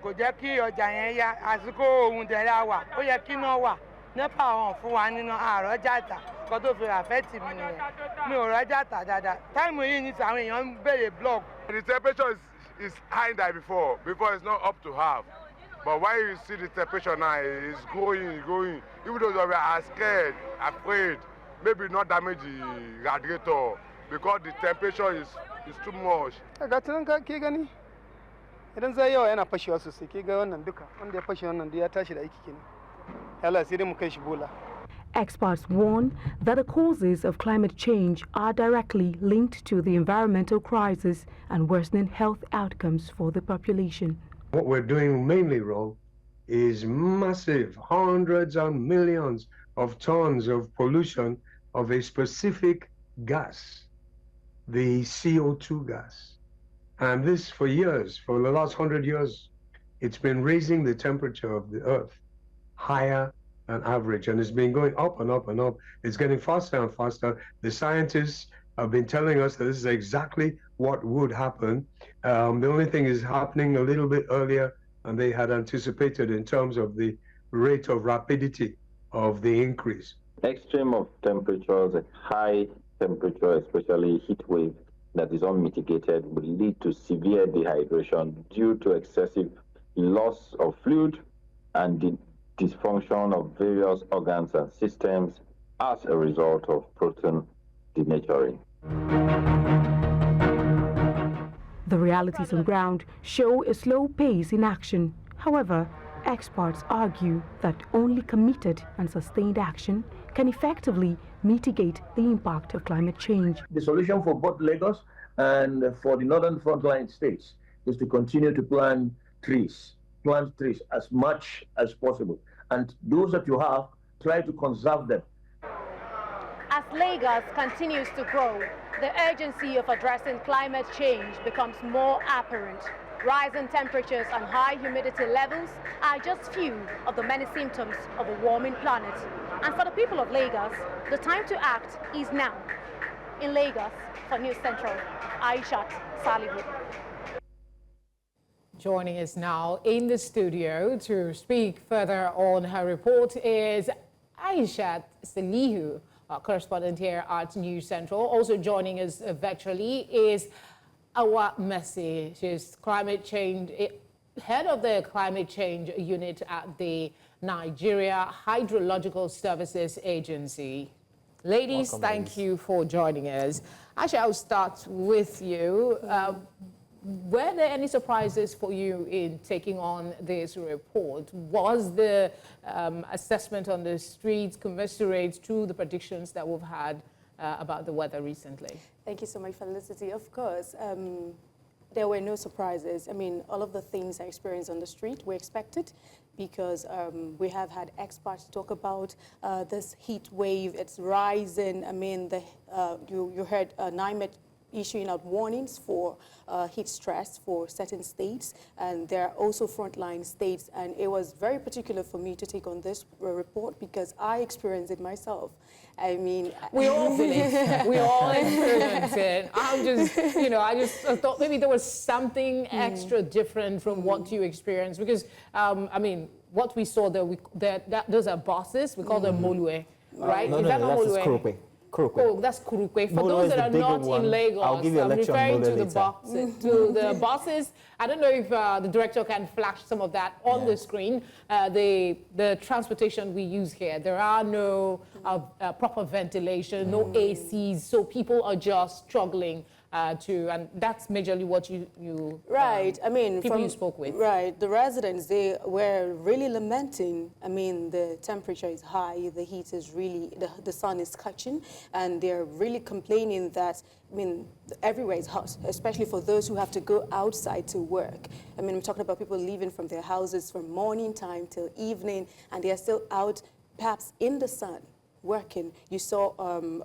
kò jẹ́ kí ọjà yẹn yá, àsìkò ohun tẹ̀lé wà, ó yẹ kí iná wà. Nípa àwọn fún wa nínú àrọ́jà tà, kó tó fi àfẹ́tì mi nìyẹn. Mi ò rọ́jà tà dáadáa. Táìmù yìí ní àwọn èèyàn ń béèrè block. The temperature is higher than before it's not up to half. But when you see the temperature now, it's going. Even though we are scared, afraid, maybe not damage the radiator because the temperature is too much. Ga tunan ka ke gani? Idan zai yawa yana fashewa sosai, ke ga wannan duka, wanda ya fashe wannan ya tashi da aiki kenan. Yalla sai dai mu kai shi bola. Experts warn that the causes of climate change are directly linked to the environmental crisis and worsening health outcomes for the population. What we're doing mainly wrong is massive, hundreds and millions of tons of pollution of a specific gas, the CO2 gas. And this for years, for the last 100 years, it's been raising the temperature of the earth higher than average, and it's been going up and up and up. It's getting faster and faster. The scientists have been telling us that this is exactly what would happen. The only thing is happening a little bit earlier than they had anticipated in terms of the rate of rapidity of the increase. Extreme of temperatures, a high temperature, especially heat wave that is unmitigated, will lead to severe dehydration due to excessive loss of fluid and the dysfunction of various organs and systems as a result of protein denaturing. The realities on ground show a slow pace in action. However, experts argue that only committed and sustained action can effectively mitigate the impact of climate change. The solution for both Lagos and for the northern frontline states is to continue to plant trees as much as possible. And those that you have, try to conserve them. As Lagos continues to grow, the urgency of addressing climate change becomes more apparent. Rising temperatures and high humidity levels are just few of the many symptoms of a warming planet. And for the people of Lagos, the time to act is now. In Lagos, for News Central, Aishat Salihu. Joining us now in the studio to speak further on her report is Aishat Salihu, our correspondent here at News Central. Also joining us virtually is Awa Messi. She's climate change, head of the climate change unit at the Nigeria Hydrological Services Agency. Ladies, Welcome, thank you for joining us. Actually, I'll start with you. Were there any surprises for you in taking on this report? Was the assessment on the streets commensurate to the predictions that we've had about the weather recently? Thank you so much, Felicity. Of course, there were no surprises. I mean, all of the things I experienced on the street were expected because we have had experts talk about this heat wave. It's rising. I mean, you heard NIMET issuing out warnings for heat stress for certain states, and there are also frontline states, and it was very particular for me to take on this report because I experienced it myself. I mean, we all feel it. We all experience it. I'm just, I just thought maybe there was something extra different from what you experienced because, I mean, what we saw there, those are buses. We call them molue, right? No, that's Kurupe. Oh, that's Kurupe. For those that are not in Lagos, I'll give you a lecture I'm referring on to later. the buses. I don't know if the director can flash some of that on the screen. The transportation we use here, there are no proper ventilation, no ACs, so people are just struggling and that's majorly what you right. I mean, people you spoke with. Right, the residents, they were really lamenting. I mean, the temperature is high, the heat is really, the sun is catching, and they're really complaining that, I mean, everywhere is hot, especially for those who have to go outside to work. I mean, we're talking about people leaving from their houses from morning time till evening, and they are still out, perhaps in the sun, working. You saw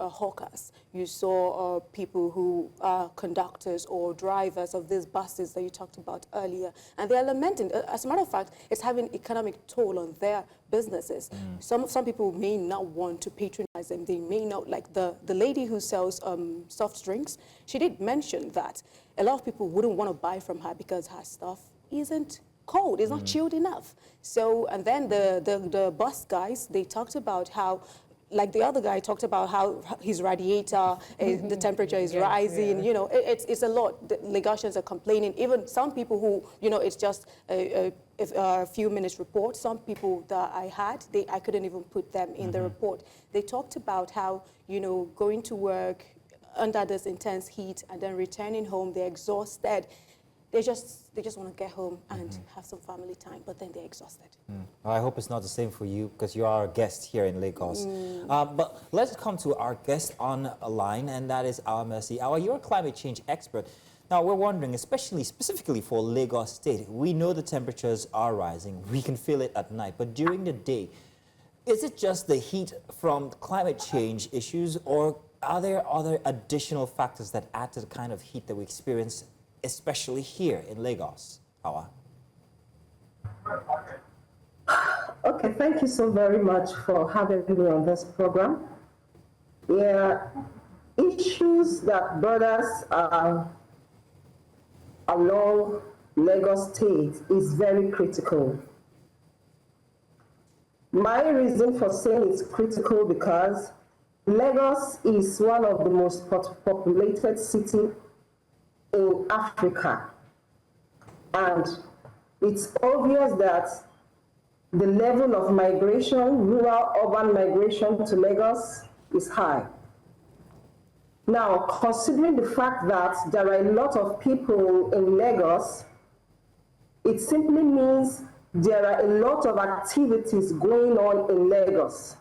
hawkers, you saw people who are conductors or drivers of these buses that you talked about earlier, and they are lamenting. As a matter of fact, it's having economic toll on their businesses. Some people may not want to patronize them. They may not, like the lady who sells soft drinks, she did mention that a lot of people wouldn't want to buy from her because her stuff isn't cold, it's not chilled enough. So, and then the bus guys, they talked about how, like the other guy talked about how his radiator, the temperature is rising, it's a lot. The Lagosians are complaining. Even some people who, it's just a few minutes report. Some people that I had, I couldn't even put them in the report. They talked about how, going to work under this intense heat and then returning home, they're exhausted. They just want to get home and have some family time, but then they're exhausted. Well, I hope it's not the same for you because you are our guest here in Lagos. But let's come to our guest on a line, and that is Awa Messi. Awa, you're a climate change expert. Now, we're wondering, specifically for Lagos State, we know the temperatures are rising. We can feel it at night, but during the day, is it just the heat from climate change issues, or are there other additional factors that add to the kind of heat that we experience, especially here in Lagos? Awa? Okay, thank you so very much for having me on this program. Yeah, issues that brought us along Lagos State is very critical. My reason for saying it's critical because Lagos is one of the most populated cities in Africa. And it's obvious that the level of migration, rural-urban migration to Lagos is high. Now, considering the fact that there are a lot of people in Lagos, it simply means there are a lot of activities going on in Lagos.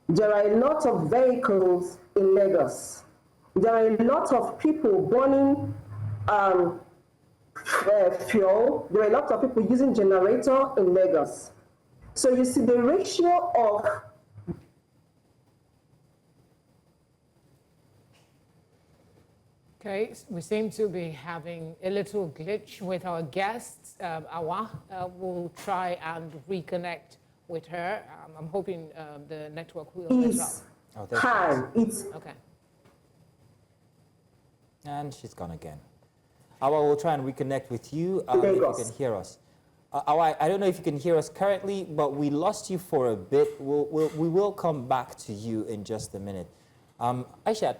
There are a lot of vehicles in Lagos. There are a lot of people burning fuel. There are a lot of people using generator in Lagos. So you see the ratio of Okay, we seem to be having a little glitch with our guests. Awa, we'll try and reconnect with her. I'm hoping the network will let up. Hi, it's okay. And she's gone again. Awa, we'll try and reconnect with you if you can hear us. Awa, I don't know if you can hear us currently, but we lost you for a bit. We will come back to you in just a minute. Aisha,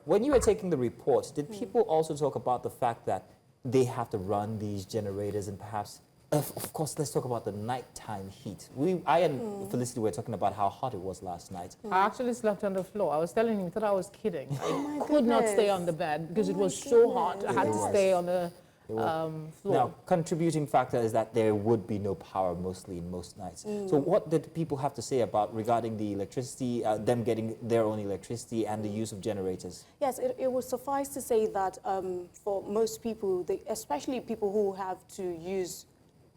when you were taking the reports, did people also talk about the fact that they have to run these generators and perhaps, of course, let's talk about the nighttime heat. I and Felicity were talking about how hot it was last night. I actually slept on the floor. I was telling him, thought I was kidding. I could not stay on the bed because it was so hot. I had to stay on the floor. Now, contributing factor is that there would be no power mostly in most nights. So what did people have to say about regarding the electricity, them getting their own electricity and the use of generators? Yes, it would suffice to say that for most people, especially people who have to use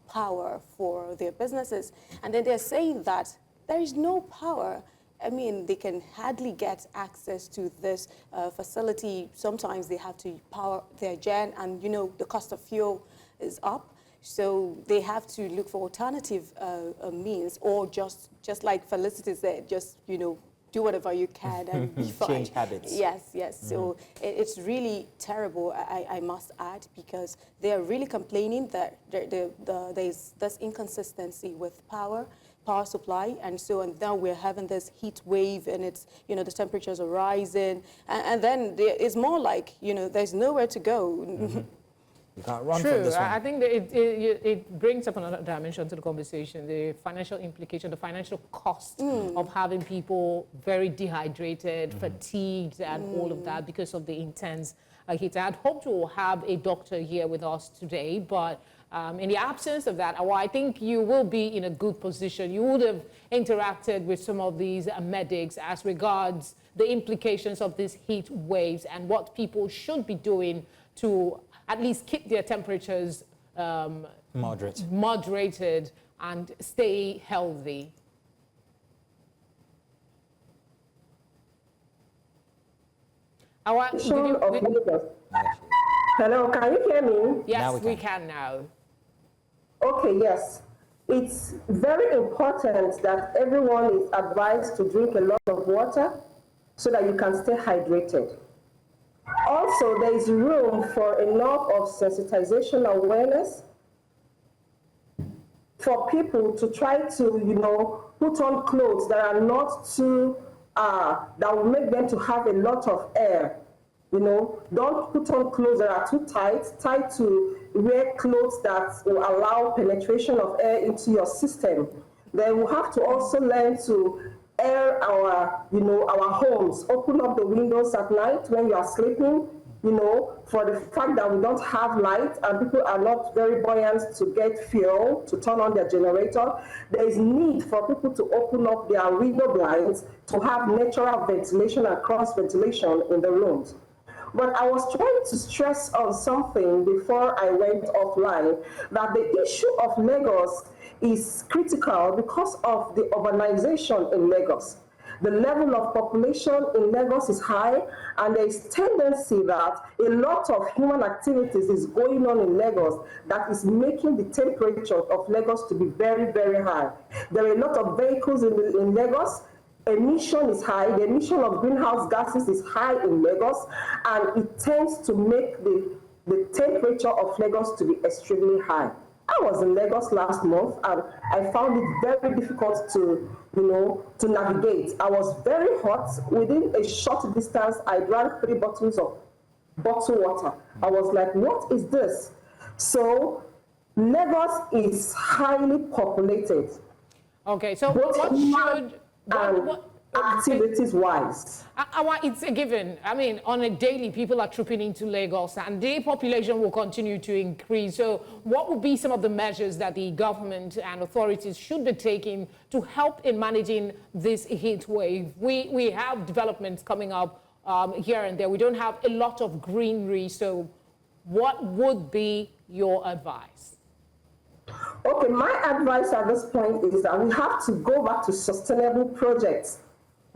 power for their businesses, and then they're saying that there is no power. I mean, they can hardly get access to this facility. Sometimes they have to power their gen, and you know the cost of fuel is up, so they have to look for alternative means, or just like Felicity said, just do whatever you can and be fine. Change habits. Yes, yes. So it's really terrible, I must add, because they are really complaining that there's this inconsistency with power supply, and now we're having this heat wave, and it's, the temperatures are rising, and then it's more like, there's nowhere to go. You can't run from this one. I think that it brings up another dimension to the conversation, the financial implication, the financial cost of having people very dehydrated, fatigued, and all of that because of the intense heat. I'd hoped to have a doctor here with us today, but in the absence of that, I think you will be in a good position. You would have interacted with some of these medics as regards the implications of these heat waves and what people should be doing to at least keep their temperatures moderated and stay healthy. Hello, can you hear me? Yes, we can now. Okay, yes. It's very important that everyone is advised to drink a lot of water so that you can stay hydrated. Also, there is room for enough of sensitization awareness for people to try to, put on clothes that are not too, that will make them to have a lot of air. Don't put on clothes that are too tight. Try to wear clothes that will allow penetration of air into your system. Then we have to also learn to air our homes. Open up the windows at night when you are sleeping, for the fact that we don't have light and people are not very buoyant to get fuel to turn on their generator. There is need for people to open up their window blinds to have natural ventilation and cross ventilation in the rooms. But I was trying to stress on something before I went offline, that the issue of Lagos is critical because of the urbanization in Lagos. The level of population in Lagos is high, and there is tendency that a lot of human activities is going on in Lagos that is making the temperature of Lagos to be very, very high. There are a lot of vehicles in Lagos. Emission is high, the emission of greenhouse gases is high in Lagos, and it tends to make the temperature of Lagos to be extremely high. I was in Lagos last month, and I found it very difficult to navigate. I was very hot. Within a short distance, I drank 3 bottles of bottled water. I was like, what is this? So Lagos is highly populated. Okay, so what should... activities-wise. It's a given. I mean, on a daily, people are trooping into Lagos, and the population will continue to increase. So what would be some of the measures that the government and authorities should be taking to help in managing this heat wave? We have developments coming up here and there. We don't have a lot of greenery. So what would be your advice? Okay, my advice at this point is that we have to go back to sustainable projects.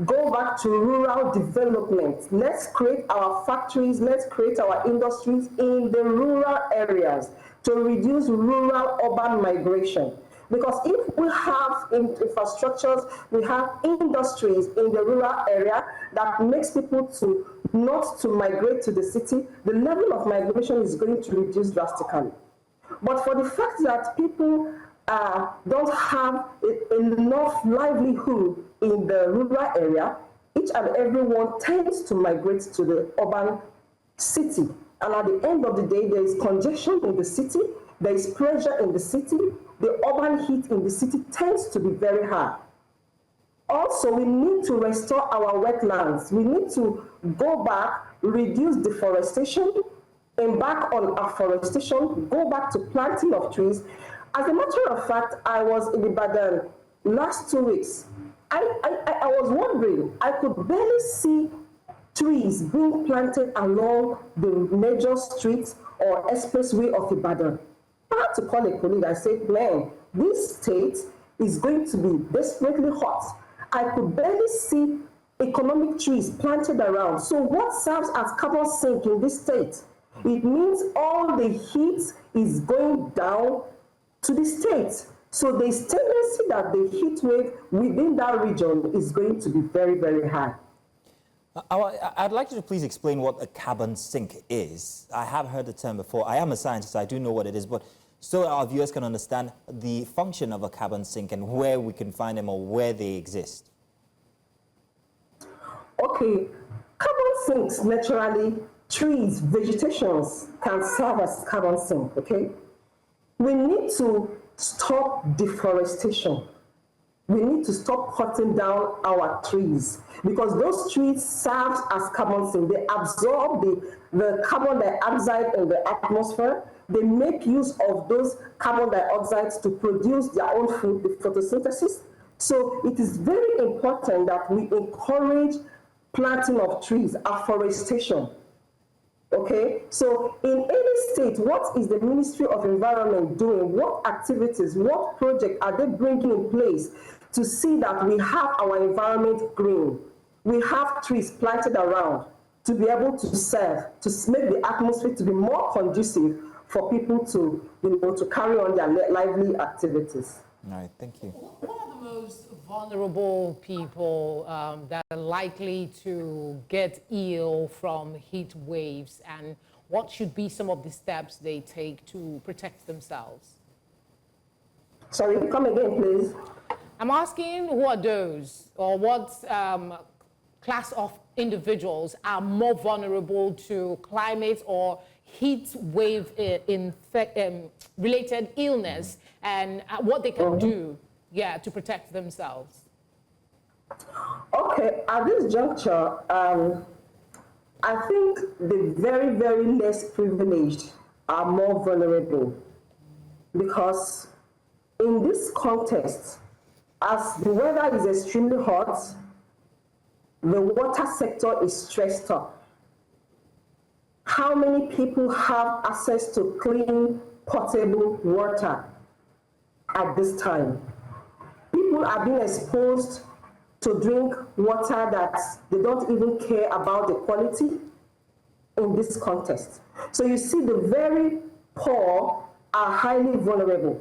go back to rural development. Let's create our factories, let's create our industries in the rural areas to reduce rural-urban migration. Because if we have infrastructures, we have industries in the rural area that makes people not to migrate to the city, the level of migration is going to reduce drastically. But for the fact that people don't have enough livelihood in the rural area, each and everyone tends to migrate to the urban city. And at the end of the day, there is congestion in the city, there is pressure in the city, the urban heat in the city tends to be very high. Also, we need to restore our wetlands. We need to go back, reduce deforestation, embark on afforestation, go back to planting of trees. As a matter of fact, I was in Ibadan last 2 weeks. I was wondering, I could barely see trees being planted along the major streets or expressway of Ibadan. I had to call a colleague. I said, man, this state is going to be desperately hot. I could barely see economic trees planted around. So what serves as carbon sink in this state? It means all the heat is going down to the state. So there's tendency that the heat wave within that region is going to be very, very high. I'd like you to please explain what a carbon sink is. I have heard the term before. I am a scientist, I do know what it is, but so our viewers can understand the function of a carbon sink and where we can find them or where they exist. Okay, carbon sinks, naturally, trees, vegetations can serve as carbon sink, okay? We need to stop deforestation. We need to stop cutting down our trees because those trees serve as carbon sink. They absorb the carbon dioxide in the atmosphere. They make use of those carbon dioxides to produce their own food, the photosynthesis. So it is very important that we encourage planting of trees, afforestation. Okay, so in any state, what is the Ministry of Environment doing? What activities, what projects are they bringing in place to see that we have our environment green? We have trees planted around to be able to serve, to make the atmosphere to be more conducive for people to, to carry on their lively activities. All right, thank you. What are the most vulnerable people that are likely to get ill from heat waves, and what should be some of the steps they take to protect themselves? Sorry, come again, please. I'm asking who are those, or what class of individuals are more vulnerable to climate or heat wave related illness, and what they can do, to protect themselves. Okay, at this juncture, I think the very, very less privileged are more vulnerable because in this context, as the weather is extremely hot, the water sector is stressed up. How many people have access to clean, potable water at this time? People are being exposed to drink water that they don't even care about the quality in this context. So you see the very poor are highly vulnerable.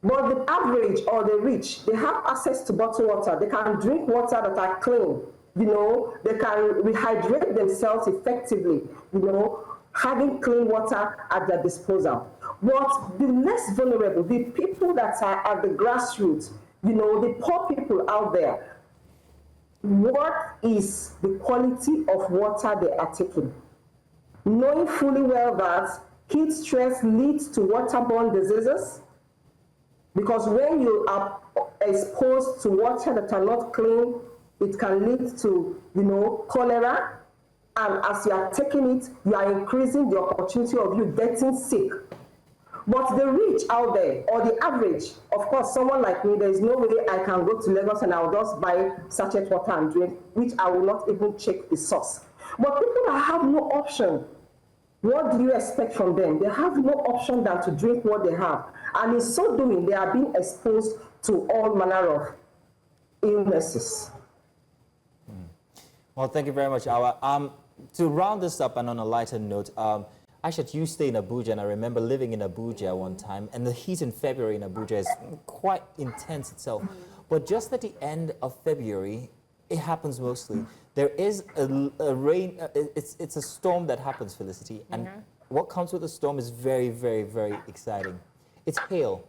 But the average or the rich, they have access to bottled water. They can drink water that are clean. They can rehydrate themselves effectively, having clean water at their disposal. But the less vulnerable, the people that are at the grassroots, the poor people out there, what is the quality of water they are taking? Knowing fully well that heat stress leads to waterborne diseases, because when you are exposed to water that are not clean, it can lead to, cholera. And as you are taking it, you are increasing the opportunity of you getting sick. But the rich out there, or the average, of course, someone like me, there is no way I can go to Lagos and I'll just buy sachet water and drink, which I will not even check the source. But people that have no option, what do you expect from them? They have no option than to drink what they have. And in so doing, they are being exposed to all manner of illnesses. Well, thank you very much, Awa. To round this up and on a lighter note, Aishat, you stay in Abuja, and I remember living in Abuja one time, and the heat in February in Abuja is quite intense itself. But just at the end of February, it happens mostly. There is a rain, it's a storm that happens, Felicity, and what comes with the storm is very, very, very exciting. It's hail.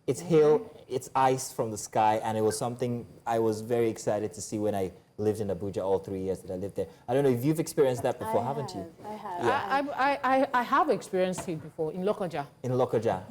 It's hail, it's ice from the sky, and it was something I was very excited to see when I lived in Abuja all 3 years that I lived there. I don't know if you've experienced that before, haven't you? I have. Yeah. I have experienced it before in Lokoja. In Lokoja.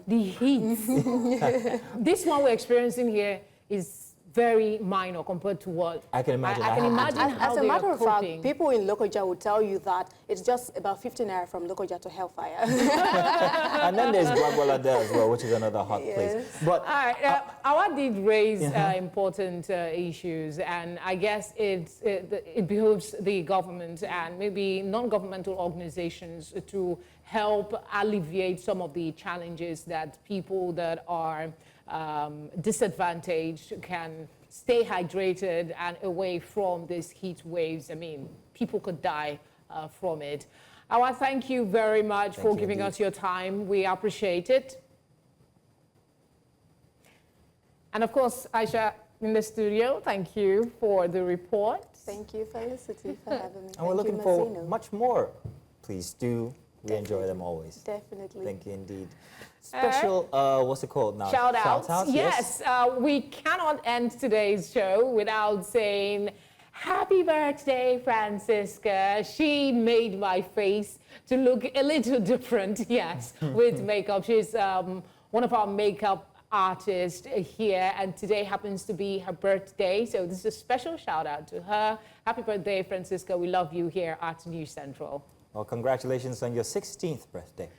The heat. This one we're experiencing here is very minor compared to what I can imagine. I can imagine how As a they matter are of fact, coping. people in Lokoja will tell you that it's just about 15 naira from Lokoja to Hellfire. And then there's Gwagwala there as well, which is another hot place. But all right, Awa did raise important issues, and I guess it behooves the government and maybe non-governmental organizations to help alleviate some of the challenges that people that are disadvantaged can stay hydrated and away from these heat waves. I mean, people could die from it. I want to thank you very much for giving us your time. We appreciate it. And of course, Aisha in the studio, thank you for the report. Thank you, Felicity, for having me. And we're looking for much more. Please do. We enjoy them always. Definitely. Thank you indeed. Special, what's it called now? Shout outs. Yes. We cannot end today's show without saying happy birthday, Francisca. She made my face to look a little different, yes, with makeup. She's one of our makeup artists here, and today happens to be her birthday. So this is a special shout out to her. Happy birthday, Francisca. We love you here at News Central. Well, congratulations on your 16th birthday.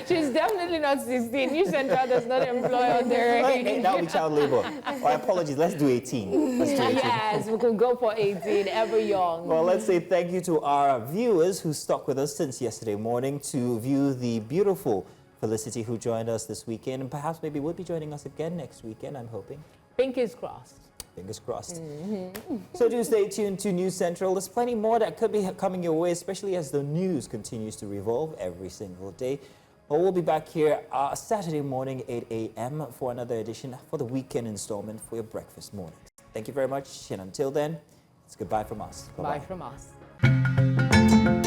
She's definitely not 16. News Central does not employ underage. That would be child labor. Oh, apologies, let's do 18. Let's do 18. Yes, we could go for 18, ever young. Well, let's say thank you to our viewers who stuck with us since yesterday morning to view the beautiful Felicity who joined us this weekend, and perhaps maybe will be joining us again next weekend, I'm hoping. Fingers crossed. Fingers crossed. So do stay tuned to News Central. There's plenty more that could be coming your way, especially as the news continues to revolve every single day. But we'll be back here Saturday morning, 8 a.m. for another edition for the weekend installment for your breakfast mornings. Thank you very much, and until then, it's goodbye from us. Bye-bye. Bye from us.